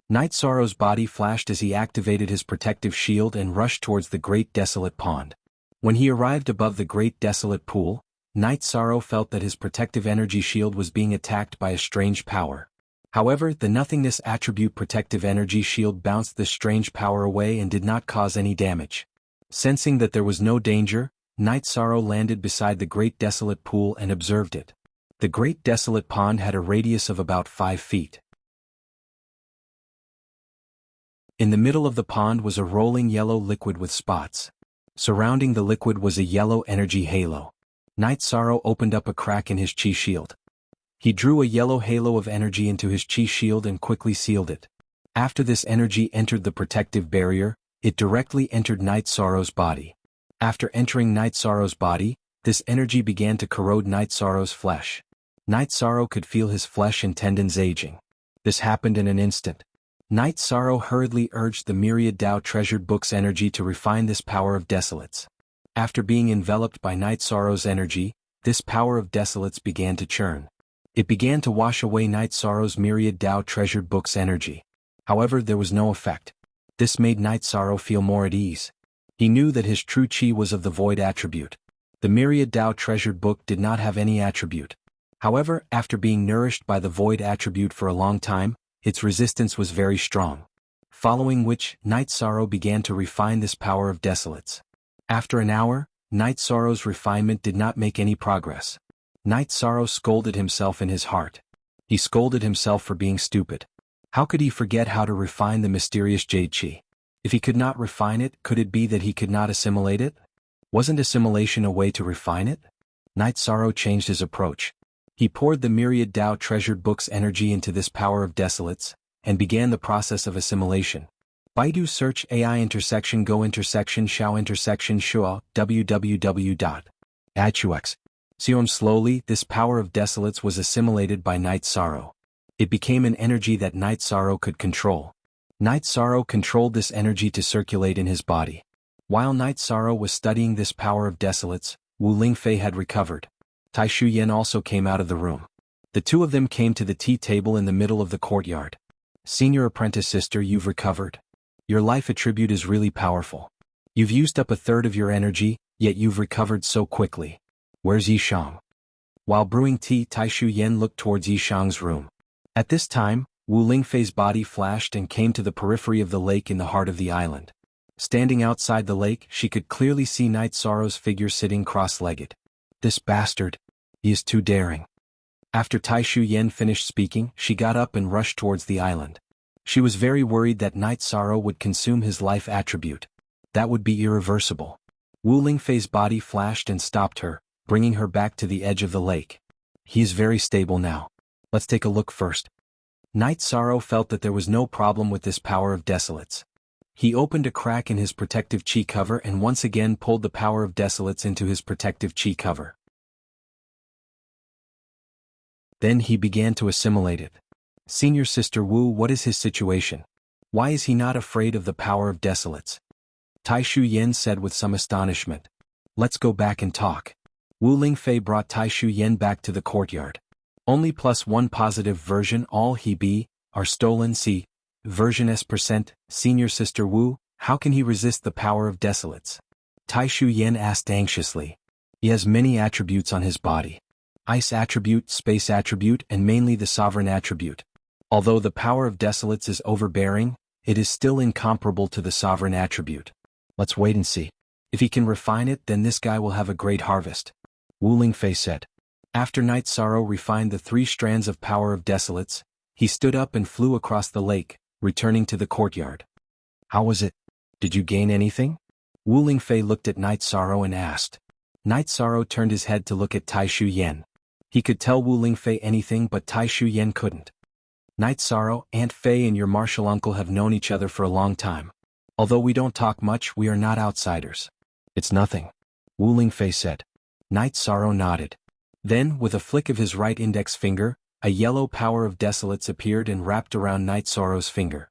Night Sorrow's body flashed as he activated his protective shield and rushed towards the great desolate pond. When he arrived above the great desolate pool, Night Sorrow felt that his protective energy shield was being attacked by a strange power. However, the nothingness attribute protective energy shield bounced this strange power away and did not cause any damage. Sensing that there was no danger, Night Sorrow landed beside the great desolate pool and observed it. The great desolate pond had a radius of about 5 feet. In the middle of the pond was a rolling yellow liquid with spots. Surrounding the liquid was a yellow energy halo. Night Sorrow opened up a crack in his chi shield. He drew a yellow halo of energy into his chi shield and quickly sealed it. After this energy entered the protective barrier, it directly entered Night Sorrow's body. After entering Night Sorrow's body, this energy began to corrode Night Sorrow's flesh. Night Sorrow could feel his flesh and tendons aging. This happened in an instant. Night Sorrow hurriedly urged the myriad Tao treasured book's energy to refine this power of desolates. After being enveloped by Night Sorrow's energy, this power of desolates began to churn. It began to wash away Night Sorrow's myriad Tao treasured book's energy. However, there was no effect. This made Night Sorrow feel more at ease. He knew that his true chi was of the void attribute. The myriad Tao treasured book did not have any attribute. However, after being nourished by the void attribute for a long time, its resistance was very strong. Following which, Night Sorrow began to refine this power of desolates. After an hour, Night Sorrow's refinement did not make any progress. Night Sorrow scolded himself in his heart. He scolded himself for being stupid. How could he forget how to refine the mysterious jade chi? If he could not refine it, could it be that he could not assimilate it? Wasn't assimilation a way to refine it? Night Sorrow changed his approach. He poured the myriad Tao treasured book's energy into this power of desolates, and began the process of assimilation. Baidu search AI intersection Go intersection Xiao intersection Shuo www.ix. Slowly, this power of desolates was assimilated by Night Sorrow. It became an energy that Night Sorrow could control. Night Sorrow controlled this energy to circulate in his body. While Night Sorrow was studying this power of desolates, Wu Lingfei had recovered. Tai Shu Yen also came out of the room. The two of them came to the tea table in the middle of the courtyard. Senior apprentice sister, you've recovered. Your life attribute is really powerful. You've used up a third of your energy, yet you've recovered so quickly. Where's Yishang? While brewing tea, Tai Shu Yen looked towards Yishang's room. At this time, Wu Lingfei's body flashed and came to the periphery of the lake in the heart of the island. Standing outside the lake, she could clearly see Night Sorrow's figure sitting cross-legged. This bastard. He is too daring. After Tai Shu Yen finished speaking, she got up and rushed towards the island. She was very worried that night sorrow would consume his life attribute. That would be irreversible. Wu Lingfei's body flashed and stopped her, bringing her back to the edge of the lake. He is very stable now. Let's take a look first. Night Sorrow felt that there was no problem with this power of Desolates. He opened a crack in his protective chi cover and once again pulled the power of Desolates into his protective chi cover. Then he began to assimilate it. Senior Sister Wu, what is his situation? Why is he not afraid of the power of Desolates? Tai Shu Yen said with some astonishment. Let's go back and talk. Wu Lingfei brought Tai Shu Yen back to the courtyard. Only +1 positive version, all he be, are stolen. C. Version S%, Senior Sister Wu, how can he resist the power of Desolates? Tai Shu Yen asked anxiously. He has many attributes on his body. Ice attribute, space attribute, and mainly the sovereign attribute. Although the power of Desolates is overbearing, it is still incomparable to the sovereign attribute. Let's wait and see. If he can refine it, then this guy will have a great harvest. Wu Lingfei said. After Night Sorrow refined the 3 strands of power of Desolates, he stood up and flew across the lake, returning to the courtyard. How was it? Did you gain anything? Wu Lingfei looked at Night Sorrow and asked. Night Sorrow turned his head to look at Tai Shu Yen. He could tell Wu Lingfei anything but Tai Shu Yen couldn't. Night Sorrow, Aunt Fei and your martial uncle have known each other for a long time. Although we don't talk much, we are not outsiders. It's nothing. Wu Lingfei said. Night Sorrow nodded. Then, with a flick of his right index finger, a yellow power of Desolates appeared and wrapped around Night Sorrow's finger.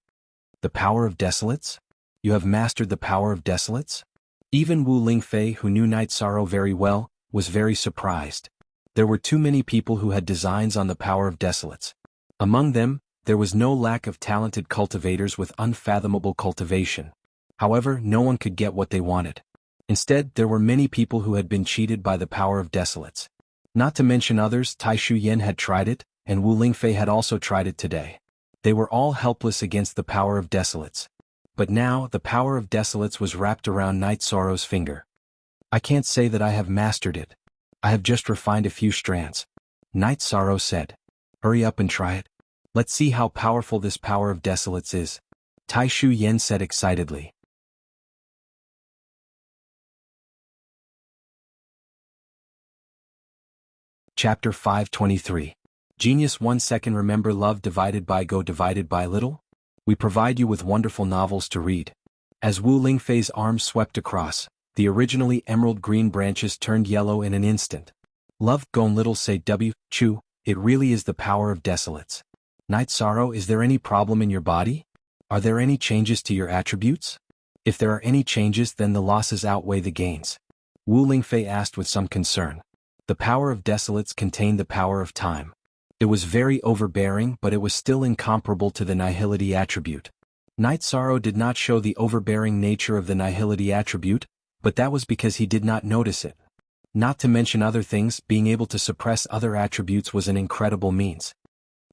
The power of Desolates? You have mastered the power of Desolates? Even Wu Lingfei, who knew Night Sorrow very well, was very surprised. There were too many people who had designs on the power of Desolates. Among them, there was no lack of talented cultivators with unfathomable cultivation. However, no one could get what they wanted. Instead, there were many people who had been cheated by the power of Desolates. Not to mention others, Tai Shu Yen had tried it, and Wu Lingfei had also tried it today. They were all helpless against the power of Desolates. But now, the power of Desolates was wrapped around Night Sorrow's finger. I can't say that I have mastered it. I have just refined a few strands. Night Sorrow said. Hurry up and try it. Let's see how powerful this power of Desolates is. Tai Shu Yen said excitedly. Chapter 523. Genius 1 second. Remember love divided by go divided by little? We provide you with wonderful novels to read. As Wu Lingfei's arms swept across, the originally emerald green branches turned yellow in an instant. Love gone little say W. Chu, it really is the power of Desolates. Night Sorrow, is there any problem in your body? Are there any changes to your attributes? If there are any changes, then the losses outweigh the gains. Wu Lingfei asked with some concern. The power of Desolates contained the power of time. It was very overbearing, but it was still incomparable to the nihility attribute. Night Sorrow did not show the overbearing nature of the nihility attribute, but that was because he did not notice it. Not to mention other things, being able to suppress other attributes was an incredible means.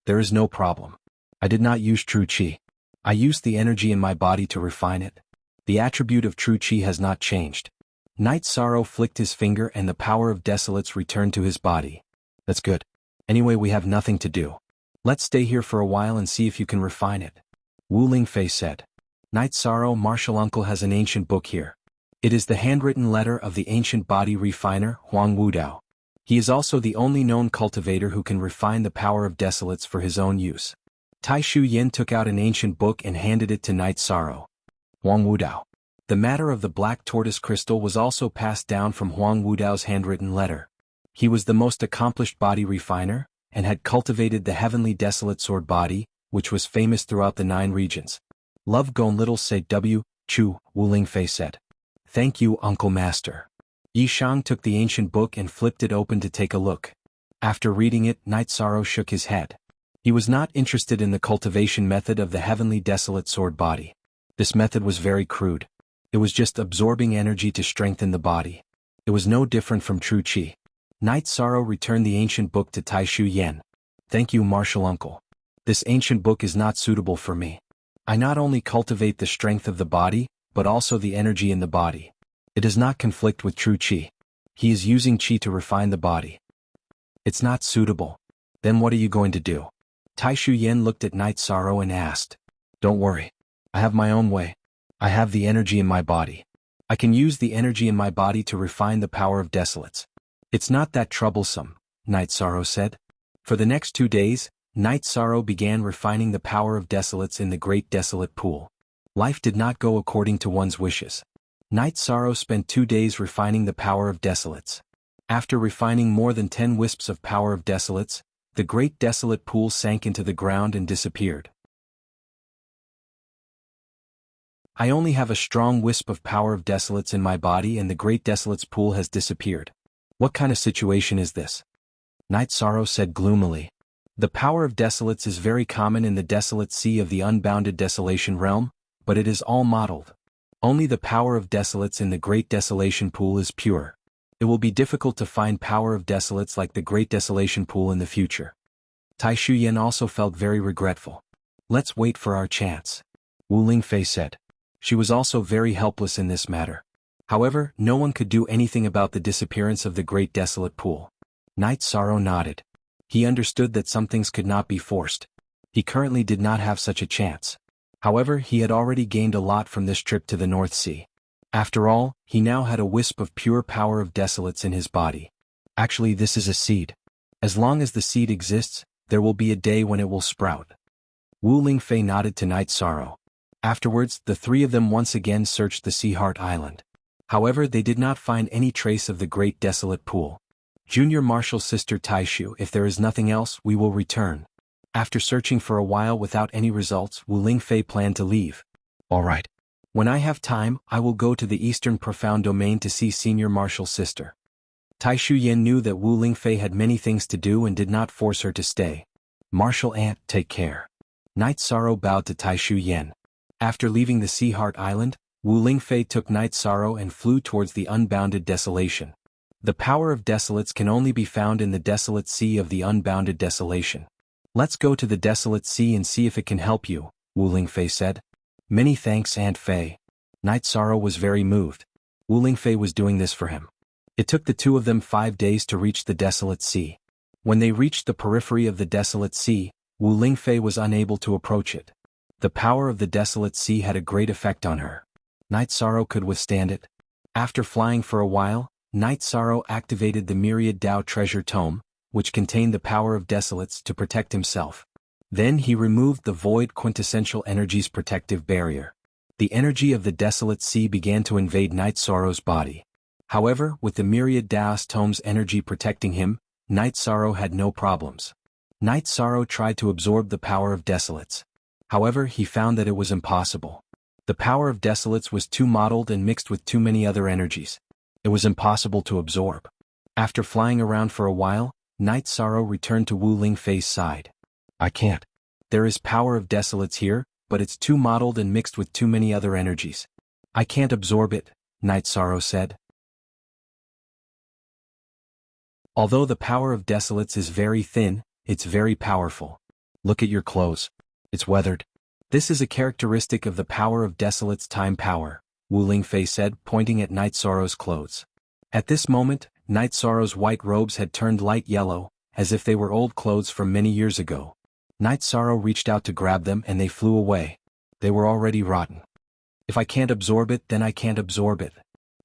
There is no problem. I did not use true chi. I used the energy in my body to refine it. The attribute of true chi has not changed. Night Sorrow flicked his finger and the power of Desolates returned to his body. That's good. Anyway, we have nothing to do. Let's stay here for a while and see if you can refine it. Wu Lingfei said. Night Sorrow, martial uncle has an ancient book here. It is the handwritten letter of the ancient body refiner, Huang Wudao. He is also the only known cultivator who can refine the power of Desolates for his own use. Tai Shu Yen took out an ancient book and handed it to Night Sorrow. Huang Wudao. The matter of the black tortoise crystal was also passed down from Huang Wudao's handwritten letter. He was the most accomplished body refiner, and had cultivated the heavenly desolate sword body, which was famous throughout the 9 regions. Love gone little say W. Chu, Wu Lingfei said. Thank you, Uncle Master. Yi Shang took the ancient book and flipped it open to take a look. After reading it, Night Sorrow shook his head. He was not interested in the cultivation method of the heavenly desolate sword body. This method was very crude. It was just absorbing energy to strengthen the body. It was no different from true chi. Night Sorrow returned the ancient book to Tai Shu Yen. Thank you, martial uncle. This ancient book is not suitable for me. I not only cultivate the strength of the body, but also the energy in the body. It does not conflict with true chi. He is using chi to refine the body. It's not suitable. Then what are you going to do? Tai Shu Yen looked at Night Sorrow and asked. Don't worry. I have my own way. I have the energy in my body. I can use the energy in my body to refine the power of desolates. It's not that troublesome, Night Sorrow said. For the next 2 days, Night Sorrow began refining the power of desolates in the Great Desolate Pool. Life did not go according to one's wishes. Night Sorrow spent 2 days refining the power of desolates. After refining more than 10 wisps of power of desolates, the Great Desolate Pool sank into the ground and disappeared. I only have a strong wisp of power of desolates in my body and the Great Desolates Pool has disappeared. What kind of situation is this? Night Sorrow said gloomily. The power of desolates is very common in the desolate sea of the unbounded desolation realm, but it is all modeled. Only the power of desolates in the Great Desolation Pool is pure. It will be difficult to find power of desolates like the Great Desolation Pool in the future. Tai Shu Yen also felt very regretful. Let's wait for our chance, Wu Lingfei said. She was also very helpless in this matter. However, no one could do anything about the disappearance of the Great Desolate Pool. Night Sorrow nodded. He understood that some things could not be forced. He currently did not have such a chance. However, he had already gained a lot from this trip to the North Sea. After all, he now had a wisp of pure power of desolates in his body. Actually, this is a seed. As long as the seed exists, there will be a day when it will sprout. Wu Lingfei nodded to Night Sorrow. Afterwards, the three of them once again searched the Sea Heart Island. However, they did not find any trace of the Great Desolate Pool. Junior Marshal Sister Taishu, if there is nothing else, we will return. After searching for a while without any results, Wu Lingfei planned to leave. All right. When I have time, I will go to the Eastern Profound Domain to see Senior Marshal Sister. Taishu Yen knew that Wu Lingfei had many things to do and did not force her to stay. Marshal Aunt, take care. Night Sorrow bowed to Taishu Yen. After leaving the Sea Heart Island, Wu Lingfei took Night Sorrow and flew towards the unbounded desolation. The power of desolates can only be found in the desolate sea of the unbounded desolation. Let's go to the desolate sea and see if it can help you, Wu Lingfei said. Many thanks, Aunt Fei. Night Sorrow was very moved. Wu Lingfei was doing this for him. It took the two of them 5 days to reach the desolate sea. When they reached the periphery of the desolate sea, Wu Lingfei was unable to approach it. The power of the desolate sea had a great effect on her. Night Sorrow could withstand it. After flying for a while, Night Sorrow activated the Myriad Dao Treasure Tome, which contained the power of desolates, to protect himself. Then he removed the Void Quintessential Energy's protective barrier. The energy of the desolate sea began to invade Night Sorrow's body. However, with the Myriad Dao's Tome's energy protecting him, Night Sorrow had no problems. Night Sorrow tried to absorb the power of desolates. However, he found that it was impossible. The power of desolates was too mottled and mixed with too many other energies. It was impossible to absorb. After flying around for a while, Night Sorrow returned to Wu Lingfei's side. I can't. There is power of desolates here, but it's too mottled and mixed with too many other energies. I can't absorb it, Night Sorrow said. Although the power of desolates is very thin, it's very powerful. Look at your clothes. It's weathered. This is a characteristic of the power of desolates' time power, Wu Lingfei said, pointing at Night Sorrow's clothes. At this moment, Night Sorrow's white robes had turned light yellow, as if they were old clothes from many years ago. Night Sorrow reached out to grab them and they flew away. They were already rotten. If I can't absorb it, then I can't absorb it.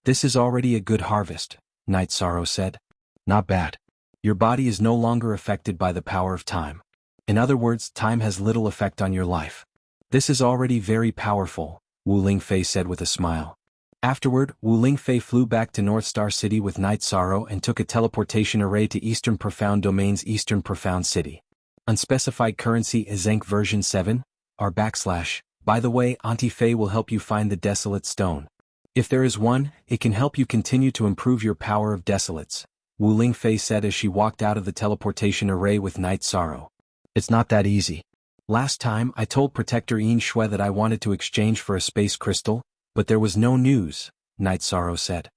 This is already a good harvest, Night Sorrow said. Not bad. Your body is no longer affected by the power of time. In other words, time has little effect on your life. This is already very powerful, Wu Lingfei said with a smile. Afterward, Wu Lingfei flew back to North Star City with Night Sorrow and took a teleportation array to Eastern Profound Domain's Eastern Profound City. Unspecified currency is Zenk version 7, r/. By the way, Auntie Fei will help you find the Desolate Stone. If there is one, it can help you continue to improve your power of desolates, Wu Lingfei said as she walked out of the teleportation array with Night Sorrow. It's not that easy. Last time I told Protector Yin Shui that I wanted to exchange for a space crystal, but there was no news, Night Sorrow said.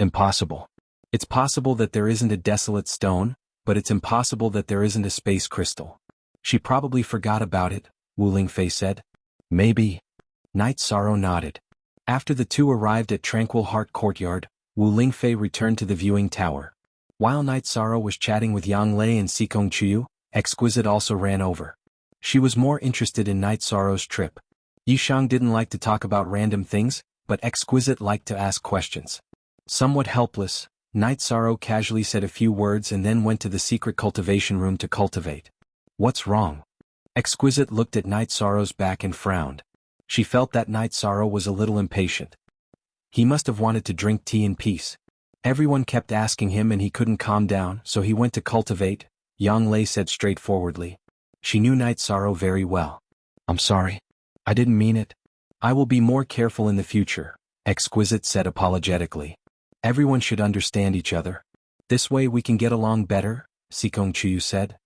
Impossible. It's possible that there isn't a desolate stone, but it's impossible that there isn't a space crystal. She probably forgot about it, Wu Lingfei said. Maybe. Night Sorrow nodded. After the two arrived at Tranquil Heart Courtyard, Wu Lingfei returned to the viewing tower. While Night Sorrow was chatting with Yang Lei and Sikong Chuyu, Exquisite also ran over. She was more interested in Night Sorrow's trip. Yishang didn't like to talk about random things, but Exquisite liked to ask questions. Somewhat helpless, Night Sorrow casually said a few words and then went to the secret cultivation room to cultivate. What's wrong? Exquisite looked at Night Sorrow's back and frowned. She felt that Night Sorrow was a little impatient. He must have wanted to drink tea in peace. Everyone kept asking him and he couldn't calm down, so he went to cultivate, Yang Lei said straightforwardly. She knew Night Sorrow very well. I'm sorry. I didn't mean it. I will be more careful in the future, Exquisite said apologetically. Everyone should understand each other. This way we can get along better, Sikong Chuyu said.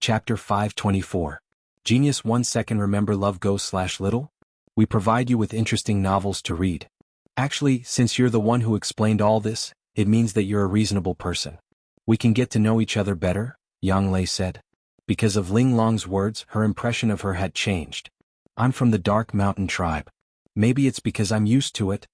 Chapter 524. Genius 1 second remember love go/little? We provide you with interesting novels to read. Actually, since you're the one who explained all this, it means that you're a reasonable person. We can get to know each other better, Yang Lei said. Because of Ling Long's words, her impression of her had changed. I'm from the Dark Mountain tribe. Maybe it's because I'm used to it.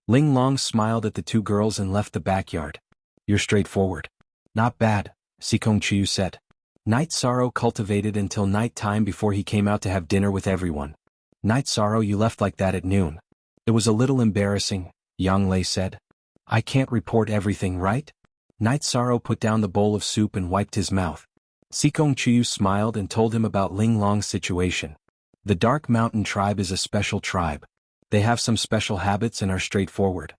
Ling Long smiled at the two girls and left the backyard. You're straightforward. Not bad, Sikong Chuyu said. Night Sorrow cultivated until night time before he came out to have dinner with everyone. Night Sorrow, you left like that at noon. It was a little embarrassing, Yang Lei said. I can't report everything, right? Night Sorrow put down the bowl of soup and wiped his mouth. Sikong Chuyu smiled and told him about Ling Long's situation. The Dark Mountain tribe is a special tribe. They have some special habits and are straightforward.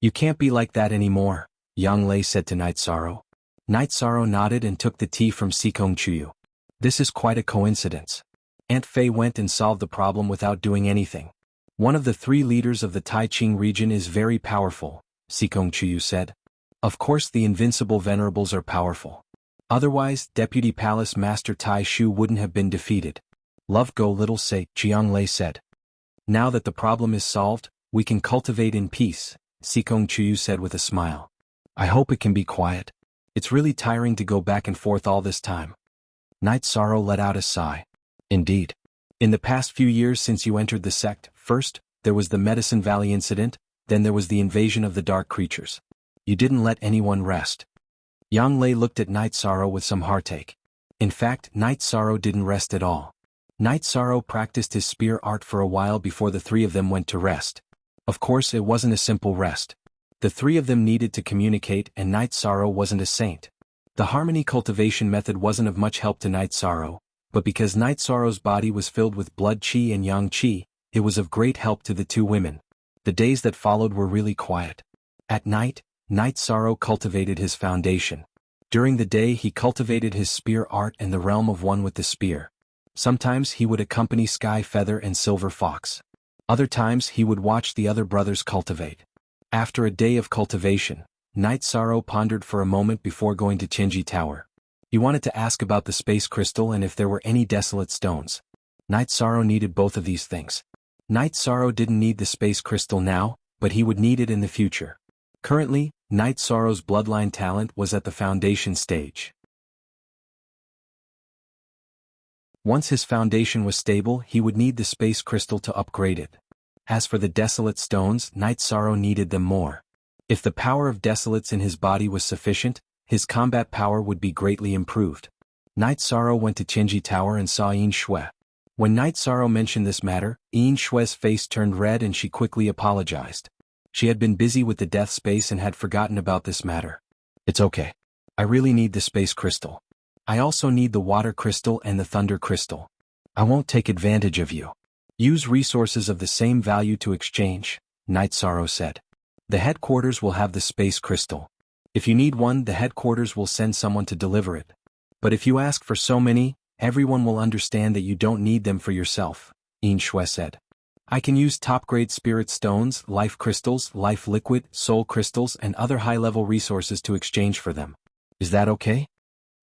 You can't be like that anymore, Yang Lei said to Night Sorrow. Night Sorrow nodded and took the tea from Sikong Chuyu. This is quite a coincidence. Aunt Fei went and solved the problem without doing anything. One of the 3 leaders of the Taiching region is very powerful, Sikong Chuyu said. Of course the invincible venerables are powerful. Otherwise, Deputy Palace Master Tai Shu wouldn't have been defeated. Love go little say, Jiang Lei said. Now that the problem is solved, we can cultivate in peace, Sikong Chuyu said with a smile. I hope it can be quiet. It's really tiring to go back and forth all this time. Night Sorrow let out a sigh. Indeed. In the past few years since you entered the sect, first, there was the Medicine Valley incident, then there was the invasion of the dark creatures. You didn't let anyone rest. Yang Lei looked at Night Sorrow with some heartache. In fact, Night Sorrow didn't rest at all. Night Sorrow practiced his spear art for a while before the 3 of them went to rest. Of course, it wasn't a simple rest. The 3 of them needed to communicate and Night Sorrow wasn't a saint. The harmony cultivation method wasn't of much help to Night Sorrow, but because Night Sorrow's body was filled with blood qi and yang qi, it was of great help to the 2 women. The days that followed were really quiet. At night, Night Sorrow cultivated his foundation. During the day he cultivated his spear art and the realm of one with the spear. Sometimes he would accompany Sky Feather and Silver Fox. Other times he would watch the other brothers cultivate. After a day of cultivation, Night Sorrow pondered for a moment before going to Chenji Tower. He wanted to ask about the space crystal and if there were any desolate stones. Night Sorrow needed both of these things. Night Sorrow didn't need the space crystal now, but he would need it in the future. Currently, Night Sorrow's bloodline talent was at the foundation stage. Once his foundation was stable, he would need the space crystal to upgrade it. As for the desolate stones, Night Sorrow needed them more. If the power of desolates in his body was sufficient, his combat power would be greatly improved. Night Sorrow went to Chenji Tower and saw Yin Shui. When Night Sorrow mentioned this matter, Yin Shui's face turned red and she quickly apologized. She had been busy with the death space and had forgotten about this matter. It's okay. I really need the space crystal. I also need the water crystal and the thunder crystal. I won't take advantage of you. Use resources of the same value to exchange, Night Sorrow said. The headquarters will have the space crystal. If you need one, the headquarters will send someone to deliver it. But if you ask for so many, everyone will understand that you don't need them for yourself, Yin Shui said. I can use top-grade spirit stones, life crystals, life liquid, soul crystals and other high-level resources to exchange for them. Is that okay?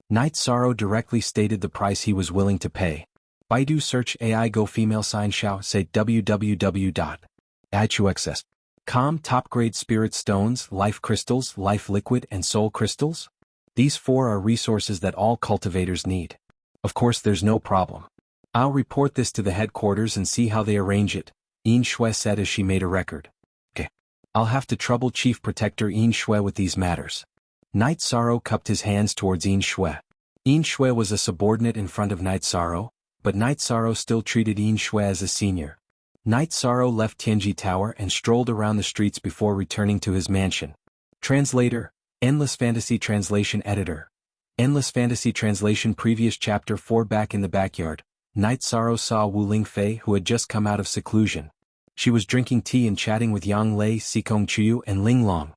Night Sorrow directly stated the price he was willing to pay. Baidu search AI go female sign Xiao say www.ichuxs.com top-grade spirit stones, life crystals, life liquid and soul crystals? These 4 are resources that all cultivators need. Of course there's no problem. I'll report this to the headquarters and see how they arrange it, Yin Shui said as she made a record. Okay. I'll have to trouble Chief Protector Yin Shui with these matters. Night Sorrow cupped his hands towards Yin Shui. Yin Shui was a subordinate in front of Night Sorrow, but Night Sorrow still treated Yin Shui as a senior. Night Sorrow left Tianji Tower and strolled around the streets before returning to his mansion. Translator, Endless Fantasy Translation Editor. Endless Fantasy Translation. Previous Chapter 4. Back in the backyard, Night Sorrow saw Wu Lingfei, who had just come out of seclusion. She was drinking tea and chatting with Yang Lei, Sikong Chuyu and Ling Long.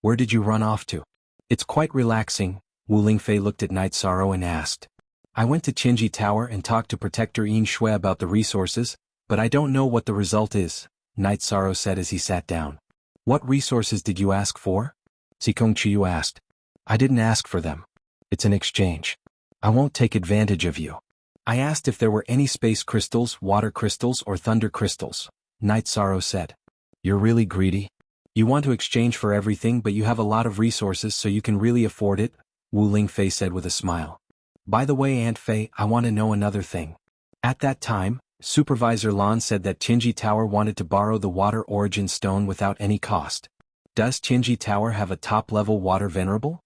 Where did you run off to? It's quite relaxing, Wu Lingfei looked at Night Sorrow and asked. I went to Tianji Tower and talked to Protector Yin Shui about the resources, but I don't know what the result is, Night Sorrow said as he sat down. What resources did you ask for? Sikong Chuyu asked. I didn't ask for them. It's an exchange. I won't take advantage of you. I asked if there were any space crystals, water crystals or thunder crystals, Night Sorrow said. You're really greedy? You want to exchange for everything but you have a lot of resources so you can really afford it, Wu Lingfei said with a smile. By the way, Aunt Fei, I want to know another thing. At that time, Supervisor Lan said that Tianji Tower wanted to borrow the water origin stone without any cost. Does Tianji Tower have a top-level water venerable?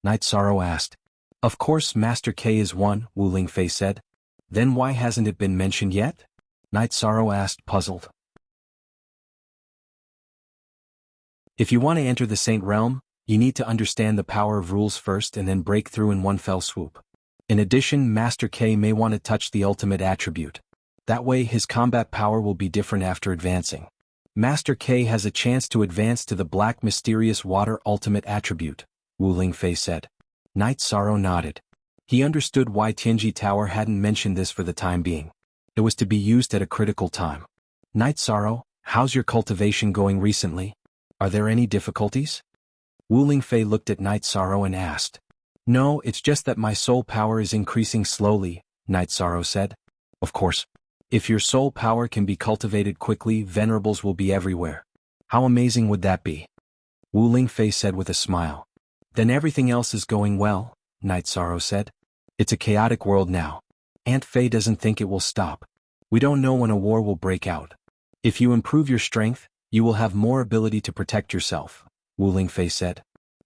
Night Sorrow asked. Of course Master K is one, Wu Lingfei said. Then why hasn't it been mentioned yet? Night Sorrow asked, puzzled. If you want to enter the Saint Realm, you need to understand the power of rules first and then break through in one fell swoop. In addition, Master K may want to touch the ultimate attribute. That way his combat power will be different after advancing. Master K has a chance to advance to the Black Mysterious Water ultimate attribute, Wu Lingfei said. Night Sorrow nodded. He understood why Tianji Tower hadn't mentioned this for the time being. It was to be used at a critical time. Night Sorrow, how's your cultivation going recently? Are there any difficulties? Wu Lingfei looked at Night Sorrow and asked. No, it's just that my soul power is increasing slowly, Night Sorrow said. Of course. If your soul power can be cultivated quickly, venerables will be everywhere. How amazing would that be? Wu Lingfei said with a smile. Then everything else is going well, Night Sorrow said. It's a chaotic world now. Aunt Fei doesn't think it will stop. We don't know when a war will break out. If you improve your strength, you will have more ability to protect yourself, Wu Lingfei said.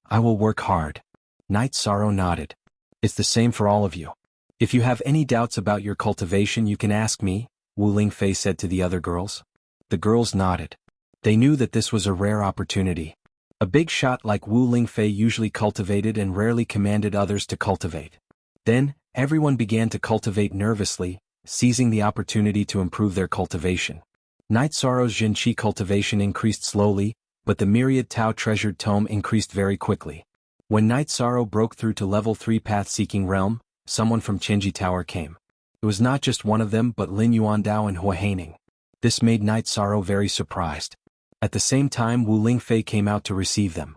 I will work hard. Night Sorrow nodded. It's the same for all of you. If you have any doubts about your cultivation you can ask me, Wu Lingfei said to the other girls. The girls nodded. They knew that this was a rare opportunity. A big shot like Wu Lingfei usually cultivated and rarely commanded others to cultivate. Then, everyone began to cultivate nervously, seizing the opportunity to improve their cultivation. Night Sorrow's Jinqi cultivation increased slowly, but the myriad Tao treasured tome increased very quickly. When Night Sorrow broke through to level 3 path-seeking realm, someone from Tianji Tower came. It was not just one of them but Lin Yuandao and Hua Haining. This made Night Sorrow very surprised. At the same time Wu Lingfei came out to receive them.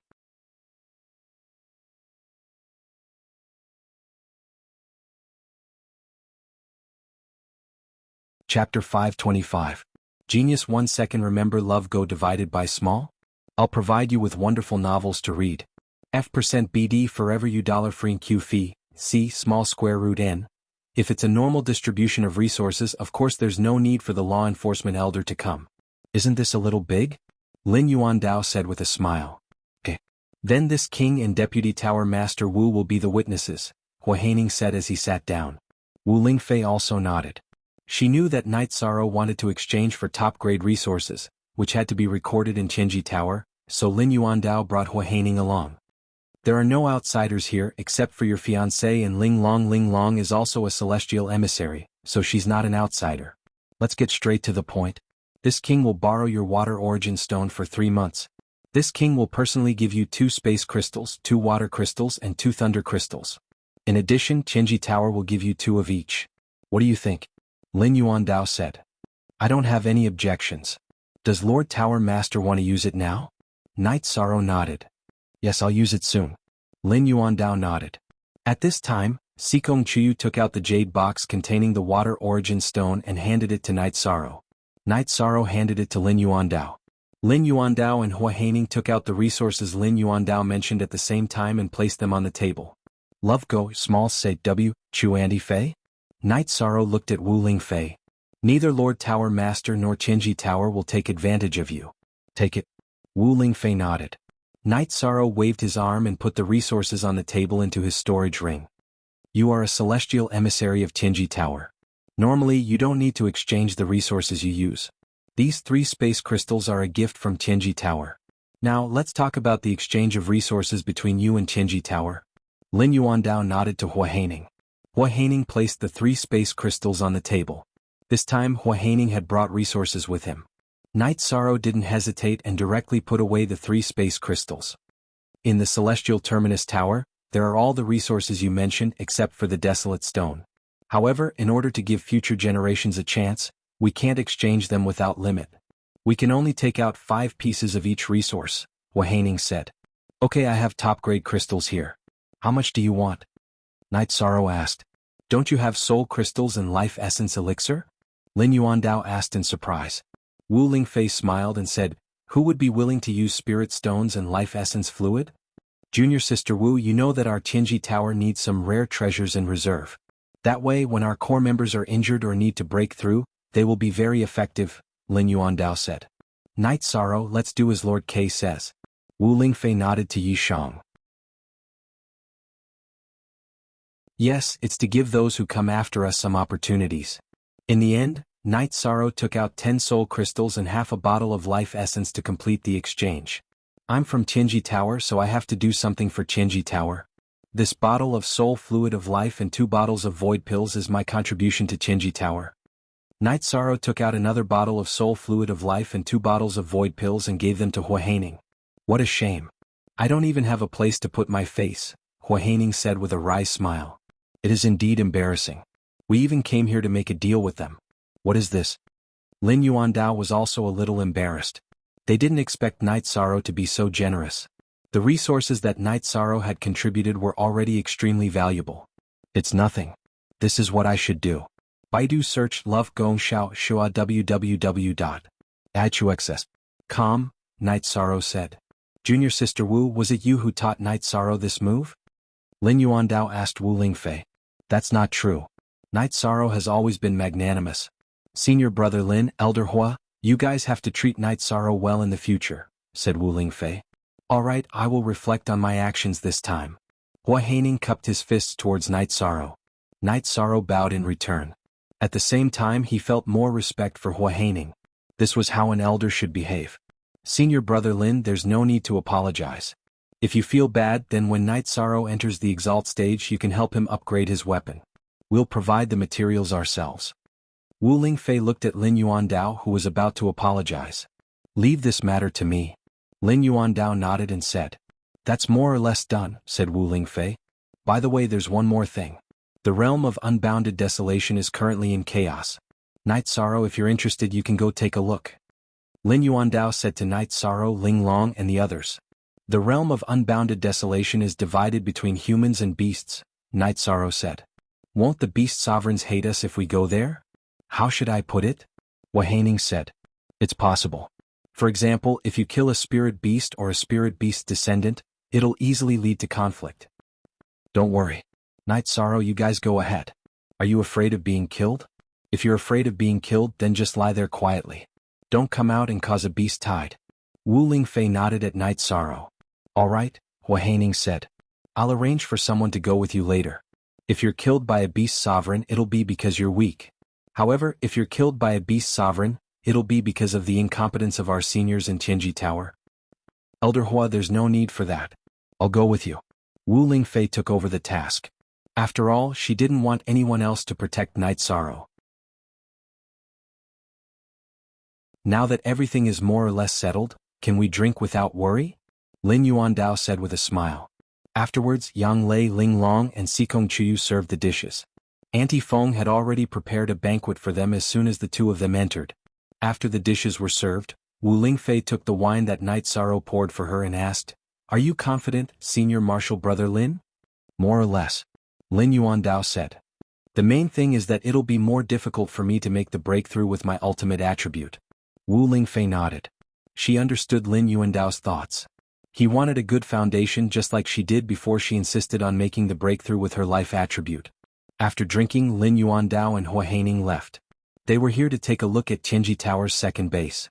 Chapter 525. Genius 1 second. Remember love go divided by small? I'll provide you with wonderful novels to read. F% BD forever you $free Q fee, C small square root N. If it's a normal distribution of resources of course there's no need for the law enforcement elder to come. Isn't this a little big? Lin Yuandao said with a smile. Okay. Then this king and deputy tower master Wu will be the witnesses, Hua Haining said as he sat down. Wu Lingfei also nodded. She knew that Night Sorrow wanted to exchange for top-grade resources, which had to be recorded in Tianji Tower, so Lin Yuandao brought Hua Haining along. There are no outsiders here except for your fiancé and Ling Long. Ling Long is also a celestial emissary, so she's not an outsider. Let's get straight to the point. This king will borrow your water origin stone for 3 months. This king will personally give you 2 space crystals, 2 water crystals and 2 thunder crystals. In addition, Tianji Tower will give you 2 of each. What do you think? Lin Yuandao said. I don't have any objections. Does Lord Tower Master want to use it now? Night Sorrow nodded. Yes, I'll use it soon. Lin Yuandao nodded. At this time, Sikong Chuyu took out the jade box containing the water origin stone and handed it to Night Sorrow. Night Sorrow handed it to Lin Yuandao. Lin Yuandao and Hua Haining took out the resources Lin Yuandao mentioned at the same time and placed them on the table. Love go, small say W, Chu Andy Fei? Night Sorrow looked at Wu Lingfei. Neither Lord Tower Master nor Tianji Tower will take advantage of you. Take it. Wu Lingfei nodded. Night Sorrow waved his arm and put the resources on the table into his storage ring. You are a celestial emissary of Tianji Tower. Normally you don't need to exchange the resources you use. These 3 space crystals are a gift from Tianji Tower. Now let's talk about the exchange of resources between you and Tianji Tower. Lin Yuandao nodded to Hua Haining. Hua Haining placed the 3 space crystals on the table. This time Hua Haining had brought resources with him. Night Sorrow didn't hesitate and directly put away the 3 space crystals. In the Celestial Terminus Tower, there are all the resources you mentioned except for the Desolate Stone. However, in order to give future generations a chance, we can't exchange them without limit. We can only take out 5 pieces of each resource, Hua Haining said. Okay, I have top-grade crystals here. How much do you want? Night Sorrow asked. Don't you have soul crystals and life essence elixir? Lin Yuandao asked in surprise. Wu Lingfei smiled and said, who would be willing to use spirit stones and life essence fluid? Junior Sister Wu, you know that our Tianji Tower needs some rare treasures in reserve. That way, when our core members are injured or need to break through, they will be very effective, Lin Yuandao said. Night Sorrow, let's do as Lord K says. Wu Lingfei nodded to Yi Shang. Yes, it's to give those who come after us some opportunities. In the end, Night Sorrow took out 10 soul crystals and half a bottle of life essence to complete the exchange. I'm from Tianji Tower, so I have to do something for Tianji Tower. This bottle of soul fluid of life and 2 bottles of void pills is my contribution to Tianji Tower. Night Sorrow took out another bottle of soul fluid of life and 2 bottles of void pills and gave them to Hua Haining. What a shame. I don't even have a place to put my face, Hua Haining said with a wry smile. It is indeed embarrassing. We even came here to make a deal with them. What is this? Lin Yuandao was also a little embarrassed. They didn't expect Night Sorrow to be so generous. The resources that Night Sorrow had contributed were already extremely valuable. It's nothing. This is what I should do. Baidu search Love Gong Xiao Shua www.ichuxs.com, Night Sorrow said. Junior Sister Wu, was it you who taught Night Sorrow this move? Lin Yuandao asked Wu Lingfei. That's not true. Night Sorrow has always been magnanimous. Senior brother Lin, Elder Hua, you guys have to treat Night Sorrow well in the future, said Wu Lingfei. Alright, I will reflect on my actions this time. Hua Haining cupped his fists towards Night Sorrow. Night Sorrow bowed in return. At the same time he felt more respect for Hua Haining. This was how an elder should behave. Senior brother Lin, there's no need to apologize. If you feel bad, then when Night Sorrow enters the Exalt stage you can help him upgrade his weapon. We'll provide the materials ourselves. Wu Lingfei looked at Lin Yuandao who was about to apologize. Leave this matter to me. Lin Yuandao nodded and said. That's more or less done, said Wu Lingfei. By the way, there's one more thing. The realm of unbounded desolation is currently in chaos. Night Sorrow, if you're interested you can go take a look. Lin Yuandao said to Night Sorrow, Ling Long and the others. The realm of unbounded desolation is divided between humans and beasts, Night Sorrow said. Won't the beast sovereigns hate us if we go there? How should I put it? Hua Haining said. It's possible. For example, if you kill a spirit beast or a spirit beast descendant, it'll easily lead to conflict. Don't worry. Night Sorrow, you guys go ahead. Are you afraid of being killed? If you're afraid of being killed, then just lie there quietly. Don't come out and cause a beast tide. Wu Lingfei nodded at Night Sorrow. Alright, Hua Haining said. I'll arrange for someone to go with you later. If you're killed by a beast sovereign, it'll be because you're weak. However, if you're killed by a beast sovereign, it'll be because of the incompetence of our seniors in Tianji Tower. Elder Hua, there's no need for that. I'll go with you. Wu Lingfei took over the task. After all, she didn't want anyone else to protect Night Sorrow. Now that everything is more or less settled, can we drink without worry? Lin Yuandao said with a smile. Afterwards, Yang Lei, Ling Long and Sikong Chuyu served the dishes. Auntie Feng had already prepared a banquet for them as soon as the 2 of them entered. After the dishes were served, Wu Lingfei took the wine that Night Sorrow poured for her and asked, Are you confident, Senior Martial Brother Lin? More or less. Lin Yuandao said. The main thing is that it'll be more difficult for me to make the breakthrough with my ultimate attribute. Wu Lingfei nodded. She understood Lin Yuandao's thoughts. He wanted a good foundation just like she did before she insisted on making the breakthrough with her life attribute. After drinking, Lin Yuandao and Hua Haining left. They were here to take a look at Tianji Tower's second base.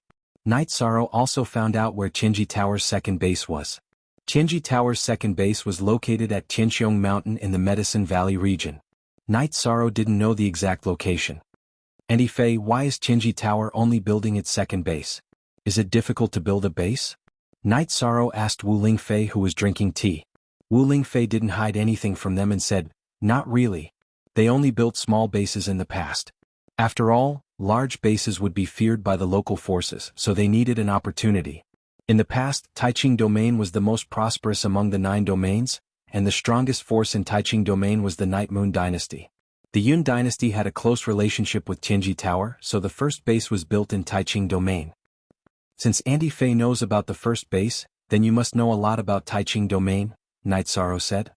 Night Sorrow also found out where Qinji Tower's second base was. Qinji Tower's second base was located at Qinxiong Mountain in the Medicine Valley region. Night Sorrow didn't know the exact location. Auntie Fei, why is Qinji Tower only building its second base? Is it difficult to build a base? Night Sorrow asked Wu Lingfei, who was drinking tea. Wu Lingfei didn't hide anything from them and said, "Not really. They only built small bases in the past. After all, large bases would be feared by the local forces, so they needed an opportunity. In the past, Taiqing Domain was the most prosperous among the 9 domains, and the strongest force in Taiqing Domain was the Night Moon Dynasty. The Yun Dynasty had a close relationship with Qinji Tower, so the first base was built in Taiqing Domain. Since Auntie Fei knows about the first base, then you must know a lot about Taiqing Domain," Night Sorrow said.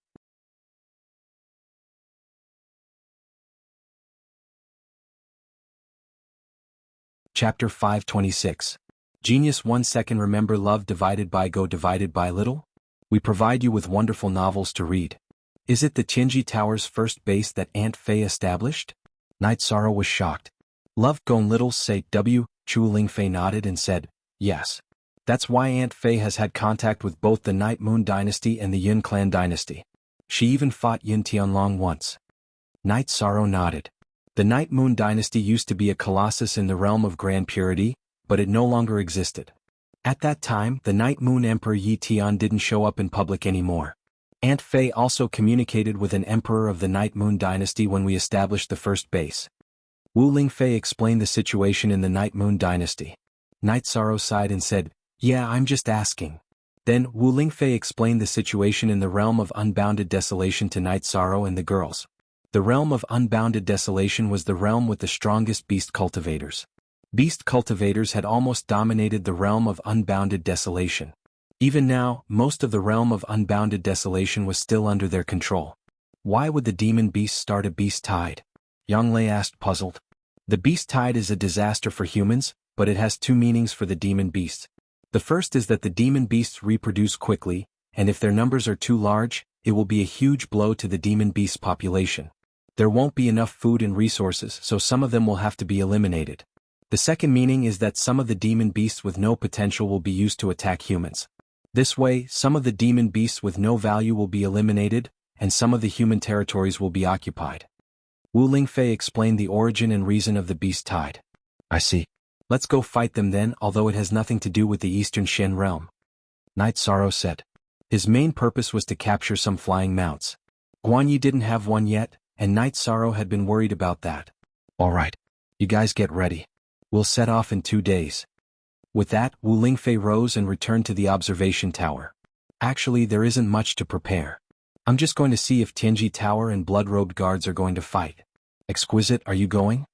Chapter 526. Genius 1 second. Remember love divided by go divided by little? We provide you with wonderful novels to read. Is it the Qinji Tower's first base that Aunt Fei established? Night Sorrow was shocked. Love gone little say W. Chu Lingfei nodded and said, yes. That's why Aunt Fei has had contact with both the Night Moon Dynasty and the Yun Clan Dynasty. She even fought Yin Tianlong once. Night Sorrow nodded. The Night Moon Dynasty used to be a colossus in the realm of grand purity, but it no longer existed. At that time, the Night Moon Emperor Yi Tian didn't show up in public anymore. Aunt Fei also communicated with an emperor of the Night Moon Dynasty when we established the first base. Wu Lingfei explained the situation in the Night Moon Dynasty. Night Sorrow sighed and said, yeah, I'm just asking. Then Wu Lingfei explained the situation in the realm of unbounded desolation to Night Sorrow and the girls. The realm of unbounded desolation was the realm with the strongest beast cultivators. Beast cultivators had almost dominated the realm of unbounded desolation. Even now, most of the realm of unbounded desolation was still under their control. Why would the demon beast start a beast tide? Yang Lei asked, puzzled. The beast tide is a disaster for humans, but it has 2 meanings for the demon beasts. The first is that the demon beasts reproduce quickly, and if their numbers are too large, it will be a huge blow to the demon beast population. There won't be enough food and resources, so some of them will have to be eliminated. The second meaning is that some of the demon beasts with no potential will be used to attack humans. This way, some of the demon beasts with no value will be eliminated, and some of the human territories will be occupied. Wu Lingfei explained the origin and reason of the beast tide. I see. Let's go fight them then, although it has nothing to do with the Eastern Shen realm. Night Sorrow said. His main purpose was to capture some flying mounts. Guanyi didn't have one yet, and Night Sorrow had been worried about that. Alright. You guys get ready. We'll set off in 2 days. With that, Wu Lingfei rose and returned to the observation tower. Actually, there isn't much to prepare. I'm just going to see if Tianji Tower and blood-robed guards are going to fight. Exquisite, are you going?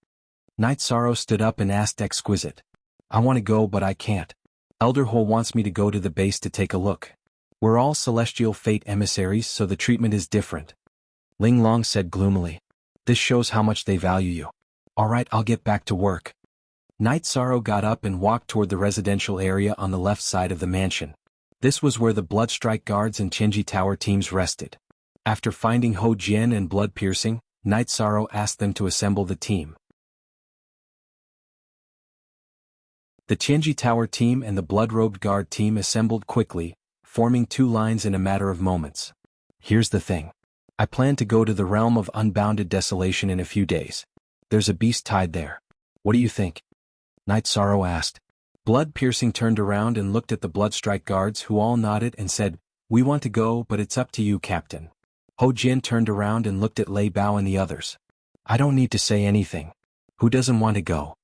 Night Sorrow stood up and asked Exquisite. I want to go but I can't. Elder Ho wants me to go to the base to take a look. We're all celestial fate emissaries, so the treatment is different. Ling Long said gloomily. This shows how much they value you. Alright, I'll get back to work. Night Sorrow got up and walked toward the residential area on the left side of the mansion. This was where the Bloodstrike Guards and Qinji Tower teams rested. After finding Ho Jian and Blood Piercing, Night Sorrow asked them to assemble the team. The Qinji Tower team and the Blood-Robed Guard team assembled quickly, forming 2 lines in a matter of moments. Here's the thing. I plan to go to the realm of unbounded desolation in a few days. There's a beast tide there. What do you think? Night Sorrow asked. Blood Piercing turned around and looked at the Bloodstrike Guards, who all nodded and said, we want to go, but it's up to you, Captain. Ho Jian turned around and looked at Lei Bao and the others. I don't need to say anything. Who doesn't want to go?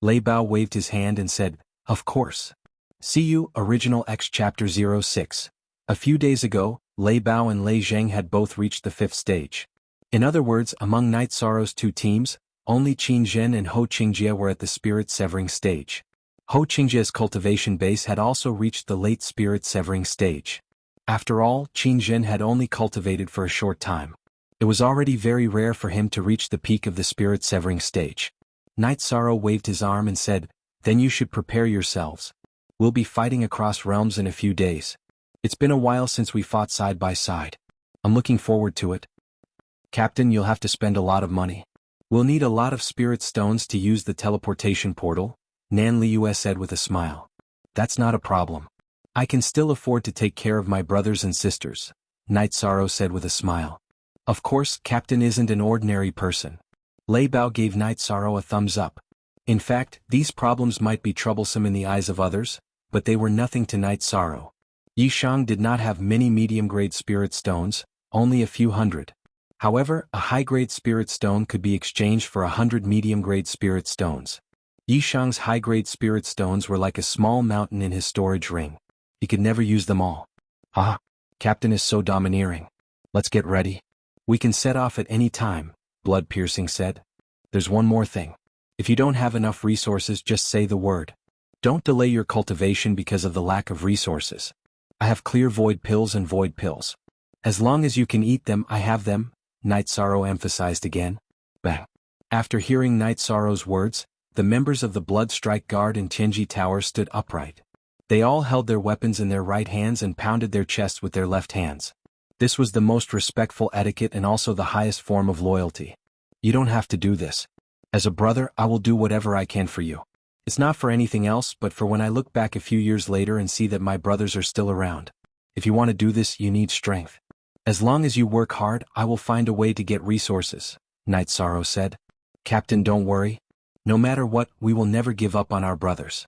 Lei Bao waved his hand and said, of course. See you, Original X Chapter 06. A few days ago, Lei Bao and Lei Zheng had both reached the 5th stage. In other words, among Night Sorrow's 2 teams, only Qin Zhen and Ho Qingjie were at the spirit severing stage. Ho Qingjie's cultivation base had also reached the late spirit severing stage. After all, Qin Zhen had only cultivated for a short time. It was already very rare for him to reach the peak of the spirit severing stage. Night Sorrow waved his arm and said, then you should prepare yourselves. We'll be fighting across realms in a few days. It's been a while since we fought side by side. I'm looking forward to it. Captain, you'll have to spend a lot of money. We'll need a lot of spirit stones to use the teleportation portal, Nan Liu said with a smile. That's not a problem. I can still afford to take care of my brothers and sisters, Night Sorrow said with a smile. Of course, Captain isn't an ordinary person. Lei Bao gave Night Sorrow a thumbs up. In fact, these problems might be troublesome in the eyes of others, but they were nothing to Night Sorrow. Yishang did not have many medium-grade spirit stones, only a few hundred. However, a high-grade spirit stone could be exchanged for 100 medium-grade spirit stones. Yishang's high-grade spirit stones were like a small mountain in his storage ring. He could never use them all. Ah, Captain is so domineering. Let's get ready. We can set off at any time, Blood Piercing said. There's one more thing. If you don't have enough resources, just say the word. Don't delay your cultivation because of the lack of resources. I have clear void pills and void pills. As long as you can eat them, I have them, Night Sorrow emphasized again. Bang. After hearing Night Sorrow's words, the members of the Blood Strike Guard in Tianji Tower stood upright. They all held their weapons in their right hands and pounded their chests with their left hands. This was the most respectful etiquette and also the highest form of loyalty. You don't have to do this. As a brother, I will do whatever I can for you. It's not for anything else but for when I look back a few years later and see that my brothers are still around. If you want to do this, you need strength. As long as you work hard, I will find a way to get resources, Night Sorrow said. Captain, don't worry. No matter what, we will never give up on our brothers.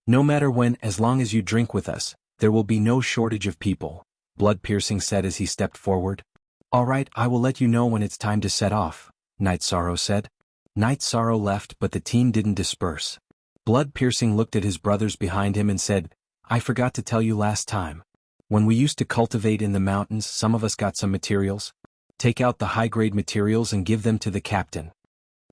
No matter when, as long as you drink with us, there will be no shortage of people, Blood Piercing said as he stepped forward. All right, I will let you know when it's time to set off, Night Sorrow said. Night Sorrow left, but the team didn't disperse. Blood Piercing looked at his brothers behind him and said, I forgot to tell you last time. When we used to cultivate in the mountains, some of us got some materials. Take out the high-grade materials and give them to the captain.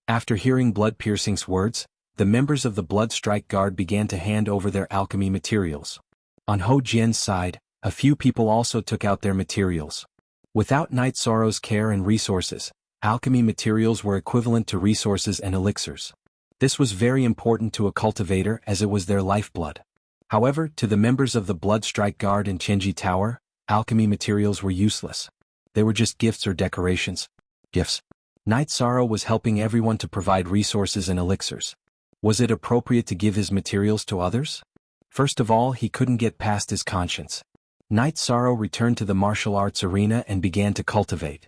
After hearing Blood Piercing's words, the members of the Blood Strike Guard began to hand over their alchemy materials. On Ho Jian's side, a few people also took out their materials. Without Night Sorrow's care and resources, alchemy materials were equivalent to resources and elixirs. This was very important to a cultivator as it was their lifeblood. However, to the members of the Blood Strike Guard in Tianji Tower, alchemy materials were useless. They were just gifts or decorations. Gifts. Night Sorrow was helping everyone to provide resources and elixirs. Was it appropriate to give his materials to others? First of all, he couldn't get past his conscience. Night Sorrow returned to the martial arts arena and began to cultivate.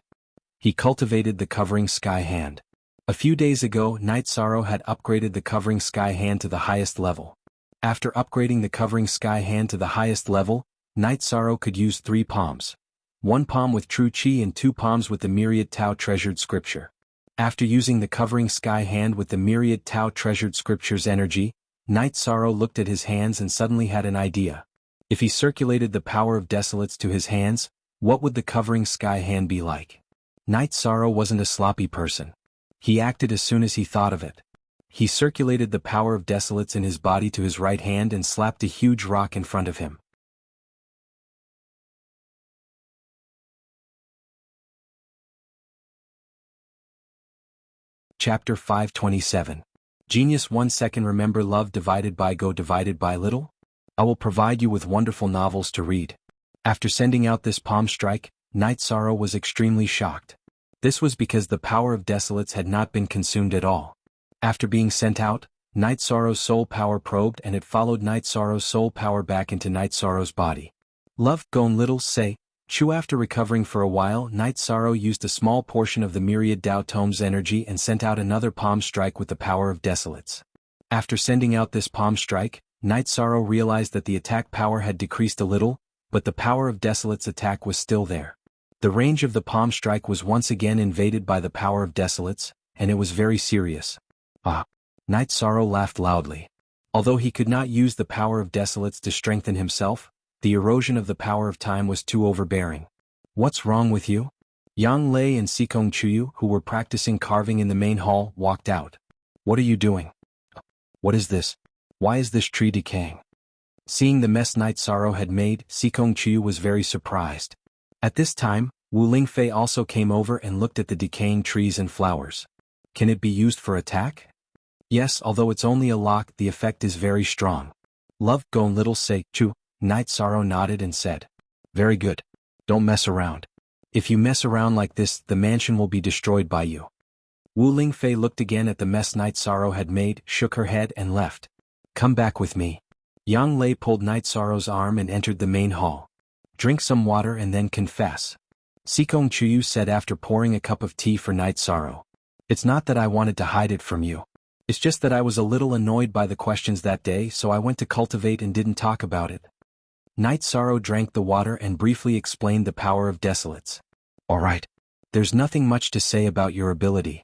He cultivated the Covering Sky Hand. A few days ago, Night Sorrow had upgraded the Covering Sky Hand to the highest level. After upgrading the Covering Sky Hand to the highest level, Night Sorrow could use 3 palms. 1 palm with True Qi and 2 palms with the Myriad Tao Treasured Scripture. After using the Covering Sky Hand with the Myriad Tao Treasured Scripture's energy, Night Sorrow looked at his hands and suddenly had an idea. If he circulated the power of Desolates to his hands, what would the Covering Sky Hand be like? Night Sorrow wasn't a sloppy person. He acted as soon as he thought of it. He circulated the power of Desolates in his body to his right hand and slapped a huge rock in front of him. Chapter 527. Genius 1 second. Remember love divided by go divided by little? I will provide you with wonderful novels to read. After sending out this palm strike, Night Sorrow was extremely shocked. This was because the power of Desolates had not been consumed at all. After being sent out, Night Sorrow's soul power probed and it followed Night Sorrow's soul power back into Night Sorrow's body. Love, Gone Little, Say, Chew. After recovering for a while, Night Sorrow used a small portion of the Myriad Tao Tome's energy and sent out another palm strike with the power of Desolates. After sending out this palm strike, Night Sorrow realized that the attack power had decreased a little, but the power of Desolate's attack was still there. The range of the palm strike was once again invaded by the power of Desolates, and it was very serious. Ah! Night Sorrow laughed loudly. Although he could not use the power of Desolates to strengthen himself, the erosion of the power of time was too overbearing. What's wrong with you? Yang Lei and Sikong Chuyu, who were practicing carving in the main hall, walked out. What are you doing? What is this? Why is this tree decaying? Seeing the mess Night Sorrow had made, Sikong Chuyu was very surprised. At this time, Wu Lingfei also came over and looked at the decaying trees and flowers. Can it be used for attack? Yes, although it's only a lock, the effect is very strong. Love, Gone Little, Say, Chu. Night Sorrow nodded and said, very good. Don't mess around. If you mess around like this, the mansion will be destroyed by you. Wu Lingfei looked again at the mess Night Sorrow had made, shook her head and left. Come back with me. Yang Lei pulled Night Sorrow's arm and entered the main hall. Drink some water and then confess. Sikong Chuyu said after pouring a cup of tea for Night Sorrow. It's not that I wanted to hide it from you. It's just that I was a little annoyed by the questions that day, so I went to cultivate and didn't talk about it. Night Sorrow drank the water and briefly explained the power of desolates. Alright. There's nothing much to say about your ability.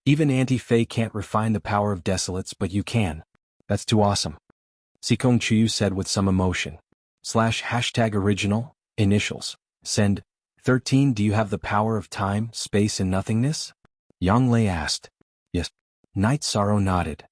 Even Auntie Fei can't refine the power of desolates, but you can. That's too awesome. Sikong Chuyu said with some emotion. #original, initials, send, 13. Do you have the power of time, space and nothingness? Yang Lei asked. Yes. Night Sorrow nodded.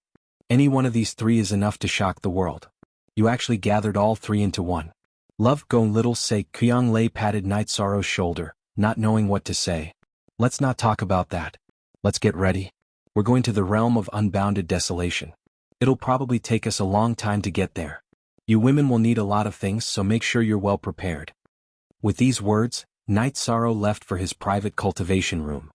Any one of these three is enough to shock the world. You actually gathered all three into one. Love go little sake. Yang Lei patted Night Sorrow's shoulder, not knowing what to say. Let's not talk about that. Let's get ready. We're going to the realm of unbounded desolation. It'll probably take us a long time to get there. You women will need a lot of things, so make sure you're well prepared. With these words, Night Sorrow left for his private cultivation room.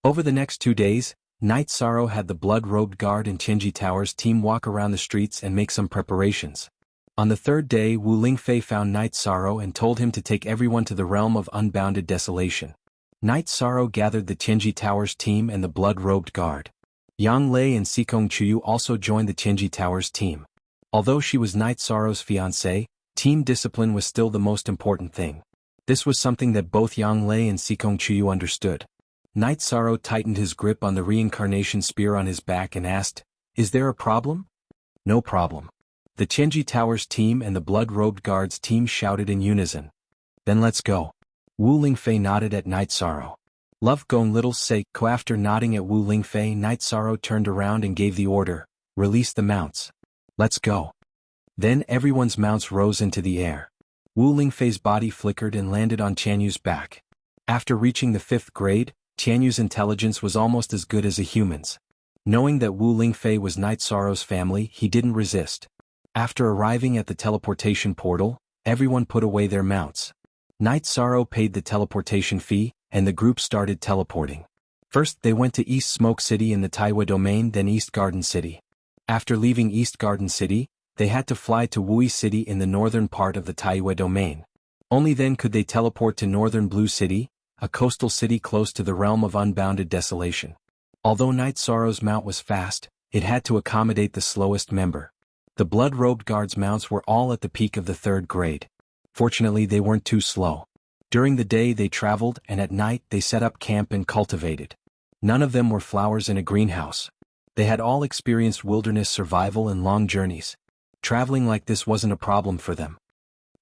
Over the next 2 days, Night Sorrow had the blood-robed guard and Tianji Tower's team walk around the streets and make some preparations. On the third day, Wu Lingfei found Night Sorrow and told him to take everyone to the realm of unbounded desolation. Night Sorrow gathered the Tianji Tower's team and the blood-robed guard. Yang Lei and Sikong Chuyu also joined the Tianji Tower's team. Although she was Night Sorrow's fiancée, team discipline was still the most important thing. This was something that both Yang Lei and Sikong Chuyu understood. Night Sorrow tightened his grip on the reincarnation spear on his back and asked, "Is there a problem?" "No problem." The Tianji Tower's team and the blood-robed guards team shouted in unison. "Then let's go." Wu Lingfei nodded at Night Sorrow. Love gone little sake. After nodding at Wu Lingfei, Night Sorrow turned around and gave the order, "Release the mounts. Let's go." Then everyone's mounts rose into the air. Wu Lingfei's body flickered and landed on Tianyu's back. After reaching the 5th grade, Tianyu's intelligence was almost as good as a human's. Knowing that Wu Lingfei was Night Sorrow's family, he didn't resist. After arriving at the teleportation portal, everyone put away their mounts. Night Sorrow paid the teleportation fee, and the group started teleporting. First they went to East Smoke City in the Taiwa domain, then East Garden City. After leaving East Garden City, they had to fly to Wui City in the northern part of the Taiwa domain. Only then could they teleport to Northern Blue City, a coastal city close to the realm of unbounded desolation. Although Night Sorrow's mount was fast, it had to accommodate the slowest member. The blood-robed guards' mounts were all at the peak of the 3rd grade. Fortunately, they weren't too slow. During the day they traveled, and at night they set up camp and cultivated. None of them were flowers in a greenhouse. They had all experienced wilderness survival and long journeys. Traveling like this wasn't a problem for them.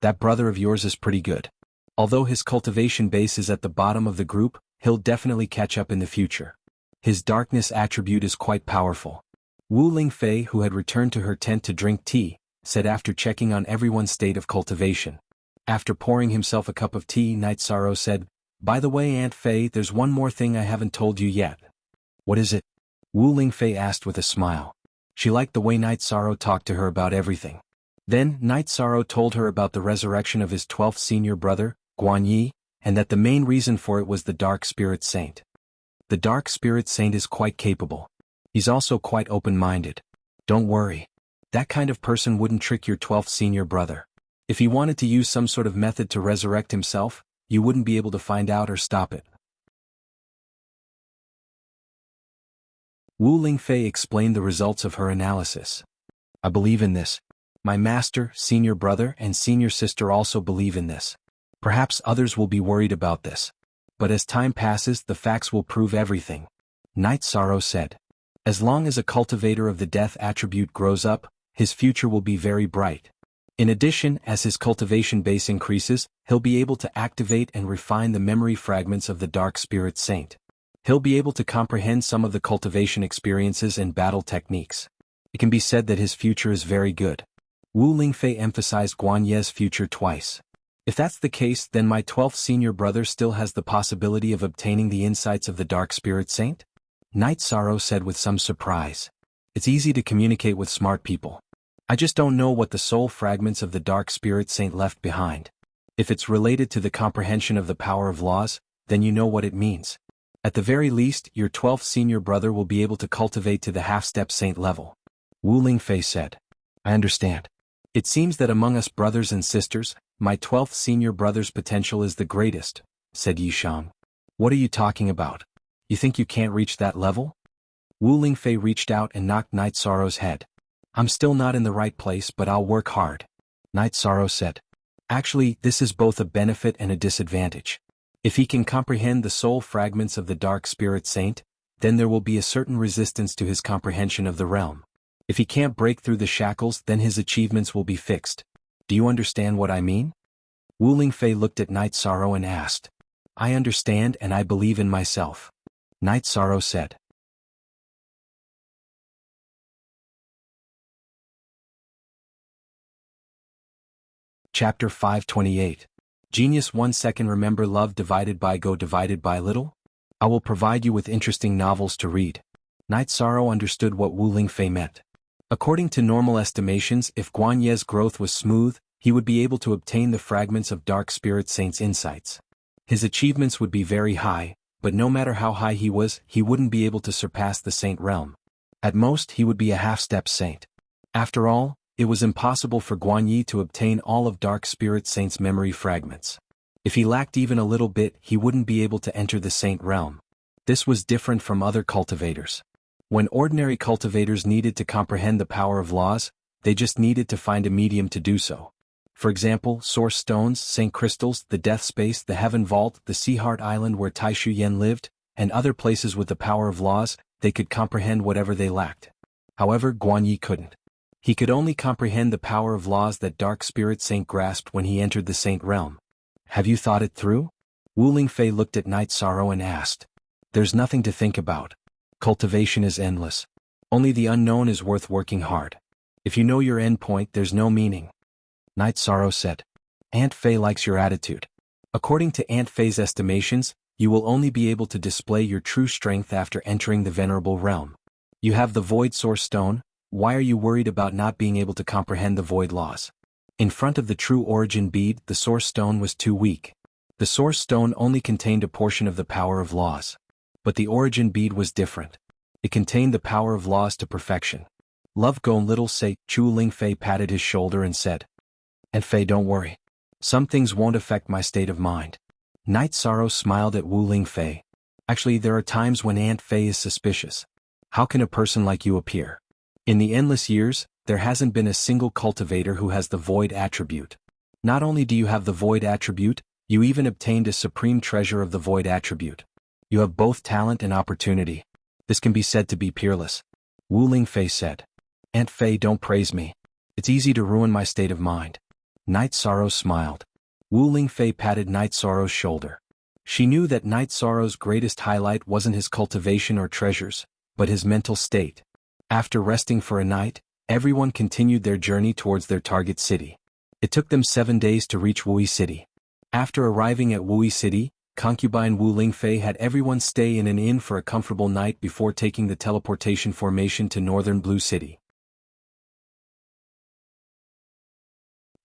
That brother of yours is pretty good. Although his cultivation base is at the bottom of the group, he'll definitely catch up in the future. His darkness attribute is quite powerful. Wu Lingfei, who had returned to her tent to drink tea, said after checking on everyone's state of cultivation. After pouring himself a cup of tea, Night Sorrow said, "By the way, Aunt Fei, there's one more thing I haven't told you yet." "What is it?" Wu Lingfei asked with a smile. She liked the way Night Sorrow talked to her about everything. Then, Night Sorrow told her about the resurrection of his 12th senior brother, Guan Yi, and that the main reason for it was the Dark Spirit Saint. The Dark Spirit Saint is quite capable. He's also quite open-minded. Don't worry. That kind of person wouldn't trick your 12th senior brother. If he wanted to use some sort of method to resurrect himself, you wouldn't be able to find out or stop it. Wu Lingfei explained the results of her analysis. "I believe in this. My master, senior brother, and senior sister also believe in this. Perhaps others will be worried about this. But as time passes, the facts will prove everything," Night Sorrow said. "As long as a cultivator of the death attribute grows up, his future will be very bright. In addition, as his cultivation base increases, he'll be able to activate and refine the memory fragments of the Dark Spirit Saint. He'll be able to comprehend some of the cultivation experiences and battle techniques. It can be said that his future is very good." Wu Lingfei emphasized Guan Ye's future twice. "If that's the case, then my 12th senior brother still has the possibility of obtaining the insights of the Dark Spirit Saint?" Night Sorrow said with some surprise. "It's easy to communicate with smart people. I just don't know what the soul fragments of the Dark Spirit Saint left behind. If it's related to the comprehension of the power of laws, then you know what it means. At the very least, your 12th senior brother will be able to cultivate to the half-step saint level. Wu Lingfei said. I understand. It seems that among us brothers and sisters, my 12th senior brother's potential is the greatest, said Yishang. What are you talking about? You think you can't reach that level? Wu Lingfei reached out and knocked Night Sorrow's head. I'm still not in the right place, but I'll work hard. Night Sorrow said. Actually, this is both a benefit and a disadvantage. If he can comprehend the soul fragments of the Dark Spirit Saint, then there will be a certain resistance to his comprehension of the realm. If he can't break through the shackles, then his achievements will be fixed. Do you understand what I mean? Wu Lingfei looked at Night Sorrow and asked. I understand and I believe in myself. Night Sorrow said. Chapter 528. Genius 1 second. Remember love divided by go divided by little? I will provide you with interesting novels to read. Night Sorrow understood what Wu Lingfei meant. According to normal estimations, if Guan Ye's growth was smooth, he would be able to obtain the fragments of Dark Spirit Saint's insights. His achievements would be very high, but no matter how high he was, he wouldn't be able to surpass the saint realm. At most, he would be a half-step saint. After all, it was impossible for Guan Yi to obtain all of Dark Spirit Saint's memory fragments. If he lacked even a little bit, he wouldn't be able to enter the saint realm. This was different from other cultivators. When ordinary cultivators needed to comprehend the power of laws, they just needed to find a medium to do so. For example, source stones, saint crystals, the death space, the heaven vault, the sea heart island where Tai Shu Yen lived, and other places with the power of laws, they could comprehend whatever they lacked. However, Guan Yi couldn't. He could only comprehend the power of laws that Dark Spirit Saint grasped when he entered the saint realm. Have you thought it through? Wu Lingfei looked at Night Sorrow and asked. There's nothing to think about. Cultivation is endless. Only the unknown is worth working hard. If you know your end point, there's no meaning. Night Sorrow said. Aunt Fei likes your attitude. According to Aunt Fei's estimations, you will only be able to display your true strength after entering the venerable realm. You have the Void Source Stone. Why are you worried about not being able to comprehend the void laws? In front of the true origin bead, the source stone was too weak. The source stone only contained a portion of the power of laws. But the origin bead was different. It contained the power of laws to perfection. Love go little say, Chu Lingfei patted his shoulder and said. Aunt Fei, don't worry. Some things won't affect my state of mind. Night Sorrow smiled at Wu Lingfei. Actually, there are times when Aunt Fei is suspicious. How can a person like you appear? In the endless years, there hasn't been a single cultivator who has the void attribute. Not only do you have the void attribute, you even obtained a supreme treasure of the void attribute. You have both talent and opportunity. This can be said to be peerless. Wu Lingfei said. Aunt Fei, don't praise me. It's easy to ruin my state of mind. Night Sorrow smiled. Wu Lingfei patted Night Sorrow's shoulder. She knew that Night Sorrow's greatest highlight wasn't his cultivation or treasures, but his mental state. After resting for a night, everyone continued their journey towards their target city. It took them 7 days to reach Wui City. After arriving at Wui City, concubine Wu Lingfei had everyone stay in an inn for a comfortable night before taking the teleportation formation to northern Blue City.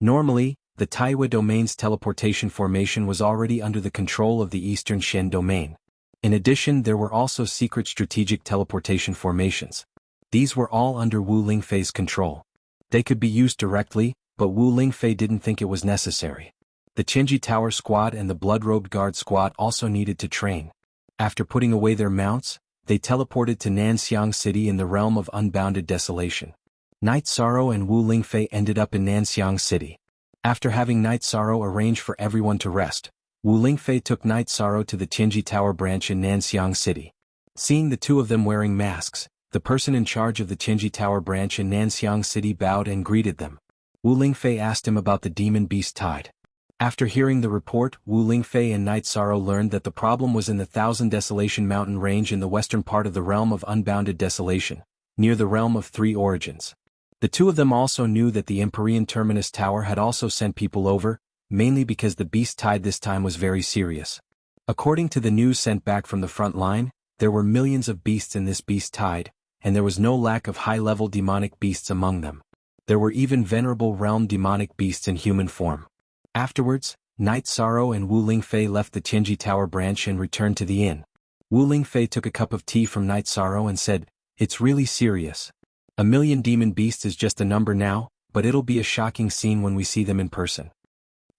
Normally, the Taiwa domain's teleportation formation was already under the control of the Eastern Shen domain. In addition, there were also secret strategic teleportation formations. These were all under Wu Lingfei's control. They could be used directly, but Wu Lingfei didn't think it was necessary. The Qinji Tower Squad and the Blood-Robed Guard Squad also needed to train. After putting away their mounts, they teleported to Nanxiang City in the realm of unbounded desolation. Night Sorrow and Wu Lingfei ended up in Nanxiang City. After having Night Sorrow arrange for everyone to rest, Wu Lingfei took Night Sorrow to the Qinji Tower branch in Nanxiang City. Seeing the two of them wearing masks, the person in charge of the Qinji Tower branch in Nanxiang City bowed and greeted them. Wu Lingfei asked him about the demon beast tide. After hearing the report, Wu Lingfei and Night Sorrow learned that the problem was in the Thousand Desolation mountain range in the western part of the realm of unbounded desolation, near the realm of three origins. The two of them also knew that the Empyrean Terminus Tower had also sent people over, mainly because the beast tide this time was very serious. According to the news sent back from the front line, there were millions of beasts in this beast tide, and there was no lack of high-level demonic beasts among them. There were even venerable realm demonic beasts in human form. Afterwards, Night Sorrow and Wu Lingfei left the Tianji Tower branch and returned to the inn. Wu Lingfei took a cup of tea from Night Sorrow and said, "It's really serious. 1,000,000 demon beasts is just a number now, but it'll be a shocking scene when we see them in person."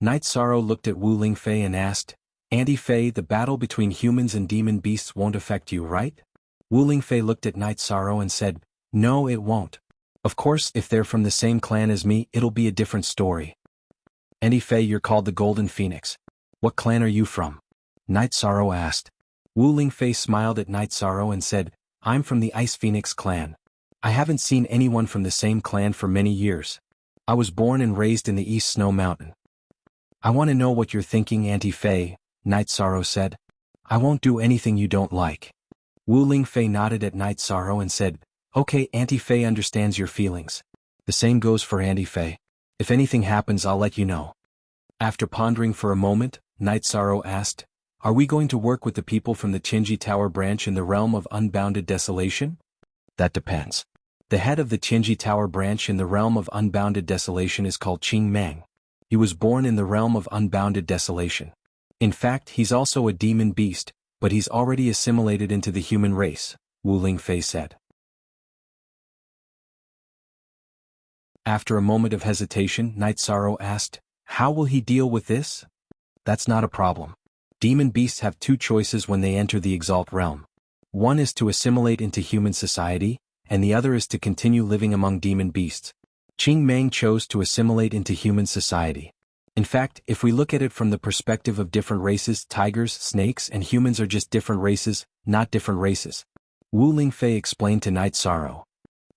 Night Sorrow looked at Wu Lingfei and asked, "Auntie Fei, the battle between humans and demon beasts won't affect you, right?" Wu Lingfei looked at Night Sorrow and said, "No, it won't. Of course, if they're from the same clan as me, it'll be a different story." "Auntie Fei, you're called the Golden Phoenix. What clan are you from?" Night Sorrow asked. Wu Lingfei smiled at Night Sorrow and said, "I'm from the Ice Phoenix clan. I haven't seen anyone from the same clan for many years. I was born and raised in the East Snow Mountain." "I want to know what you're thinking, Auntie Fei," Night Sorrow said. "I won't do anything you don't like." Wu Lingfei nodded at Night Sorrow and said, "Okay, Auntie Fei understands your feelings. The same goes for Auntie Fei. If anything happens, I'll let you know." After pondering for a moment, Night Sorrow asked, "Are we going to work with the people from the Tianji Tower branch in the realm of unbounded desolation?" "That depends. The head of the Tianji Tower branch in the realm of unbounded desolation is called Qing Mang. He was born in the realm of unbounded desolation. In fact, he's also a demon beast, but he's already assimilated into the human race," Wu Lingfei said. After a moment of hesitation, Night Sorrow asked, "How will he deal with this?" "That's not a problem. Demon beasts have two choices when they enter the Exalt realm. One is to assimilate into human society, and the other is to continue living among demon beasts. Qing Mang chose to assimilate into human society. In fact, if we look at it from the perspective of different races, tigers, snakes, and humans are just different races, not different races," Wu Lingfei explained to Night Sorrow.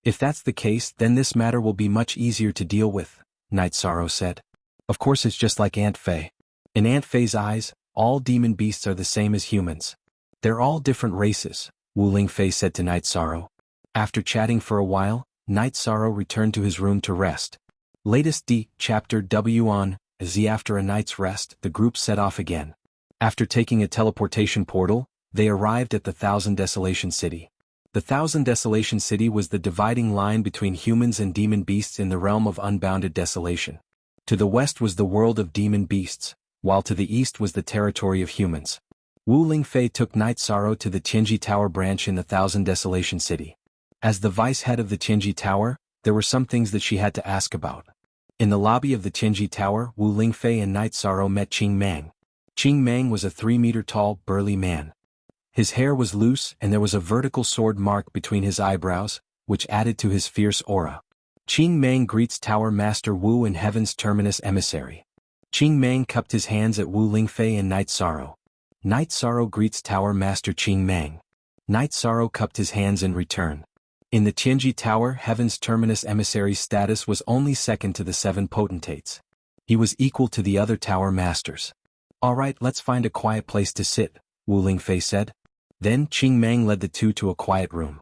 "If that's the case, then this matter will be much easier to deal with," Night Sorrow said. "Of course, it's just like Aunt Fei. In Aunt Fei's eyes, all demon beasts are the same as humans. They're all different races," Wu Lingfei said to Night Sorrow. After chatting for a while, Night Sorrow returned to his room to rest. Latest D. Chapter W on Z. After a night's rest, the group set off again. After taking a teleportation portal, they arrived at the Thousand Desolation City. The Thousand Desolation City was the dividing line between humans and demon beasts in the realm of unbounded desolation. To the west was the world of demon beasts, while to the east was the territory of humans. Wu Lingfei took Night Sorrow to the Tianji Tower branch in the Thousand Desolation City. As the vice head of the Tianji Tower, there were some things that she had to ask about. In the lobby of the Tianji Tower, Wu Lingfei and Night Sorrow met Qing Mang. Qing Mang was a 3-meter-tall, burly man. His hair was loose and there was a vertical sword mark between his eyebrows, which added to his fierce aura. Qing Mang greets Tower Master Wu and Heaven's Terminus Emissary. Qing Mang cupped his hands at Wu Lingfei and Night Sorrow. Night Sorrow greets Tower Master Qing Mang. Night Sorrow cupped his hands in return. In the Tianji Tower, Heaven's Terminus Emissary's status was only second to the 7 potentates. He was equal to the other Tower Masters. "All right, let's find a quiet place to sit," Wu Lingfei said. Then Qing Mang led the two to a quiet room.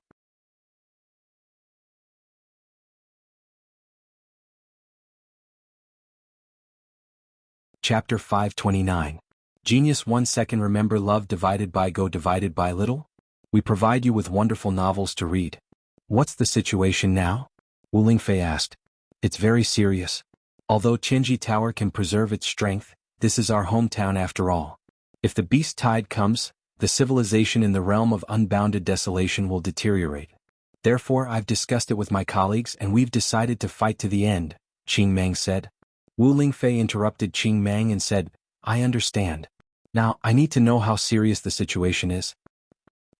Chapter 529. Genius 1 second. Remember love divided by go divided by little? We provide you with wonderful novels to read. "What's the situation now?" Wu Lingfei asked. "It's very serious. Although Tianji Tower can preserve its strength, this is our hometown after all. If the beast tide comes, the civilization in the realm of unbounded desolation will deteriorate. Therefore I've discussed it with my colleagues and we've decided to fight to the end," Qing Mang said. Wu Lingfei interrupted Qing Mang and said, "I understand. Now, I need to know how serious the situation is."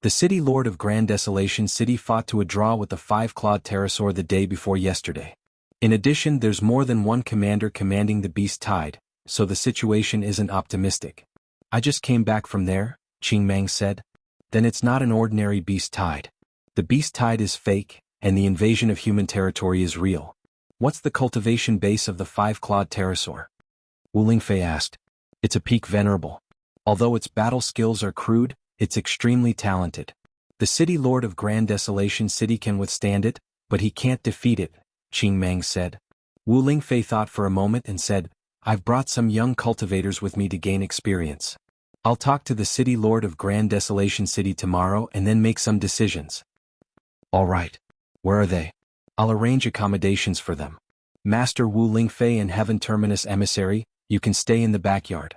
The City Lord of Grand Desolation City fought to a draw with the 5-clawed pterosaur the day before yesterday. In addition, there's more than one commander commanding the beast tide, so the situation isn't optimistic. "I just came back from there," Qing Mang said. "Then it's not an ordinary beast tide. The beast tide is fake, and the invasion of human territory is real. What's the cultivation base of the 5-clawed pterosaur?" Wu Lingfei asked. "It's a peak venerable. Although its battle skills are crude, it's extremely talented. The City Lord of Grand Desolation City can withstand it, but he can't defeat it," Qing Mang said. Wu Lingfei thought for a moment and said, "I've brought some young cultivators with me to gain experience. I'll talk to the City Lord of Grand Desolation City tomorrow and then make some decisions." "All right. Where are they? I'll arrange accommodations for them." Master Wu Lingfei and Heaven Terminus Emissary, You can stay in the backyard.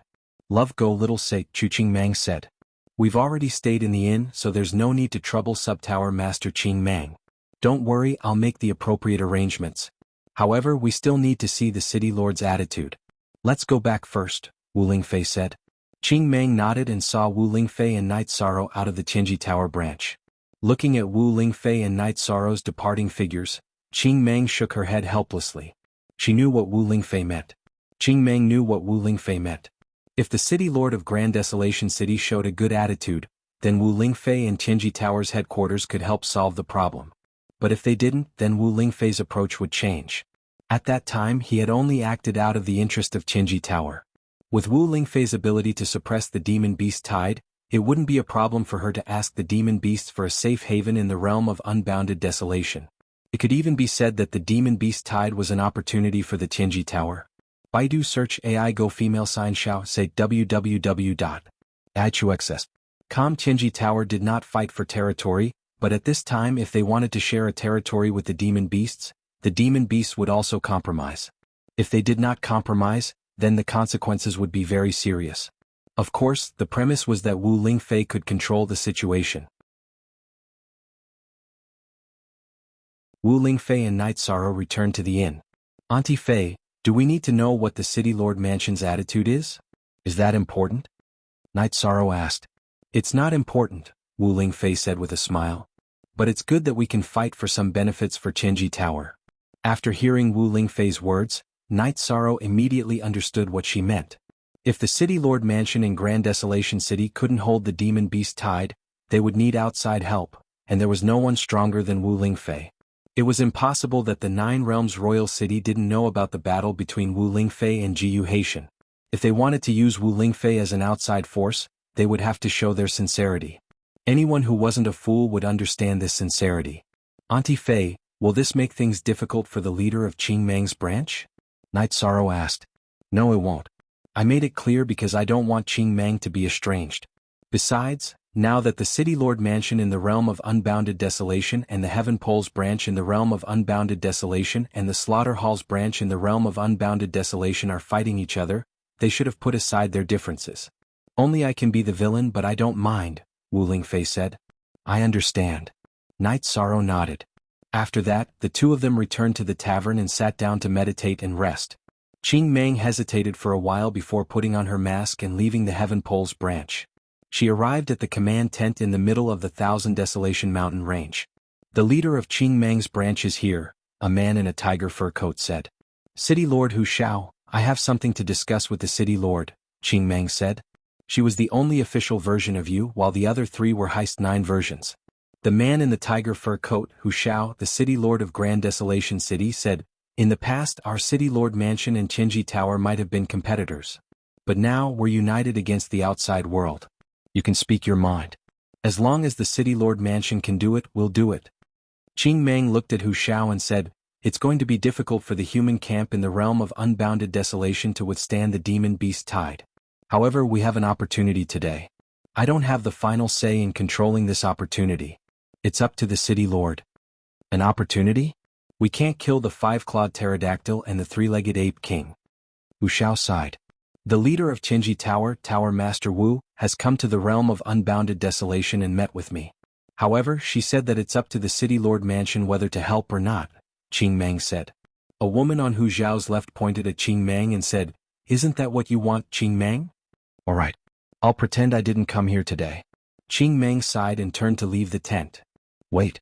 Love go little sake, Qingmang said. We've already stayed in the inn, so there's no need to trouble Subtower Master Qingmang. Don't worry, I'll make the appropriate arrangements. However, we still need to see the city lord's attitude. Let's go back first, Wu Lingfei said. Qingmang nodded and saw Wu Lingfei and Night Sorrow out of the Tianji Tower branch. Looking at Wu Lingfei and Night Sorrow's departing figures, Qingmang shook her head helplessly. She knew what Wu Lingfei meant. Qingmang knew what Wu Lingfei meant. If the city lord of Grand Desolation City showed a good attitude, then Wu Lingfei and Tianji Tower's headquarters could help solve the problem. But if they didn't, then Wu Lingfei's approach would change. At that time he had only acted out of the interest of Tianji Tower. With Wu Lingfei's ability to suppress the demon beast tide, it wouldn't be a problem for her to ask the demon beasts for a safe haven in the realm of unbounded desolation. It could even be said that the demon beast tide was an opportunity for the Tianji Tower. Baidu search AI go female sign xiao say www.ichuxs.com. Tianji Tower did not fight for territory, but at this time if they wanted to share a territory with the demon beasts would also compromise. If they did not compromise, then the consequences would be very serious. Of course, the premise was that Wu Lingfei could control the situation. Wu Lingfei and Night Sorrow returned to the inn. Auntie Fei, do we need to know what the City Lord Mansion's attitude is? Is that important? Night Sorrow asked. It's not important, Wu Lingfei said with a smile. But it's good that we can fight for some benefits for Tianji Tower. After hearing Wu Lingfei's words, Night Sorrow immediately understood what she meant. If the City Lord Mansion in Grand Desolation City couldn't hold the demon beast tide, they would need outside help, and there was no one stronger than Wu Lingfei. It was impossible that the Nine Realms Royal City didn't know about the battle between Wu Lingfei and Jiyu Haitian. If they wanted to use Wu Lingfei as an outside force, they would have to show their sincerity. Anyone who wasn't a fool would understand this sincerity. Auntie Fei, will this make things difficult for the leader of Qingmang's branch? Night Sorrow asked. No, it won't. I made it clear because I don't want Qingmang to be estranged. Besides, now that the City Lord Mansion in the realm of Unbounded Desolation and the Heaven Poles branch in the realm of Unbounded Desolation and the Slaughter Halls branch in the realm of Unbounded Desolation are fighting each other, they should have put aside their differences. Only I can be the villain, but I don't mind, Wu Lingfei said. I understand. Night Sorrow nodded. After that, the two of them returned to the tavern and sat down to meditate and rest. Qingmang hesitated for a while before putting on her mask and leaving the Heaven Poles branch. She arrived at the command tent in the middle of the Thousand Desolation mountain range. The leader of Qingmang's branch is here, a man in a tiger fur coat said. City Lord Hu Xiao, I have something to discuss with the City Lord, Qingmang said. She was the only official version of you while the other three were Heist 9 versions. The man in the tiger fur coat, Hu Xiao, the City Lord of Grand Desolation City, said, in the past our City Lord Mansion and Tianji Tower might have been competitors. But now we're united against the outside world. You can speak your mind. As long as the City Lord Mansion can do it, we'll do it. Qingmang looked at Hu Xiao and said, it's going to be difficult for the human camp in the realm of Unbounded Desolation to withstand the demon beast tide. However, we have an opportunity today. I don't have the final say in controlling this opportunity. It's up to the City Lord. An opportunity? We can't kill the five-clawed pterodactyl and the three-legged ape king. Hu Xiao sighed. The leader of Tianji Tower, Tower Master Wu, has come to the realm of Unbounded Desolation and met with me. However, she said that it's up to the City Lord Mansion whether to help or not, Qingmang said. A woman on Hu Xiao's left pointed at Qingmang and said, isn't that what you want, Qingmang? All right. I'll pretend I didn't come here today. Qingmang sighed and turned to leave the tent. Wait.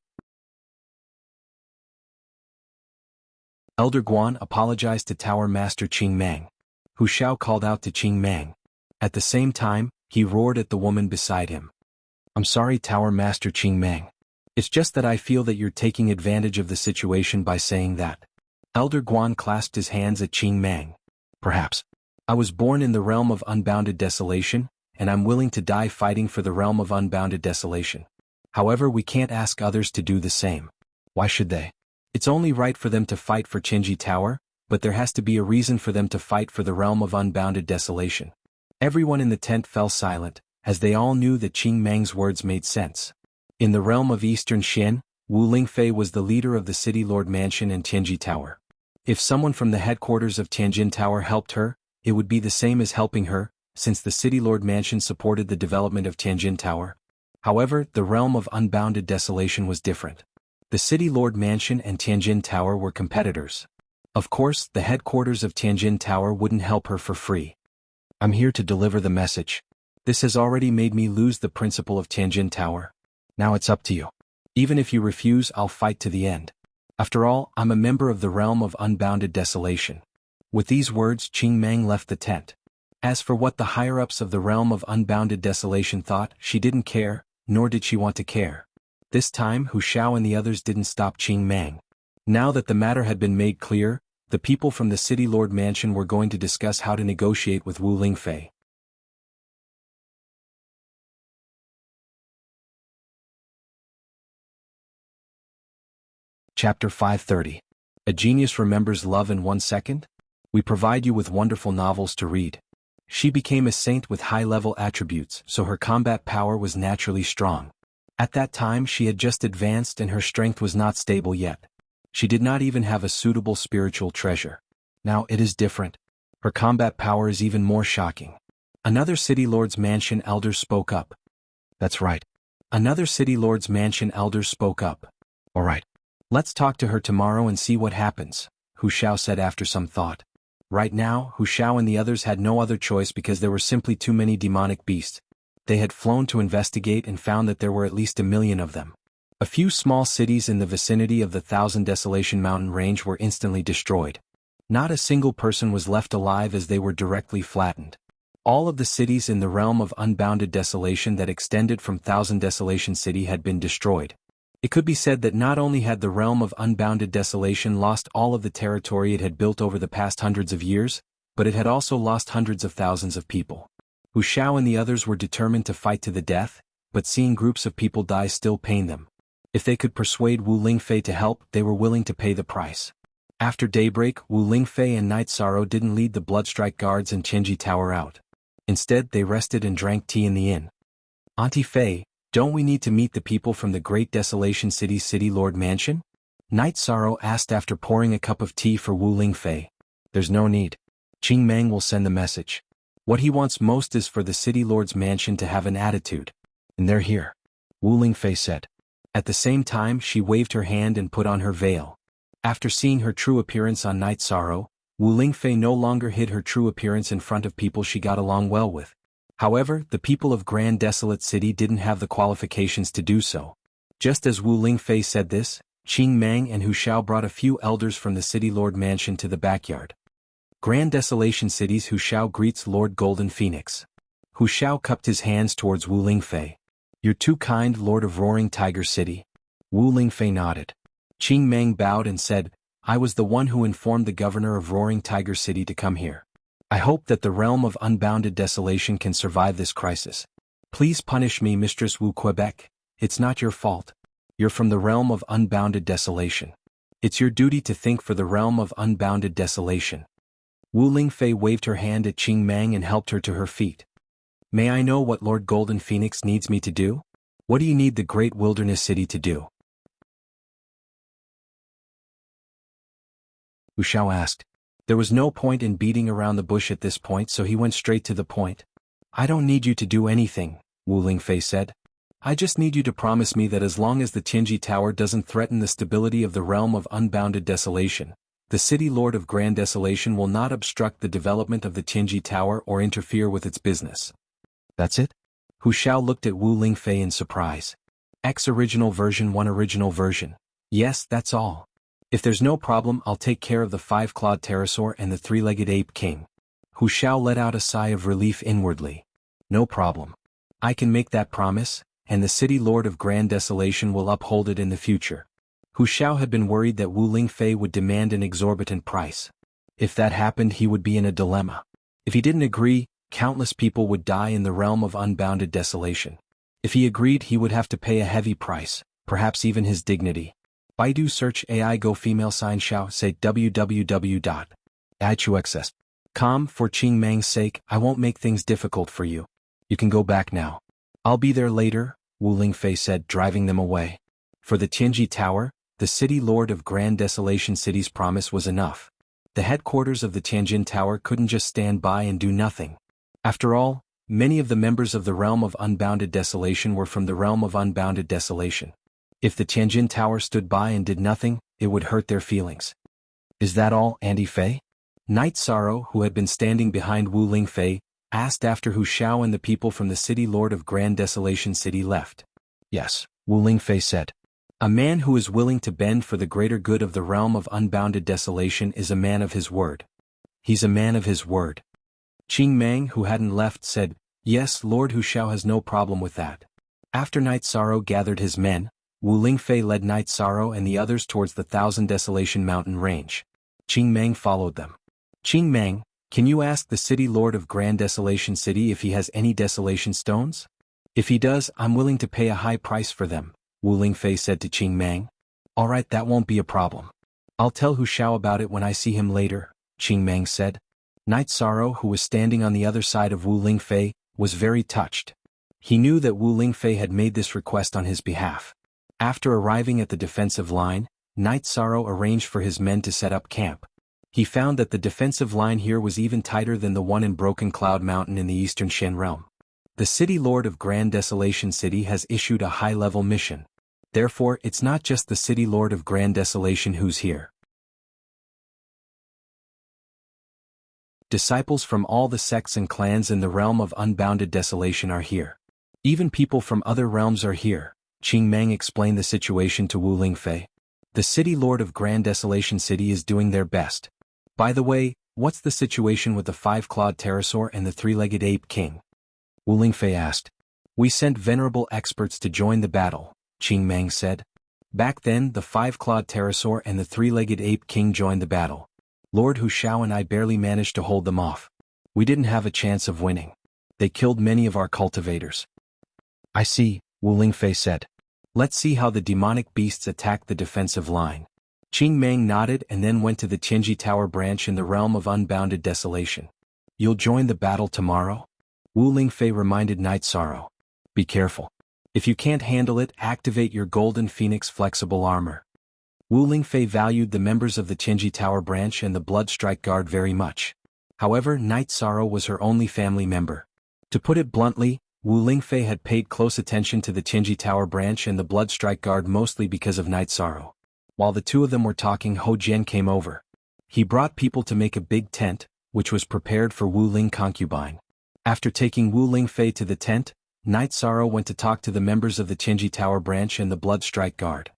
Elder Guan apologized to Tower Master Qingmang. Hu Xiao called out to Qingmang. At the same time, he roared at the woman beside him. I'm sorry, Tower Master Qingmang. It's just that I feel that you're taking advantage of the situation by saying that. Elder Guan clasped his hands at Qingmang. Perhaps. I was born in the realm of Unbounded Desolation, and I'm willing to die fighting for the realm of Unbounded Desolation. However, we can't ask others to do the same. Why should they? It's only right for them to fight for Tianji Tower, but there has to be a reason for them to fight for the realm of Unbounded Desolation. Everyone in the tent fell silent, as they all knew that Qingmang's words made sense. In the realm of Eastern Xian, Wu Lingfei was the leader of the City Lord Mansion and Tianji Tower. If someone from the headquarters of Tianjin Tower helped her, it would be the same as helping her, since the City Lord Mansion supported the development of Tianjin Tower. However, the realm of unbounded desolation was different. The City Lord Mansion and Tianjin Tower were competitors. Of course, the headquarters of Tianjin Tower wouldn't help her for free. I'm here to deliver the message. This has already made me lose the principle of Tianjin Tower. Now it's up to you. Even if you refuse, I'll fight to the end. After all, I'm a member of the realm of unbounded desolation. With these words, Qing Mang left the tent. As for what the higher-ups of the realm of unbounded desolation thought, she didn't care, nor did she want to care. This time, Hu Xiao and the others didn't stop Qing Mang. Now that the matter had been made clear, the people from the City Lord Mansion were going to discuss how to negotiate with Wu Lingfei. Chapter 530. A Genius Remembers Love in 1 Second? We provide you with wonderful novels to read. She became a saint with high-level attributes, so her combat power was naturally strong. At that time she had just advanced and her strength was not stable yet. She did not even have a suitable spiritual treasure. Now it is different. Her combat power is even more shocking. Another City Lord's Mansion elder spoke up. That's right. Another City Lord's Mansion elder spoke up. All right. Let's talk to her tomorrow and see what happens, Hu Xiao said after some thought. Right now, Hu Xiao and the others had no other choice because there were simply too many demonic beasts. They had flown to investigate and found that there were at least 1 million of them. A few small cities in the vicinity of the Thousand Desolation Mountain range were instantly destroyed. Not a single person was left alive as they were directly flattened. All of the cities in the realm of unbounded desolation that extended from Thousand Desolation City had been destroyed. It could be said that not only had the realm of unbounded desolation lost all of the territory it had built over the past hundreds of years, but it had also lost hundreds of thousands of people. Hu Xiao and the others were determined to fight to the death, but seeing groups of people die still pained them. If they could persuade Wu Lingfei to help, they were willing to pay the price. After daybreak, Wu Lingfei and Night Sorrow didn't lead the Bloodstrike guards and Tianji Tower out. Instead, they rested and drank tea in the inn. Auntie Fei, don't we need to meet the people from the Great Desolation City's City Lord Mansion? Night Sorrow asked after pouring a cup of tea for Wu Lingfei. There's no need. Qing Mang will send the message. What he wants most is for the City Lord's Mansion to have an attitude. And they're here, Wu Lingfei said. At the same time, she waved her hand and put on her veil. After seeing her true appearance on Night Sorrow, Wu Lingfei no longer hid her true appearance in front of people she got along well with. However, the people of Grand Desolate City didn't have the qualifications to do so. Just as Wu Lingfei said this, Qing Mang and Hu Xiao brought a few elders from the City Lord Mansion to the backyard. Grand Desolation City's Hu Xiao greets Lord Golden Phoenix. Hu Xiao cupped his hands towards Wu Lingfei. You're too kind, Lord of Roaring Tiger City. Wu Lingfei nodded. Qing Mang bowed and said, I was the one who informed the governor of Roaring Tiger City to come here. I hope that the realm of unbounded desolation can survive this crisis. Please punish me, Mistress Wu Quebec. It's not your fault. You're from the realm of unbounded desolation. It's your duty to think for the realm of unbounded desolation. Wu Lingfei waved her hand at Qing Mang and helped her to her feet. May I know what Lord Golden Phoenix needs me to do? What do you need the Great Wilderness City to do? Hu Xiao asked. There was no point in beating around the bush at this point, so he went straight to the point. I don't need you to do anything, Wu Lingfei said. I just need you to promise me that as long as the Tianji Tower doesn't threaten the stability of the realm of unbounded desolation, the City Lord of Grand Desolation will not obstruct the development of the Tianji Tower or interfere with its business. That's it? Hu Xiao looked at Wu Lingfei in surprise. X original version 1 original version. Yes, that's all. If there's no problem, I'll take care of the 5-clawed pterosaur and the 3-legged ape king. Hu Xiao let out a sigh of relief inwardly. No problem. I can make that promise, and the City Lord of Grand Desolation will uphold it in the future. Hu Xiao had been worried that Wu Lingfei would demand an exorbitant price. If that happened, he would be in a dilemma. If he didn't agree, countless people would die in the realm of unbounded desolation. If he agreed, he would have to pay a heavy price, perhaps even his dignity. Baidu search AI Go female sign Xiao say www.ichuxs.com. For Qing Mang's sake, I won't make things difficult for you. You can go back now. I'll be there later, Wu Lingfei said, driving them away. For the Tianji Tower, the City Lord of Grand Desolation City's promise was enough. The headquarters of the Tianjin Tower couldn't just stand by and do nothing. After all, many of the members of the Realm of Unbounded Desolation were from the Realm of Unbounded Desolation. If the Tianjin Tower stood by and did nothing, it would hurt their feelings. Is that all, Andy Fei? Night Sorrow, who had been standing behind Wu Lingfei, asked after Hu Xiao and the people from the City Lord of Grand Desolation City left. Yes, Wu Lingfei said. A man who is willing to bend for the greater good of the Realm of Unbounded Desolation is a man of his word. He's a man of his word. Qing Mang, who hadn't left, said, Yes, Lord Hu Xiao has no problem with that. After Night Sorrow gathered his men, Wu Lingfei led Night Sorrow and the others towards the Thousand Desolation Mountain Range. Qing Mang followed them. Qing Mang, can you ask the City Lord of Grand Desolation City if he has any desolation stones? If he does, I'm willing to pay a high price for them, Wu Lingfei said to Qing Mang. Alright, that won't be a problem. I'll tell Hu Xiao about it when I see him later, Qing Mang said. Night Sorrow, who was standing on the other side of Wu Lingfei, was very touched. He knew that Wu Lingfei had made this request on his behalf. After arriving at the defensive line, Night Sorrow arranged for his men to set up camp. He found that the defensive line here was even tighter than the one in Broken Cloud Mountain in the Eastern Shen Realm. The City Lord of Grand Desolation City has issued a high-level mission. Therefore, it's not just the City Lord of Grand Desolation who's here. Disciples from all the sects and clans in the Realm of Unbounded Desolation are here. Even people from other realms are here, Qing Mang explained the situation to Wu Lingfei. The City Lord of Grand Desolation City is doing their best. By the way, what's the situation with the five-clawed pterosaur and the three-legged ape king? Wu Lingfei asked. We sent venerable experts to join the battle, Qing Mang said. Back then, the five-clawed pterosaur and the three-legged ape king joined the battle. Lord Hu Xiao and I barely managed to hold them off. We didn't have a chance of winning. They killed many of our cultivators. I see, Wu Lingfei said. Let's see how the demonic beasts attack the defensive line. Qing Mang nodded and then went to the Tianji Tower branch in the Realm of Unbounded Desolation. You'll join the battle tomorrow? Wu Lingfei reminded Night Sorrow. Be careful. If you can't handle it, activate your Golden Phoenix flexible armor. Wu Lingfei valued the members of the Tianji Tower branch and the Bloodstrike Guard very much. However, Night Sorrow was her only family member. To put it bluntly, Wu Lingfei had paid close attention to the Tianji Tower branch and the Bloodstrike Guard mostly because of Night Sorrow. While the two of them were talking, Ho Jian came over. He brought people to make a big tent, which was prepared for Wu Ling concubine. After taking Wu Lingfei to the tent, Night Sorrow went to talk to the members of the Tianji Tower branch and the Bloodstrike Guard.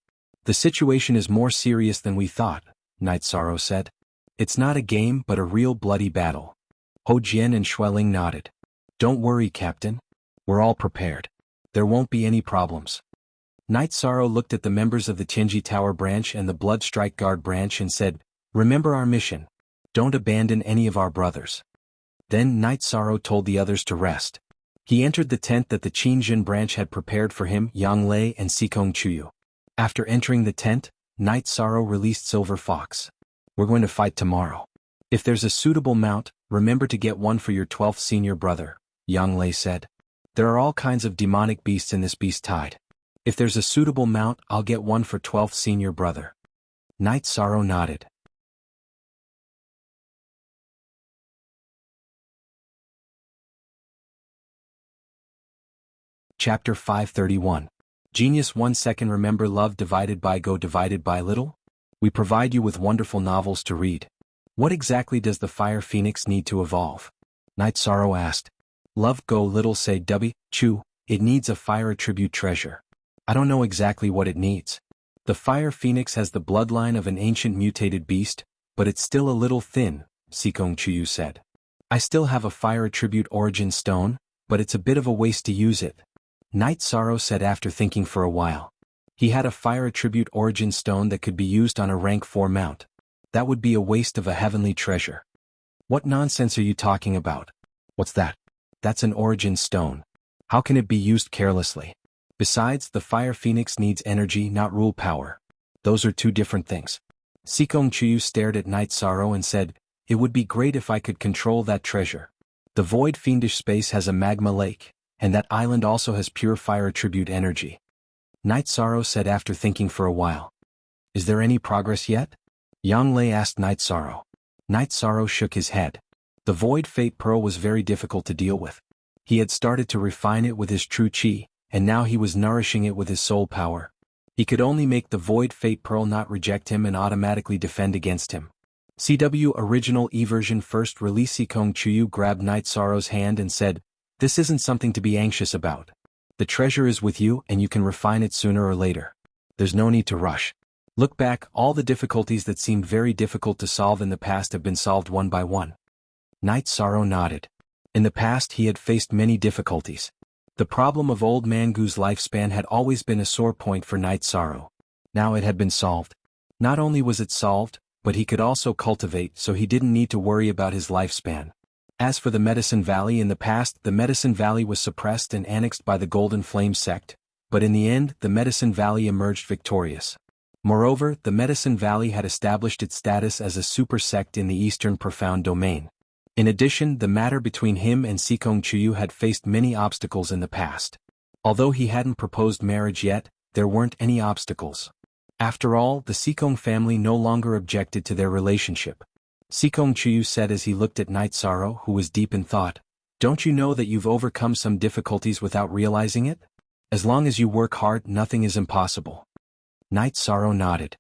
The situation is more serious than we thought, Night Sorrow said. It's not a game but a real bloody battle. Ho Jian and Xueling nodded. Don't worry, Captain. We're all prepared. There won't be any problems. Night Sorrow looked at the members of the Tianji Tower branch and the Bloodstrike Guard branch and said, Remember our mission. Don't abandon any of our brothers. Then Night Sorrow told the others to rest. He entered the tent that the Qinjin branch had prepared for him, Yang Lei and Sikong Chuyu. After entering the tent, Night Sorrow released Silver Fox. We're going to fight tomorrow. If there's a suitable mount, remember to get one for your 12th senior brother, Yang Lei said. There are all kinds of demonic beasts in this beast tide. If there's a suitable mount, I'll get one for 12th senior brother. Night Sorrow nodded. Chapter 531. Genius 1 second. Remember love divided by go divided by little? We provide you with wonderful novels to read. What exactly does the Fire Phoenix need to evolve? Night Sorrow asked. Love go little say W, Chu, it needs a fire attribute treasure. I don't know exactly what it needs. The Fire Phoenix has the bloodline of an ancient mutated beast, but it's still a little thin, Sikong Chuyu said. I still have a fire attribute origin stone, but it's a bit of a waste to use it. Night Sorrow said after thinking for a while. He had a fire attribute origin stone that could be used on a rank 4 mount. That would be a waste of a heavenly treasure. What nonsense are you talking about? What's that? That's an origin stone. How can it be used carelessly? Besides, the Fire Phoenix needs energy, not rule power. Those are two different things. Sikong Chuyu stared at Night Sorrow and said, It would be great if I could control that treasure. The Void Fiendish Space has a magma lake, and that island also has pure fire attribute energy. Night Sorrow said after thinking for a while. Is there any progress yet? Yang Lei asked Night Sorrow. Night Sorrow shook his head. The Void Fate Pearl was very difficult to deal with. He had started to refine it with his true chi, and now he was nourishing it with his soul power. He could only make the Void Fate Pearl not reject him and automatically defend against him. CW Original E-Version First Release. Sikong Chuyu grabbed Night Sorrow's hand and said, "This isn't something to be anxious about. The treasure is with you and you can refine it sooner or later. There's no need to rush. Look back, all the difficulties that seemed very difficult to solve in the past have been solved one by one." Night Sorrow nodded. In the past he had faced many difficulties. The problem of Old Man Gu's lifespan had always been a sore point for Night Sorrow. Now it had been solved. Not only was it solved, but he could also cultivate, so he didn't need to worry about his lifespan. As for the Medicine Valley, in the past the Medicine Valley was suppressed and annexed by the Golden Flame sect, but in the end the Medicine Valley emerged victorious. Moreover, the Medicine Valley had established its status as a super sect in the Eastern Profound Domain. In addition, the matter between him and Sikong Chuyu had faced many obstacles in the past. Although he hadn't proposed marriage yet, there weren't any obstacles. After all, the Sikong family no longer objected to their relationship. Sikong Chuyu said as he looked at Night Sorrow, who was deep in thought, "Don't you know that you've overcome some difficulties without realizing it? As long as you work hard, nothing is impossible." Night Sorrow nodded.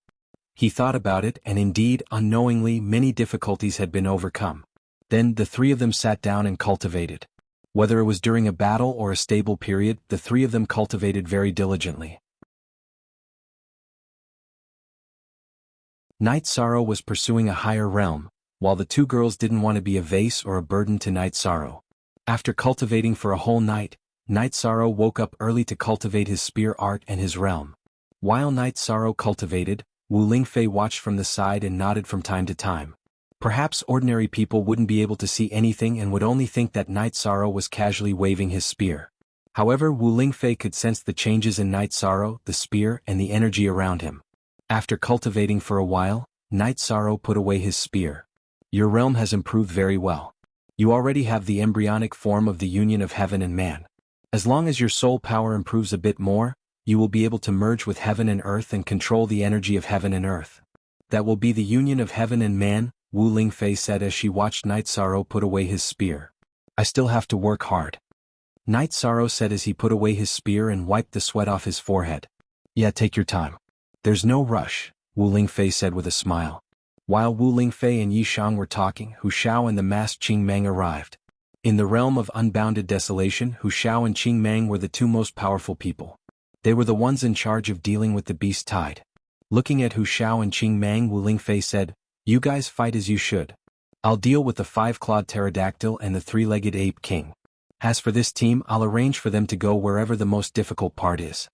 He thought about it, and indeed, unknowingly, many difficulties had been overcome. Then the three of them sat down and cultivated. Whether it was during a battle or a stable period, the three of them cultivated very diligently. Night Sorrow was pursuing a higher realm, while the two girls didn't want to be a vase or a burden to Night Sorrow. After cultivating for a whole night, Night Sorrow woke up early to cultivate his spear art and his realm. While Night Sorrow cultivated, Wu Lingfei watched from the side and nodded from time to time. Perhaps ordinary people wouldn't be able to see anything and would only think that Night Sorrow was casually waving his spear. However, Wu Lingfei could sense the changes in Night Sorrow, the spear, and the energy around him. After cultivating for a while, Night Sorrow put away his spear. "Your realm has improved very well. You already have the embryonic form of the union of heaven and man. As long as your soul power improves a bit more, you will be able to merge with heaven and earth and control the energy of heaven and earth. That will be the union of heaven and man," Wu Lingfei said as she watched Night Sorrow put away his spear. "I still have to work hard," Night Sorrow said as he put away his spear and wiped the sweat off his forehead. "Yeah, take your time. There's no rush," Wu Lingfei said with a smile. While Wu Lingfei and Yi Shang were talking, Hu Shao and the masked Qing Meng arrived. In the realm of unbounded desolation, Hu Shao and Qing Meng were the two most powerful people. They were the ones in charge of dealing with the beast tide. Looking at Hu Shao and Qing Meng, Wu Lingfei said, "You guys fight as you should. I'll deal with the five-clawed pterodactyl and the three-legged ape king. As for this team, I'll arrange for them to go wherever the most difficult part is."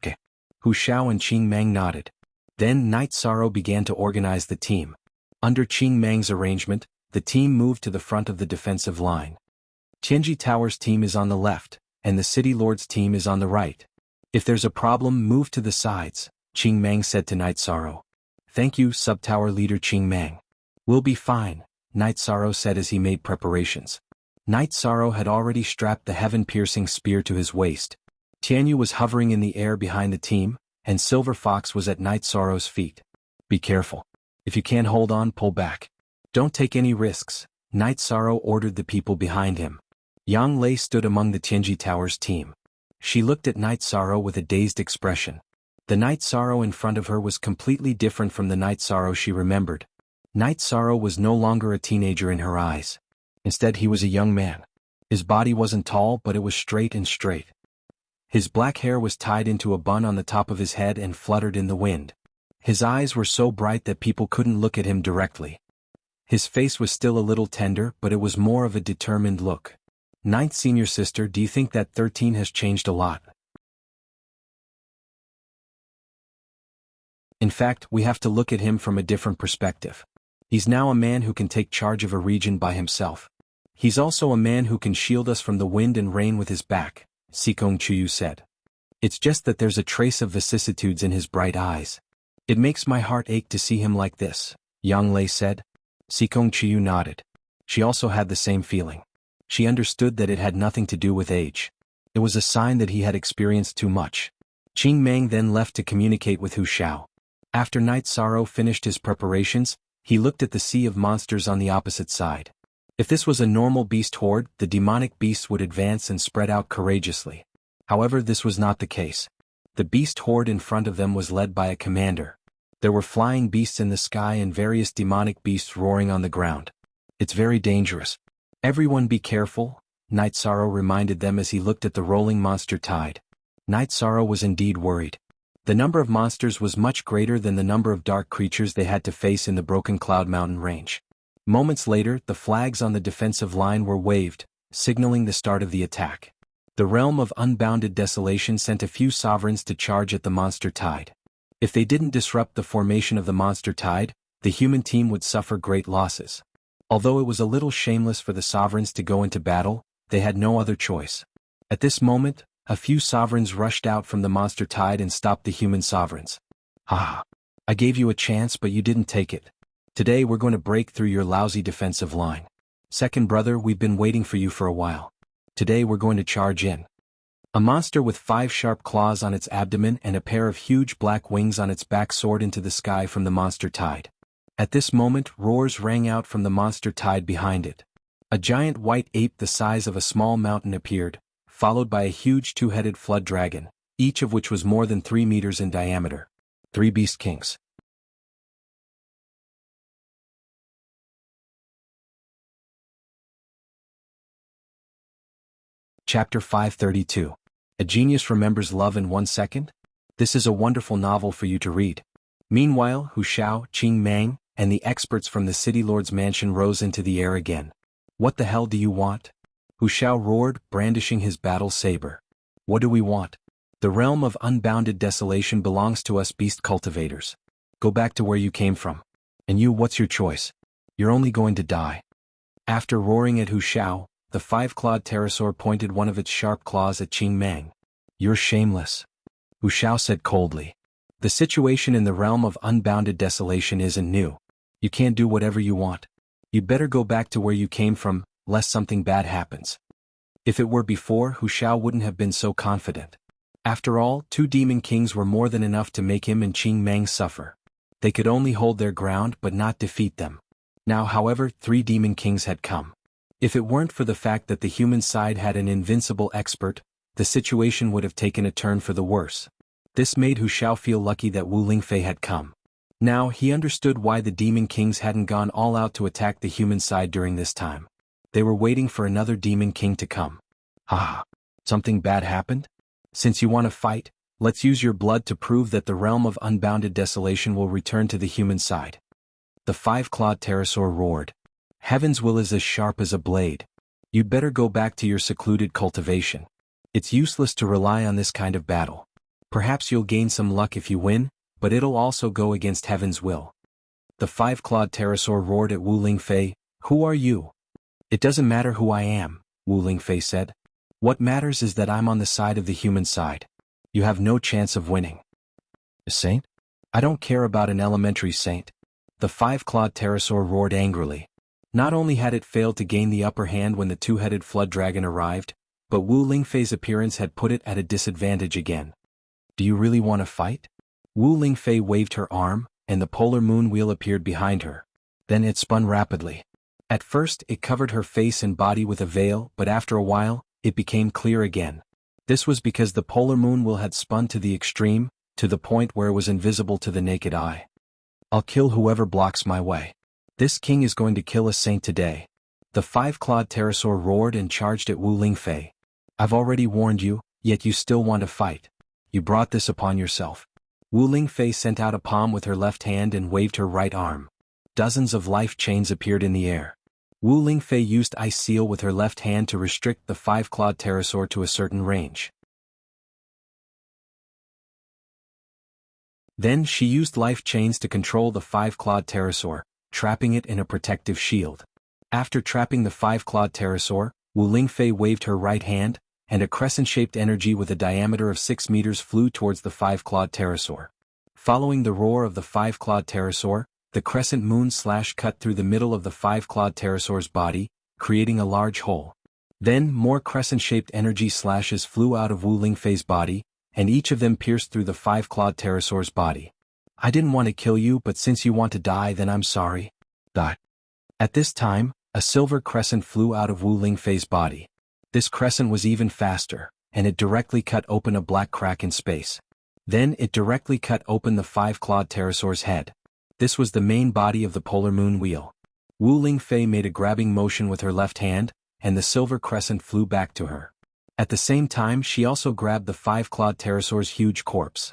"Okay." Hu Shao and Qing Meng nodded. Then Night Sorrow began to organize the team. Under Qing Meng's arrangement, the team moved to the front of the defensive line. Tianji Tower's team is on the left, and the City Lord's team is on the right. "If there's a problem, move to the sides," Qing Meng said to Night Sorrow. "Thank you, Sub-Tower Leader Qing Meng. We'll be fine," Night Sorrow said as he made preparations. Night Sorrow had already strapped the heaven-piercing spear to his waist. Tianyu was hovering in the air behind the team, and Silver Fox was at Night Sorrow's feet. "Be careful. If you can't hold on, pull back. Don't take any risks," Night Sorrow ordered the people behind him. Yang Lei stood among the Tianji Tower's team. She looked at Night Sorrow with a dazed expression. The Night Sorrow in front of her was completely different from the Night Sorrow she remembered. Night Sorrow was no longer a teenager in her eyes. Instead, he was a young man. His body wasn't tall, but it was straight and straight. His black hair was tied into a bun on the top of his head and fluttered in the wind. His eyes were so bright that people couldn't look at him directly. His face was still a little tender, but it was more of a determined look. "Ninth senior sister, do you think that 13 has changed a lot? In fact, we have to look at him from a different perspective. He's now a man who can take charge of a region by himself. He's also a man who can shield us from the wind and rain with his back," Sikong Chuyu said. "It's just that there's a trace of vicissitudes in his bright eyes. It makes my heart ache to see him like this," Yang Lei said. Sikong Chuyu nodded. She also had the same feeling. She understood that it had nothing to do with age. It was a sign that he had experienced too much. Qing Meng then left to communicate with Hu Shao. After Night Sorrow finished his preparations, He looked at the sea of monsters on the opposite side. If this was a normal beast horde, the demonic beasts would advance and spread out courageously. However, this was not the case. The beast horde in front of them was led by a commander. There were flying beasts in the sky and various demonic beasts roaring on the ground. It's very dangerous. Everyone be careful, Night Sorrow reminded them as he looked at the rolling monster tide. Night Sorrow was indeed worried. The number of monsters was much greater than the number of dark creatures they had to face in the Broken Cloud Mountain range. Moments later, the flags on the defensive line were waved, signaling the start of the attack. The realm of unbounded desolation sent a few sovereigns to charge at the monster tide. If they didn't disrupt the formation of the monster tide, the human team would suffer great losses. Although it was a little shameless for the sovereigns to go into battle, they had no other choice. At this moment, a few sovereigns rushed out from the monster tide and stopped the human sovereigns. Ah! I gave you a chance but you didn't take it. Today we're going to break through your lousy defensive line. Second brother, we've been waiting for you for a while. Today we're going to charge in. A monster with 5 sharp claws on its abdomen and a pair of huge black wings on its back soared into the sky from the monster tide. At this moment, roars rang out from the monster tide behind it. A giant white ape the size of a small mountain appeared, followed by a huge 2-headed flood dragon, each of which was more than 3 meters in diameter. 3 Beast Kings. Chapter 532. A Genius Remembers Love in 1 Second? This is a wonderful novel for you to read. Meanwhile, Hu Shao, Qing Mang, and the experts from the City Lord's mansion rose into the air again. What the hell do you want? Hu Shao roared, brandishing his battle saber. What do we want? The realm of unbounded desolation belongs to us beast cultivators. Go back to where you came from. And you, what's your choice? You're only going to die. After roaring at Hu Shao, the 5-clawed pterosaur pointed one of its sharp claws at Qing Mang. You're shameless. Hu Shao said coldly. The situation in the realm of unbounded desolation isn't new. You can't do whatever you want. You'd better go back to where you came from, lest something bad happens. If it were before, Hu Shao wouldn't have been so confident. After all, 2 demon kings were more than enough to make him and Qing Mang suffer. They could only hold their ground but not defeat them. Now, however, 3 demon kings had come. If it weren't for the fact that the human side had an invincible expert, the situation would have taken a turn for the worse. This made Hu Shao feel lucky that Wu Lingfei had come. Now, he understood why the demon kings hadn't gone all out to attack the human side during this time. They were waiting for another demon king to come. Ah, something bad happened? Since you want to fight, let's use your blood to prove that the realm of unbounded desolation will return to the human side. The 5-clawed pterosaur roared. Heaven's will is as sharp as a blade. You'd better go back to your secluded cultivation. It's useless to rely on this kind of battle. Perhaps you'll gain some luck if you win, but it'll also go against heaven's will. The 5-clawed pterosaur roared at Wu Lingfei. Who are you? It doesn't matter who I am, Wu Lingfei said. What matters is that I'm on the side of the human side. You have no chance of winning. A saint? I don't care about an elementary saint. The 5-clawed pterosaur roared angrily. Not only had it failed to gain the upper hand when the 2-headed flood dragon arrived, but Wu Lingfei's appearance had put it at a disadvantage again. Do you really want to fight? Wu Lingfei waved her arm, and the polar moon wheel appeared behind her. Then it spun rapidly. At first, it covered her face and body with a veil, but after a while, it became clear again. This was because the polar moon wheel had spun to the extreme, to the point where it was invisible to the naked eye. I'll kill whoever blocks my way. This king is going to kill a saint today. The 5-clawed pterosaur roared and charged at Wu Lingfei. I've already warned you, yet you still want to fight. You brought this upon yourself. Wu Lingfei sent out a palm with her left hand and waved her right arm. Dozens of life chains appeared in the air. Wu Lingfei used Ice Seal with her left hand to restrict the 5-clawed pterosaur to a certain range. Then she used life chains to control the 5-clawed pterosaur, trapping it in a protective shield. After trapping the 5-clawed pterosaur, Wu Lingfei waved her right hand, and a crescent-shaped energy with a diameter of 6 meters flew towards the 5-clawed pterosaur. Following the roar of the 5-clawed pterosaur, the crescent moon slash cut through the middle of the 5-clawed pterosaur's body, creating a large hole. Then more crescent-shaped energy slashes flew out of Wu Lingfei's body, and each of them pierced through the 5-clawed pterosaur's body. I didn't want to kill you, but since you want to die, then I'm sorry. Die. At this time, a silver crescent flew out of Wu Lingfei's body. This crescent was even faster, and it directly cut open a black crack in space. Then it directly cut open the five-clawed pterosaur's head. This was the main body of the polar moon wheel. Wu Lingfei made a grabbing motion with her left hand, and the silver crescent flew back to her. At the same time, she also grabbed the five-clawed pterosaur's huge corpse.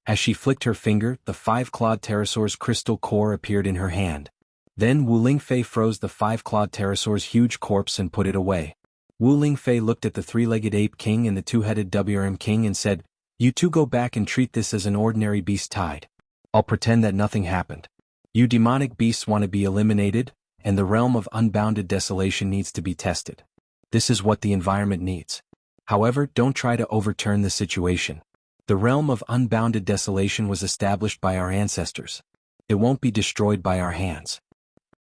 As she flicked her finger, the five-clawed pterosaur's crystal core appeared in her hand. Then Wu Lingfei froze the five-clawed pterosaur's huge corpse and put it away. Wu Lingfei looked at the three-legged ape king and the two-headed WRM king and said, "You two go back and treat this as an ordinary beast tide. I'll pretend that nothing happened. You demonic beasts want to be eliminated, and the realm of unbounded desolation needs to be tested. This is what the environment needs. However, don't try to overturn the situation. The realm of unbounded desolation was established by our ancestors. It won't be destroyed by our hands.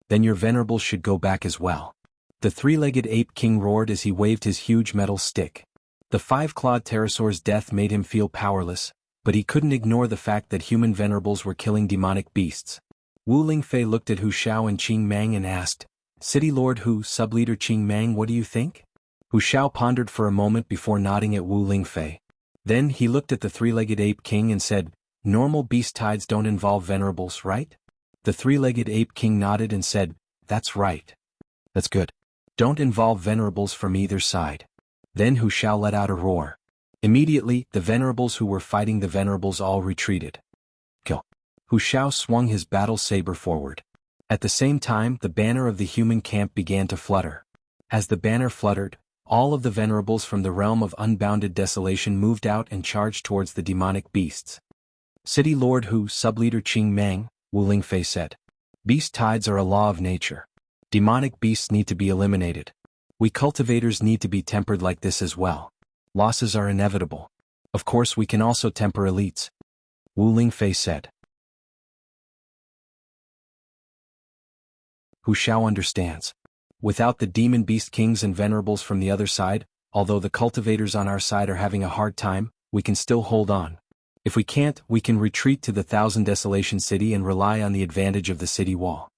Then your venerables should go back as well." The three-legged ape king roared as he waved his huge metal stick. The five-clawed pterosaur's death made him feel powerless, but he couldn't ignore the fact that human venerables were killing demonic beasts. Wu Lingfei looked at Hu Xiao and Qing Mang and asked, "City Lord Hu, Sub-Leader Qing Mang, what do you think?" Hu Xiao pondered for a moment before nodding at Wu Lingfei. Then he looked at the three-legged ape king and said, "Normal beast tides don't involve venerables, right?" The three-legged ape king nodded and said, "That's right. That's good. Don't involve venerables from either side." Then Hu Xiao let out a roar. Immediately, the venerables who were fighting the venerables all retreated. Kill. Hu Xiao swung his battle saber forward. At the same time, the banner of the human camp began to flutter. As the banner fluttered, all of the venerables from the realm of unbounded desolation moved out and charged towards the demonic beasts. "City Lord Hu, Sub-Leader Qing Mang," Wu Lingfei said. "Beast tides are a law of nature. Demonic beasts need to be eliminated. We cultivators need to be tempered like this as well. Losses are inevitable. Of course, we can also temper elites," Wu Lingfei said. Hu Xiao understands. Without the demon beast kings and venerables from the other side, although the cultivators on our side are having a hard time, we can still hold on. If we can't, we can retreat to the Thousand Desolation City and rely on the advantage of the city wall.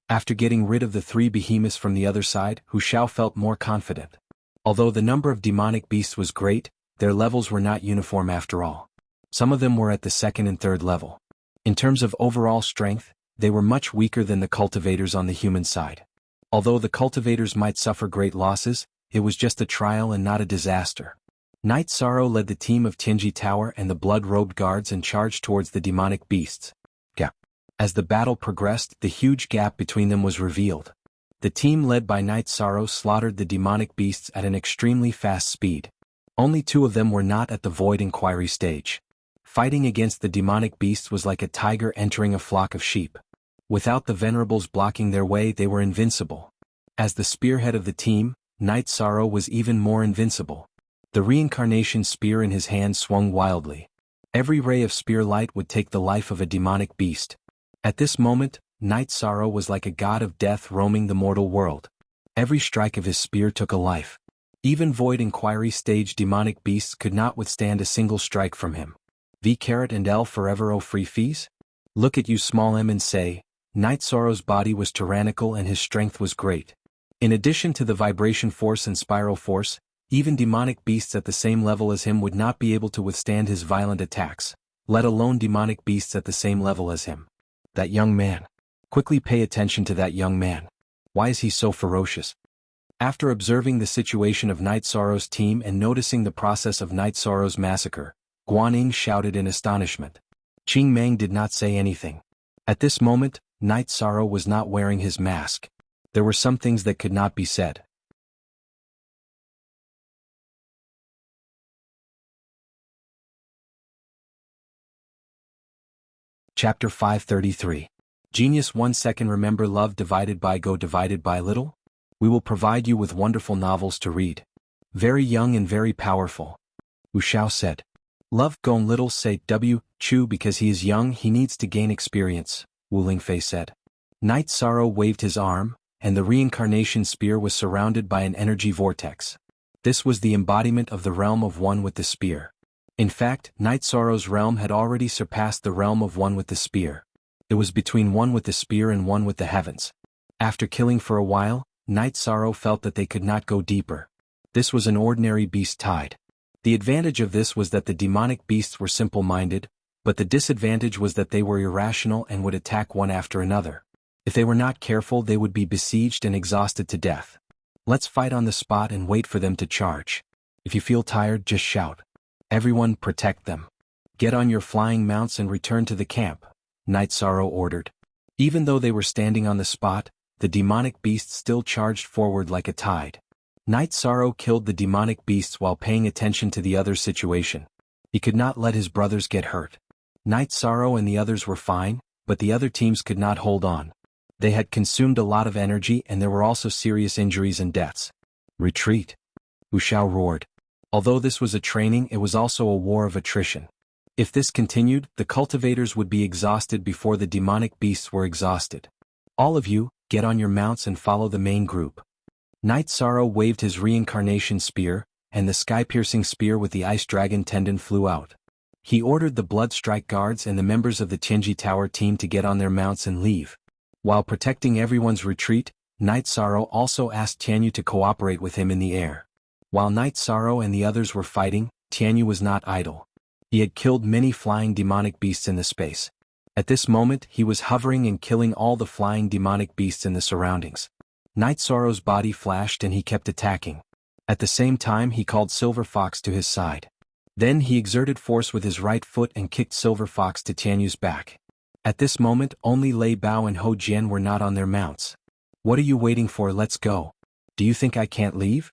After getting rid of the three behemoths from the other side, Hu Xiao felt more confident. Although the number of demonic beasts was great, their levels were not uniform after all. Some of them were at the second and third level. In terms of overall strength, they were much weaker than the cultivators on the human side. Although the cultivators might suffer great losses, it was just a trial and not a disaster. Night Sorrow led the team of Tianji Tower and the blood-robed guards and charged towards the demonic beasts. As the battle progressed, the huge gap between them was revealed. The team led by Night Sorrow slaughtered the demonic beasts at an extremely fast speed. Only two of them were not at the Void Inquiry stage. Fighting against the demonic beasts was like a tiger entering a flock of sheep. Without the venerables blocking their way, they were invincible. As the spearhead of the team, Night Sorrow was even more invincible. The reincarnation spear in his hand swung wildly. Every ray of spear light would take the life of a demonic beast. At this moment, Night Sorrow was like a god of death roaming the mortal world. Every strike of his spear took a life. Even Void Inquiry stage demonic beasts could not withstand a single strike from him. V carat and L forever, oh free fees? Look at you small m and say, Night Sorrow's body was tyrannical and his strength was great. In addition to the vibration force and spiral force, even demonic beasts at the same level as him would not be able to withstand his violent attacks, let alone demonic beasts at the same level as him. That young man. Quickly pay attention to that young man. Why is he so ferocious? After observing the situation of Night Sorrow's team and noticing the process of Night Sorrow's massacre, Guanyin shouted in astonishment. Qing Mang did not say anything. At this moment, Night Sorrow was not wearing his mask. There were some things that could not be said. Chapter 533. Genius 1 second. Remember love divided by go divided by little? We will provide you with wonderful novels to read. Very young and very powerful. Wu Xiao said. Love gone little say W. Chu because he is young he needs to gain experience, Wu Lingfei said. Night Sorrow waved his arm, and the reincarnation spear was surrounded by an energy vortex. This was the embodiment of the realm of one with the spear. In fact, Night Sorrow's realm had already surpassed the realm of one with the spear. It was between one with the spear and one with the heavens. After killing for a while, Night Sorrow felt that they could not go deeper. This was an ordinary beast tide. The advantage of this was that the demonic beasts were simple-minded, but the disadvantage was that they were irrational and would attack one after another. If they were not careful, they would be besieged and exhausted to death. Let's fight on the spot and wait for them to charge. If you feel tired, just shout. Everyone protect them. Get on your flying mounts and return to the camp, Night Sorrow ordered. Even though they were standing on the spot, the demonic beasts still charged forward like a tide. Night Sorrow killed the demonic beasts while paying attention to the other's situation. He could not let his brothers get hurt. Night Sorrow and the others were fine, but the other teams could not hold on. They had consumed a lot of energy and there were also serious injuries and deaths. Retreat! Wuxia roared. Although this was a training, it was also a war of attrition. If this continued, the cultivators would be exhausted before the demonic beasts were exhausted. All of you, get on your mounts and follow the main group. Night Sorrow waved his reincarnation spear, and the sky-piercing spear with the ice dragon tendon flew out. He ordered the Blood Strike Guards and the members of the Tianji Tower team to get on their mounts and leave. While protecting everyone's retreat, Night Sorrow also asked Tianyu to cooperate with him in the air. While Night Sorrow and the others were fighting, Tianyu was not idle. He had killed many flying demonic beasts in the space. At this moment, he was hovering and killing all the flying demonic beasts in the surroundings. Night Sorrow's body flashed and he kept attacking. At the same time, he called Silver Fox to his side. Then he exerted force with his right foot and kicked Silver Fox to Tianyu's back. At this moment, only Lei Bao and Ho Jian were not on their mounts. What are you waiting for? Let's go. Do you think I can't leave?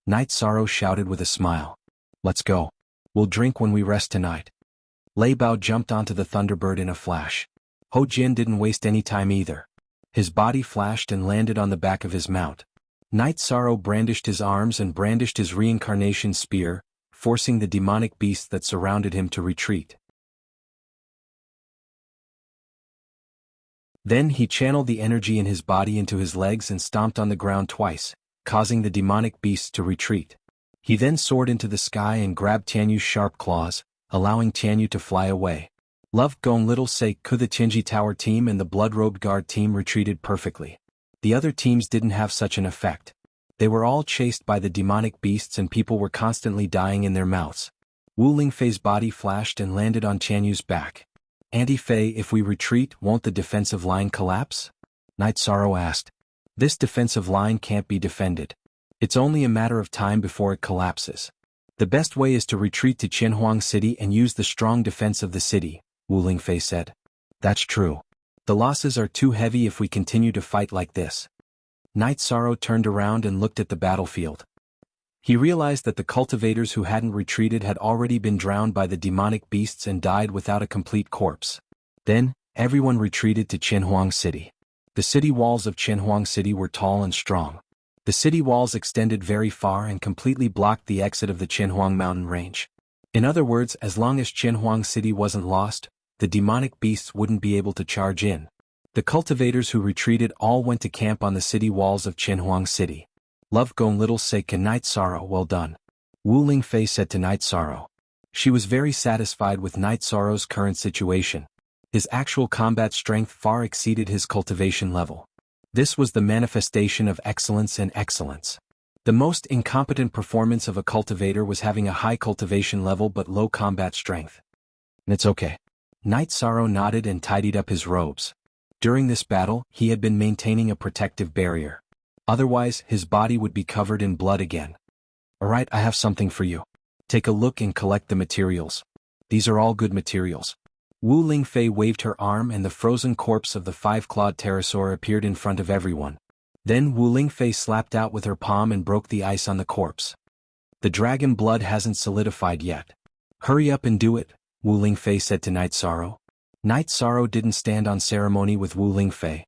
Night Sorrow shouted with a smile. Let's go. We'll drink when we rest tonight. Lei Bao jumped onto the Thunderbird in a flash. Ho Jian didn't waste any time either. His body flashed and landed on the back of his mount. Night Sorrow brandished his arms and brandished his reincarnation spear, forcing the demonic beasts that surrounded him to retreat. Then he channeled the energy in his body into his legs and stomped on the ground twice, causing the demonic beasts to retreat. He then soared into the sky and grabbed Tianyu's sharp claws, allowing Tianyu to fly away. Love Gong Little Sei Ku, the Tianji Tower team and the Blood-Robed Guard team retreated perfectly. The other teams didn't have such an effect. They were all chased by the demonic beasts and people were constantly dying in their mouths. Wu Lingfei's body flashed and landed on Tianyu's back. Auntie Fei, if we retreat, won't the defensive line collapse? Night Sorrow asked. This defensive line can't be defended. It's only a matter of time before it collapses. The best way is to retreat to Qianhuang City and use the strong defense of the city, Wu Lingfei said. That's true. The losses are too heavy if we continue to fight like this. Night Sorrow turned around and looked at the battlefield. He realized that the cultivators who hadn't retreated had already been drowned by the demonic beasts and died without a complete corpse. Then, everyone retreated to Qianhuang City. The city walls of Qianhuang City were tall and strong. The city walls extended very far and completely blocked the exit of the Qianhuang mountain range. In other words, as long as Qianhuang City wasn't lost, the demonic beasts wouldn't be able to charge in. The cultivators who retreated all went to camp on the city walls of Qianhuang City. Love Gong Little Sei Ku, Night Sorrow, well done. Wu Lingfei said to Night Sorrow. She was very satisfied with Night Sorrow's current situation. His actual combat strength far exceeded his cultivation level. This was the manifestation of excellence and excellence. The most incompetent performance of a cultivator was having a high cultivation level but low combat strength. And it's okay. Night Sorrow nodded and tidied up his robes. During this battle, he had been maintaining a protective barrier. Otherwise, his body would be covered in blood again. Alright, I have something for you. Take a look and collect the materials. These are all good materials. Wu Lingfei waved her arm and the frozen corpse of the five-clawed pterosaur appeared in front of everyone. Then Wu Lingfei slapped out with her palm and broke the ice on the corpse. The dragon blood hasn't solidified yet. Hurry up and do it, Wu Lingfei said to Night Sorrow. Night Sorrow didn't stand on ceremony with Wu Lingfei.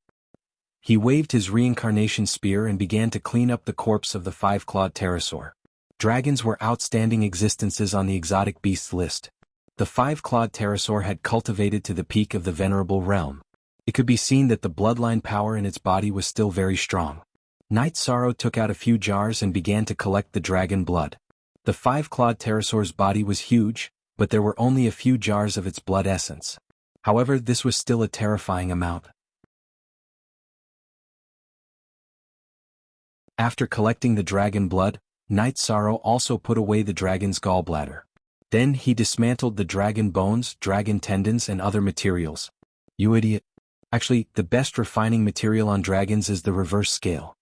He waved his reincarnation spear and began to clean up the corpse of the five-clawed pterosaur. Dragons were outstanding existences on the exotic beasts list. The five-clawed pterosaur had cultivated to the peak of the venerable realm. It could be seen that the bloodline power in its body was still very strong. Night Sorrow took out a few jars and began to collect the dragon blood. The five-clawed pterosaur's body was huge, but there were only a few jars of its blood essence. However, this was still a terrifying amount. After collecting the dragon blood, Night Sorrow also put away the dragon's gallbladder. Then he dismantled the dragon bones, dragon tendons and other materials. You idiot. Actually, the best refining material on dragons is the reverse scale.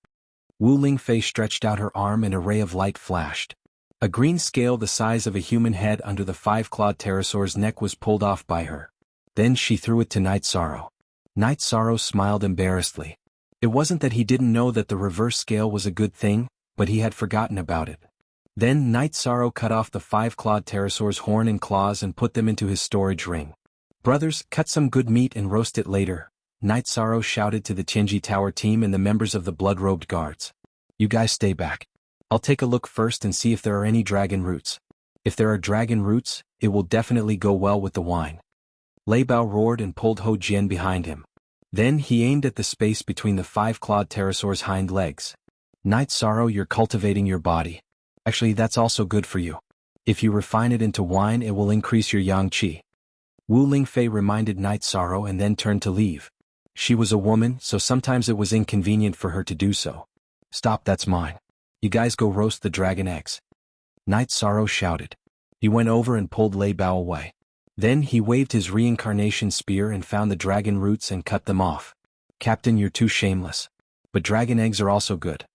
Wu Lingfei stretched out her arm and a ray of light flashed. A green scale the size of a human head under the five-clawed pterosaur's neck was pulled off by her. Then she threw it to Night Sorrow. Night Sorrow smiled embarrassedly. It wasn't that he didn't know that the reverse scale was a good thing, but he had forgotten about it. Then Night Sorrow cut off the five-clawed pterosaur's horn and claws and put them into his storage ring. Brothers, cut some good meat and roast it later, Night Sorrow shouted to the Tianji Tower team and the members of the blood-robed guards. You guys stay back. I'll take a look first and see if there are any dragon roots. If there are dragon roots, it will definitely go well with the wine. Lei Bao roared and pulled Hou Jian behind him. Then he aimed at the space between the five-clawed pterosaur's hind legs. Night Sorrow, you're cultivating your body. Actually, that's also good for you. If you refine it into wine, it will increase your yang qi. Wu Lingfei reminded Night Sorrow and then turned to leave. She was a woman, so sometimes it was inconvenient for her to do so. Stop, that's mine. You guys go roast the dragon eggs. Night Sorrow shouted. He went over and pulled Lei Bao away. Then he waved his reincarnation spear and found the dragon roots and cut them off. Captain, you're too shameless. But dragon eggs are also good.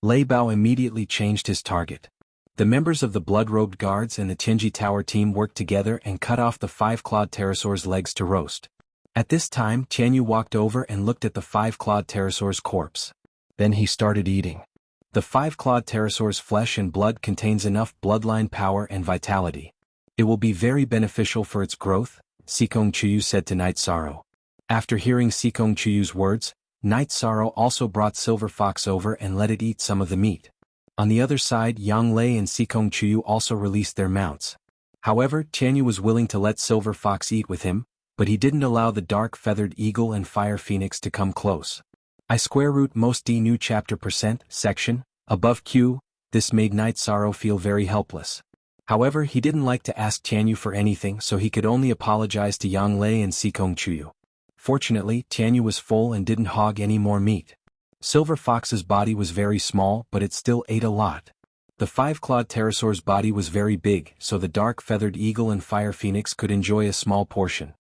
Lei Bao immediately changed his target. The members of the blood-robed guards and the Tianji Tower team worked together and cut off the five-clawed pterosaur's legs to roast. At this time, Tianyu walked over and looked at the five-clawed pterosaur's corpse. Then he started eating. The five-clawed pterosaur's flesh and blood contains enough bloodline power and vitality. It will be very beneficial for its growth, Sikong Chuyu said to Night Sorrow. After hearing Sikong Chuyu's words, Night Sorrow also brought Silver Fox over and let it eat some of the meat. On the other side, Yang Lei and Sikong Chuyu also released their mounts. However, Tianyu was willing to let Silver Fox eat with him, but he didn't allow the dark feathered eagle and fire phoenix to come close. I square root most D new chapter percent, section, above Q, this made Night Sorrow feel very helpless. However, he didn't like to ask Tianyu for anything, so he could only apologize to Yang Lei and Sikong Chuyu. Fortunately, Tianyu was full and didn't hog any more meat. Silver Fox's body was very small, but it still ate a lot. The five-clawed pterosaur's body was very big, so the dark feathered eagle and fire phoenix could enjoy a small portion.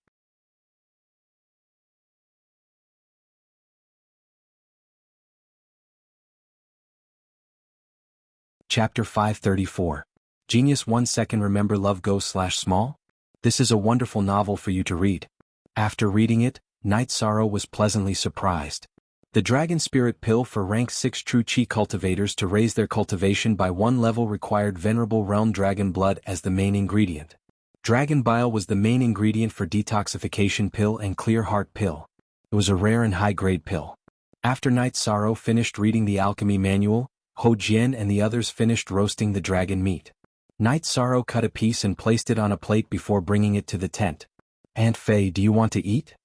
Chapter 534. Genius 1 second remember love go/small? This is a wonderful novel for you to read. After reading it, Night Sorrow was pleasantly surprised. The Dragon Spirit Pill for rank 6 True Chi cultivators to raise their cultivation by 1 level required Venerable Realm Dragon Blood as the main ingredient. Dragon Bile was the main ingredient for Detoxification Pill and Clear Heart Pill. It was a rare and high-grade pill. After Night Sorrow finished reading the alchemy manual, Hou Jian and the others finished roasting the dragon meat. Night Sorrow cut a piece and placed it on a plate before bringing it to the tent. Aunt Fei, do you want to eat?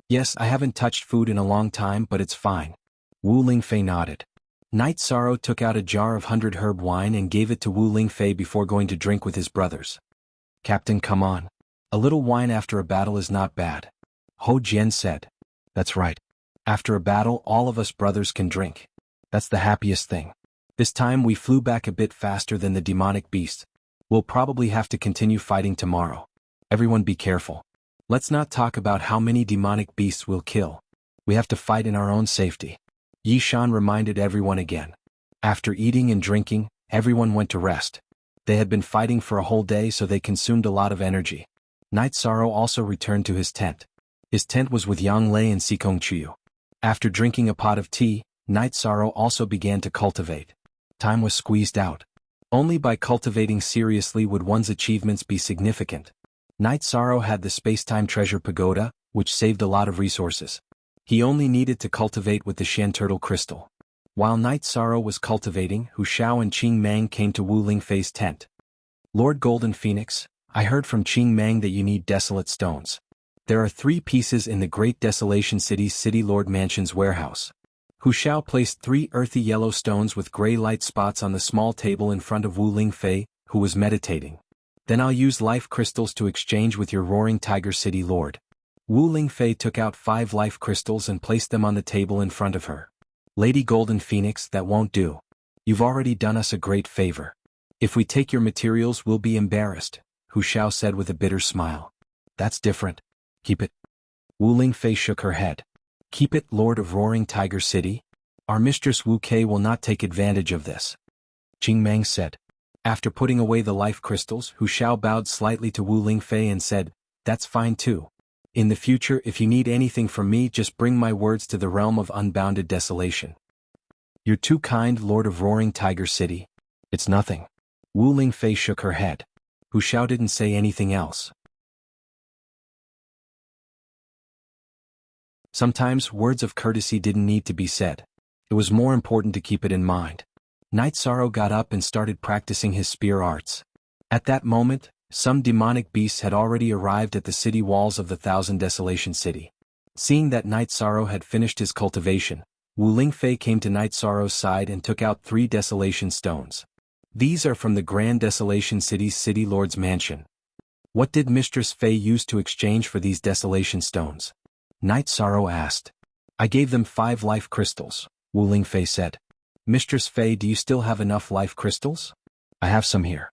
Yes, I haven't touched food in a long time, but it's fine. Wu Lingfei nodded. Night Sorrow took out a jar of 100 herb wine and gave it to Wu Lingfei before going to drink with his brothers. Captain, come on. A little wine after a battle is not bad. Hou Jian said. That's right. After a battle, all of us brothers can drink. That's the happiest thing. This time we flew back a bit faster than the demonic beasts. We'll probably have to continue fighting tomorrow. Everyone be careful. Let's not talk about how many demonic beasts we'll kill. We have to fight in our own safety. Yi Shan reminded everyone again. After eating and drinking, everyone went to rest. They had been fighting for a whole day, so they consumed a lot of energy. Night Sorrow also returned to his tent. His tent was with Yang Lei and Sikong Chuyu. After drinking a pot of tea, Night Sorrow also began to cultivate. Time was squeezed out. Only by cultivating seriously would one's achievements be significant. Night Sorrow had the space-time treasure pagoda, which saved a lot of resources. He only needed to cultivate with the Shan Turtle crystal. While Night Sorrow was cultivating, Hu Shao and Qing Mang came to Wu Lingfei's tent. Lord Golden Phoenix, I heard from Qing Mang that you need desolate stones. There are 3 pieces in the Great Desolation City's City Lord Mansion's warehouse. Hu Shao placed 3 earthy yellow stones with gray light spots on the small table in front of Wu Lingfei, who was meditating. Then I'll use life crystals to exchange with your Roaring Tiger City Lord. Wu Lingfei took out 5 life crystals and placed them on the table in front of her. Lady Golden Phoenix, that won't do. You've already done us a great favor. If we take your materials, we'll be embarrassed, Hu Xiao said with a bitter smile. That's different. Keep it. Wu Lingfei shook her head. Keep it, Lord of Roaring Tiger City? Our mistress Wu Kei will not take advantage of this. Qing Meng said. After putting away the life crystals, Hu Xiao bowed slightly to Wu Lingfei and said, That's fine too. In the future, if you need anything from me, just bring my words to the realm of unbounded desolation. You're too kind, Lord of Roaring Tiger City. It's nothing. Wu Lingfei shook her head. Hu Xiao didn't say anything else. Sometimes words of courtesy didn't need to be said. It was more important to keep it in mind. Night Sorrow got up and started practicing his spear arts. At that moment, some demonic beasts had already arrived at the city walls of the Thousand Desolation City. Seeing that Night Sorrow had finished his cultivation, Wu Lingfei came to Night Sorrow's side and took out 3 desolation stones. These are from the Grand Desolation City's City Lord's mansion. What did Mistress Fei use to exchange for these desolation stones? Night Sorrow asked. I gave them 5 life crystals, Wu Lingfei said. Mistress Fei, do you still have enough life crystals? I have some here.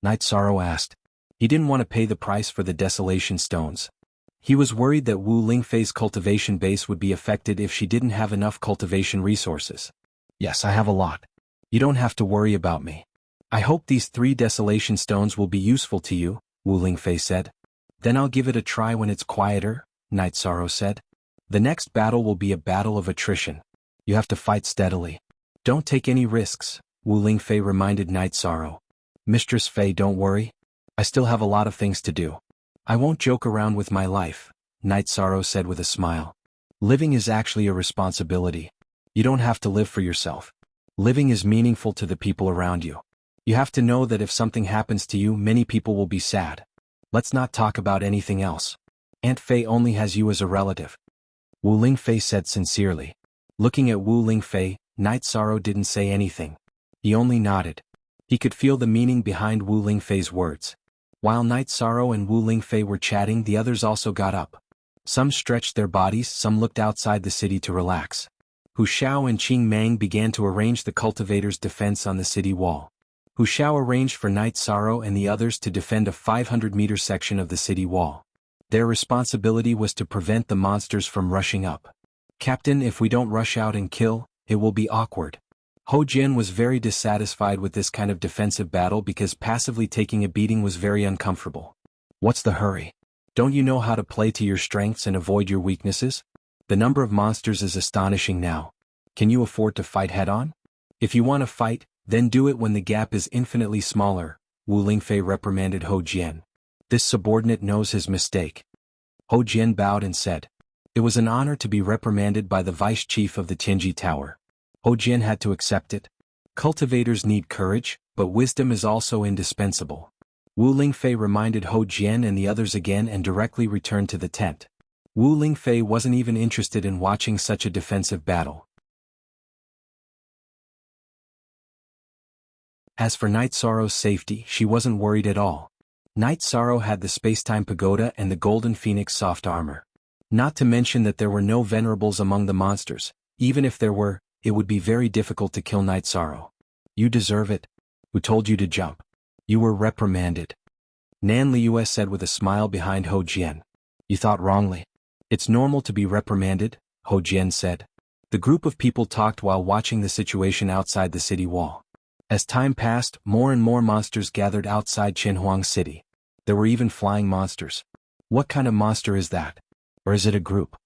Night Sorrow asked. He didn't want to pay the price for the desolation stones. He was worried that Wu Lingfei's cultivation base would be affected if she didn't have enough cultivation resources. Yes, I have a lot. You don't have to worry about me. I hope these 3 desolation stones will be useful to you, Wu Lingfei said. Then I'll give it a try when it's quieter, Night Sorrow said. The next battle will be a battle of attrition. You have to fight steadily. Don't take any risks, Wu Lingfei reminded Night Sorrow. Mistress Fei, don't worry. I still have a lot of things to do. I won't joke around with my life, Night Sorrow said with a smile. Living is actually a responsibility. You don't have to live for yourself. Living is meaningful to the people around you. You have to know that if something happens to you, many people will be sad. Let's not talk about anything else. Aunt Fei only has you as a relative. Wu Lingfei said sincerely. Looking at Wu Lingfei, Night Sorrow didn't say anything. He only nodded. He could feel the meaning behind Wu Lingfei's words. While Night Sorrow and Wu Lingfei were chatting, the others also got up. Some stretched their bodies, some looked outside the city to relax. Hu Xiao and Qing Meng began to arrange the cultivators' defense on the city wall. Hu Xiao arranged for Night Sorrow and the others to defend a 500-meter section of the city wall. Their responsibility was to prevent the monsters from rushing up. Captain, if we don't rush out and kill, it will be awkward. Ho Jian was very dissatisfied with this kind of defensive battle because passively taking a beating was very uncomfortable. What's the hurry? Don't you know how to play to your strengths and avoid your weaknesses? The number of monsters is astonishing now. Can you afford to fight head-on? If you want to fight, then do it when the gap is infinitely smaller, Wu Lingfei reprimanded Ho Jian. This subordinate knows his mistake. Ho Jian bowed and said, It was an honor to be reprimanded by the vice chief of the Tianji Tower. Ho Jian had to accept it. Cultivators need courage, but wisdom is also indispensable. Wu Lingfei reminded Ho Jian and the others again and directly returned to the tent. Wu Lingfei wasn't even interested in watching such a defensive battle. As for Night Sorrow's safety, she wasn't worried at all. Night Sorrow had the Spacetime Pagoda and the Golden Phoenix soft armor. Not to mention that there were no venerables among the monsters. Even if there were, it would be very difficult to kill Night Sorrow. You deserve it. Who told you to jump? You were reprimanded. Nan Liu said with a smile behind Ho Jian. You thought wrongly. It's normal to be reprimanded, Ho Jian said. The group of people talked while watching the situation outside the city wall. As time passed, more and more monsters gathered outside Qinhuang City. There were even flying monsters. What kind of monster is that? Or is it a group?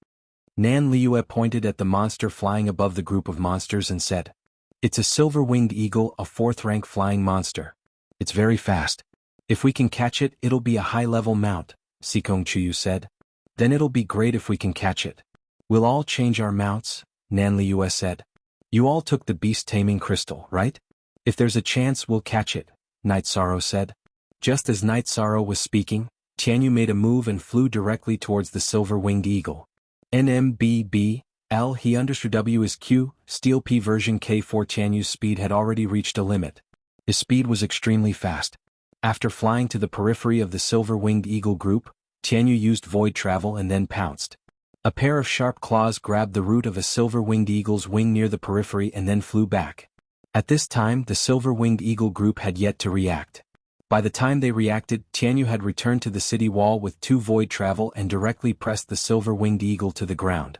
Nan Liu pointed at the monster flying above the group of monsters and said, It's a silver-winged eagle, a 4th-rank flying monster. It's very fast. If we can catch it, it'll be a high-level mount, Sikong Chuyu said. Then it'll be great if we can catch it. We'll all change our mounts, Nan Liu said. You all took the beast-taming crystal, right? If there's a chance, we'll catch it, Night Sorrow said. Just as Night Sorrow was speaking, Tianyu made a move and flew directly towards the silver-winged eagle. NMBB, L he understood W is Q, Steel P version K4 Tianyu's speed had already reached a limit. His speed was extremely fast. After flying to the periphery of the silver-winged eagle group, Tianyu used void travel and then pounced. A pair of sharp claws grabbed the root of a silver-winged eagle's wing near the periphery and then flew back. At this time, the silver-winged eagle group had yet to react. By the time they reacted, Tianyu had returned to the city wall with 2 void travel and directly pressed the silver-winged eagle to the ground.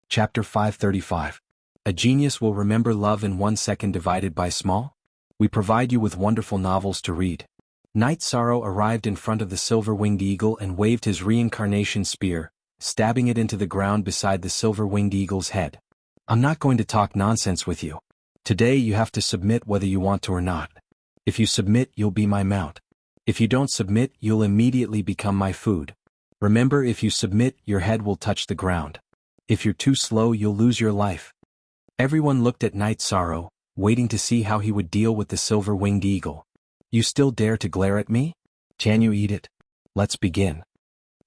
Chapter 535. A genius will remember love in 1 second divided by small? We provide you with wonderful novels to read. Knight Sorrow arrived in front of the silver-winged eagle and waved his reincarnation spear, stabbing it into the ground beside the silver-winged eagle's head. I'm not going to talk nonsense with you. Today you have to submit whether you want to or not. If you submit, you'll be my mount. If you don't submit, you'll immediately become my food. Remember, if you submit, your head will touch the ground. If you're too slow, you'll lose your life. Everyone looked at Knight Sorrow, waiting to see how he would deal with the silver-winged eagle. You still dare to glare at me? Can you eat it? Let's begin.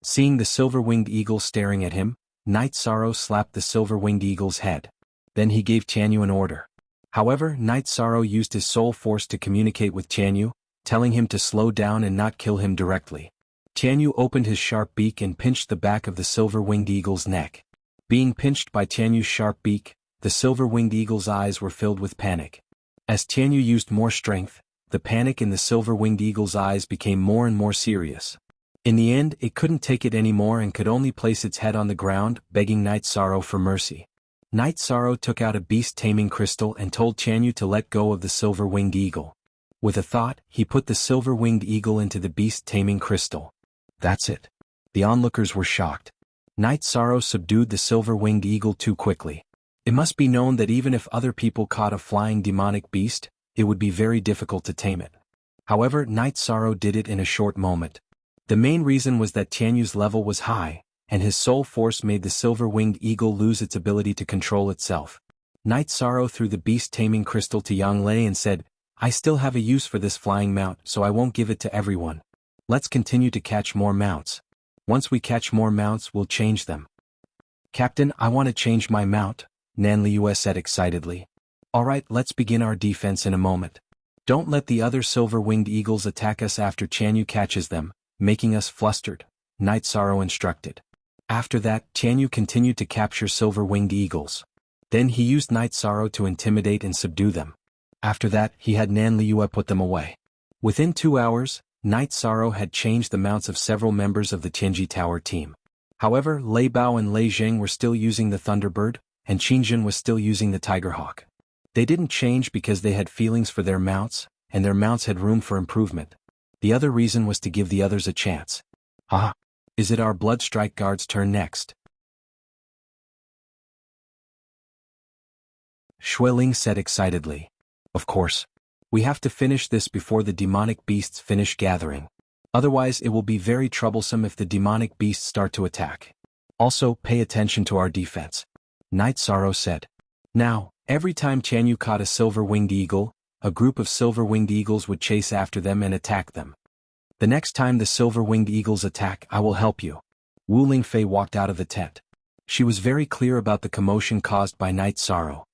Seeing the silver-winged eagle staring at him, Knight Sorrow slapped the silver-winged eagle's head. Then he gave Tianyu an order. However, Knight Sorrow used his soul force to communicate with Tianyu, telling him to slow down and not kill him directly. Tianyu opened his sharp beak and pinched the back of the silver-winged eagle's neck. Being pinched by Tianyu's sharp beak, the silver-winged eagle's eyes were filled with panic. As Tianyu used more strength, the panic in the silver-winged eagle's eyes became more and more serious. In the end, it couldn't take it anymore and could only place its head on the ground, begging Knight Sorrow for mercy. Knight Sorrow took out a beast-taming crystal and told Tianyu to let go of the silver-winged eagle. With a thought, he put the silver-winged eagle into the beast-taming crystal. That's it. The onlookers were shocked. Knight Sorrow subdued the silver-winged eagle too quickly. It must be known that even if other people caught a flying demonic beast, it would be very difficult to tame it. However, Knight Sorrow did it in a short moment. The main reason was that Tianyu's level was high, and his soul force made the silver-winged eagle lose its ability to control itself. Knight Sorrow threw the beast-taming crystal to Yang Lei and said, I still have a use for this flying mount, so I won't give it to everyone. Let's continue to catch more mounts. Once we catch more mounts, we'll change them. Captain, I want to change my mount, Nan Liu said excitedly. Alright, let's begin our defense in a moment. Don't let the other silver-winged eagles attack us after Tianyu catches them, making us flustered, Knight Sorrow instructed. After that, Tianyu continued to capture silver-winged eagles. Then he used Knight Sorrow to intimidate and subdue them. After that, he had Nan Liu put them away. Within 2 hours, Knight Sorrow had changed the mounts of several members of the Tianji Tower team. However, Lei Bao and Lei Zheng were still using the Thunderbird, and Qingjun was still using the Tigerhawk. They didn't change because they had feelings for their mounts, and their mounts had room for improvement. The other reason was to give the others a chance. Haha. Is it our Bloodstrike Guard's turn next? Xueling said excitedly. Of course. We have to finish this before the demonic beasts finish gathering. Otherwise it will be very troublesome if the demonic beasts start to attack. Also, pay attention to our defense. Knight Sorrow said. Now, every time Tianyu caught a silver-winged eagle, a group of silver-winged eagles would chase after them and attack them. The next time the silver-winged eagles attack, I will help you. Wu Lingfei walked out of the tent. She was very clear about the commotion caused by Knight Sorrow.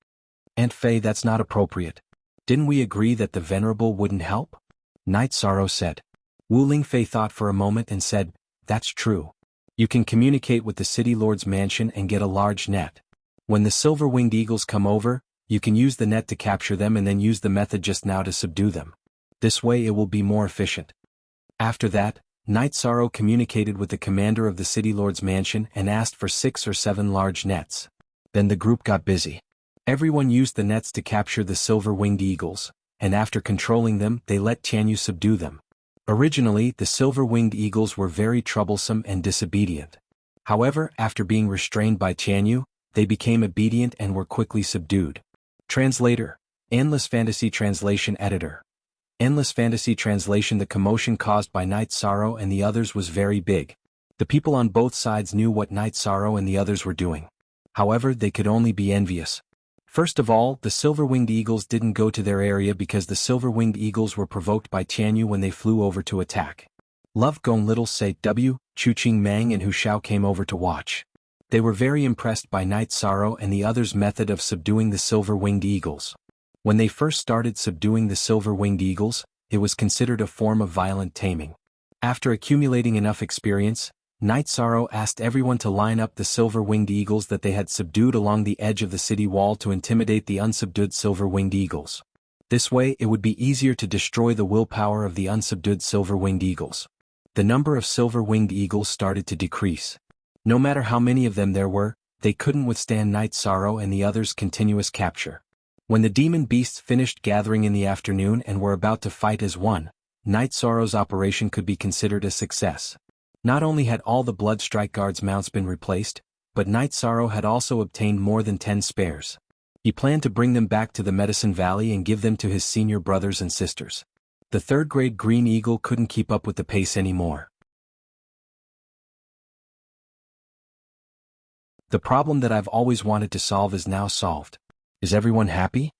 Aunt Fei, that's not appropriate. Didn't we agree that the Venerable wouldn't help? Knight Sorrow said. Wu Lingfei thought for a moment and said, That's true. You can communicate with the City Lord's mansion and get a large net. When the silver-winged eagles come over, you can use the net to capture them and then use the method just now to subdue them. This way it will be more efficient. After that, Knight Sorrow communicated with the commander of the City Lord's mansion and asked for 6 or 7 large nets. Then the group got busy. Everyone used the nets to capture the silver-winged eagles, and after controlling them, they let Tianyu subdue them. Originally, the silver-winged eagles were very troublesome and disobedient. However, after being restrained by Tianyu, they became obedient and were quickly subdued. Translator. Endless Fantasy Translation Editor. Endless Fantasy Translation. The commotion caused by Knight Sorrow and the others was very big. The people on both sides knew what Knight Sorrow and the others were doing. However, they could only be envious. First of all, the silver-winged eagles didn't go to their area because the silver-winged eagles were provoked by Tianyu when they flew over to attack. Love Gong Little Say W, Chu Qing Mang and Hu Shao came over to watch. They were very impressed by Night Sorrow and the others' method of subduing the silver-winged eagles. When they first started subduing the silver-winged eagles, it was considered a form of violent taming. After accumulating enough experience, Night Sorrow asked everyone to line up the silver-winged eagles that they had subdued along the edge of the city wall to intimidate the unsubdued silver-winged eagles. This way it would be easier to destroy the willpower of the unsubdued silver-winged eagles. The number of silver-winged eagles started to decrease. No matter how many of them there were, they couldn't withstand Night Sorrow and the others' continuous capture. When the demon beasts finished gathering in the afternoon and were about to fight as one, Night Sorrow's operation could be considered a success. Not only had all the Blood Strike Guard's mounts been replaced, but Night Sorrow had also obtained more than 10 spares. He planned to bring them back to the Medicine Valley and give them to his senior brothers and sisters. The third-grade Green Eagle couldn't keep up with the pace anymore. The problem that I've always wanted to solve is now solved. Is everyone happy?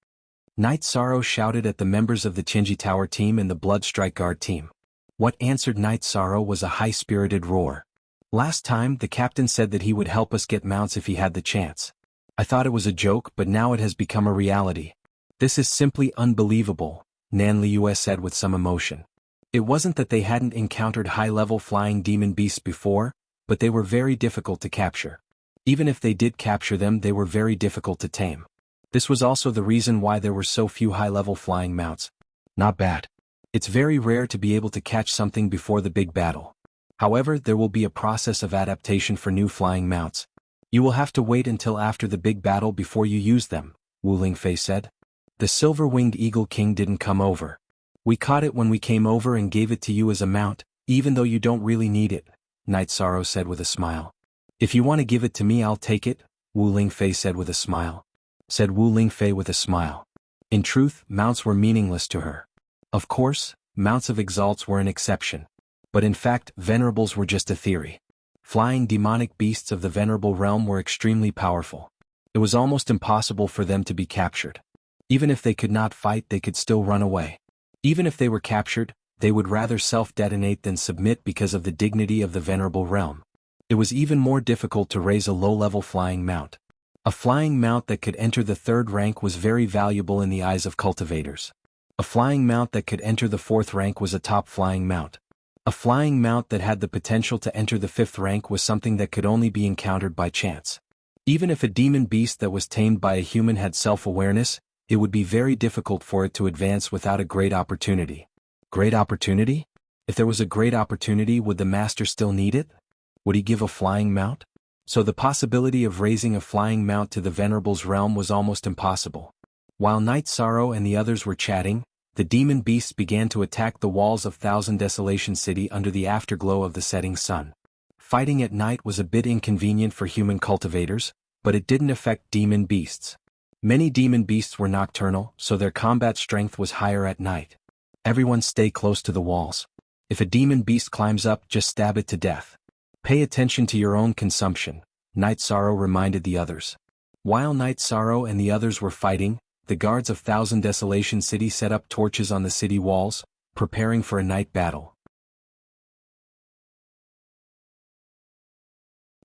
Night Sorrow shouted at the members of the Chinji Tower team and the Blood Strike Guard team. What answered Night Sorrow was a high-spirited roar. Last time the captain said that he would help us get mounts if he had the chance. I thought it was a joke, but now it has become a reality. This is simply unbelievable, Nan Liu said with some emotion. It wasn't that they hadn't encountered high-level flying demon beasts before, but they were very difficult to capture. Even if they did capture them, they were very difficult to tame. This was also the reason why there were so few high-level flying mounts. Not bad. It's very rare to be able to catch something before the big battle. However, there will be a process of adaptation for new flying mounts. You will have to wait until after the big battle before you use them, Wu Lingfei said. The silver-winged Eagle King didn't come over. We caught it when we came over and gave it to you as a mount, even though you don't really need it, Night Sorrow said with a smile. If you want to give it to me, I'll take it, Wu Lingfei said with a smile. Said Wu Lingfei with a smile. In truth, mounts were meaningless to her. Of course, mounts of exalts were an exception. But in fact, venerables were just a theory. Flying demonic beasts of the venerable realm were extremely powerful. It was almost impossible for them to be captured. Even if they could not fight, they could still run away. Even if they were captured, they would rather self-detonate than submit because of the dignity of the venerable realm. It was even more difficult to raise a low-level flying mount. A flying mount that could enter the third rank was very valuable in the eyes of cultivators. A flying mount that could enter the fourth rank was a top flying mount. A flying mount that had the potential to enter the fifth rank was something that could only be encountered by chance. Even if a demon beast that was tamed by a human had self-awareness, it would be very difficult for it to advance without a great opportunity. Great opportunity? If there was a great opportunity, would the master still need it? Would he give a flying mount? So the possibility of raising a flying mount to the Venerable's realm was almost impossible. While Night Sorrow and the others were chatting, the demon beasts began to attack the walls of Thousand Desolation City under the afterglow of the setting sun. Fighting at night was a bit inconvenient for human cultivators, but it didn't affect demon beasts. Many demon beasts were nocturnal, so their combat strength was higher at night. Everyone stay close to the walls. If a demon beast climbs up, just stab it to death. Pay attention to your own consumption, Night Sorrow reminded the others. While Night Sorrow and the others were fighting, the guards of Thousand Desolation City set up torches on the city walls, preparing for a night battle.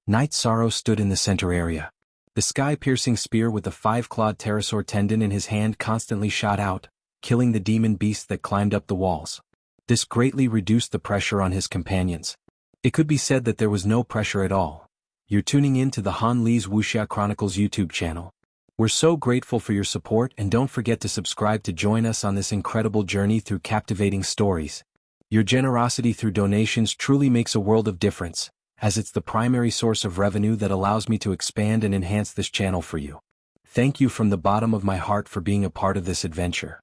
Night Sorrow stood in the center area. The sky-piercing spear with the five-clawed pterosaur tendon in his hand constantly shot out, killing the demon beasts that climbed up the walls. This greatly reduced the pressure on his companions. It could be said that there was no pressure at all. You're tuning in to the Han Li's Wuxia Chronicles YouTube channel. We're so grateful for your support, and don't forget to subscribe to join us on this incredible journey through captivating stories. Your generosity through donations truly makes a world of difference, as it's the primary source of revenue that allows me to expand and enhance this channel for you. Thank you from the bottom of my heart for being a part of this adventure.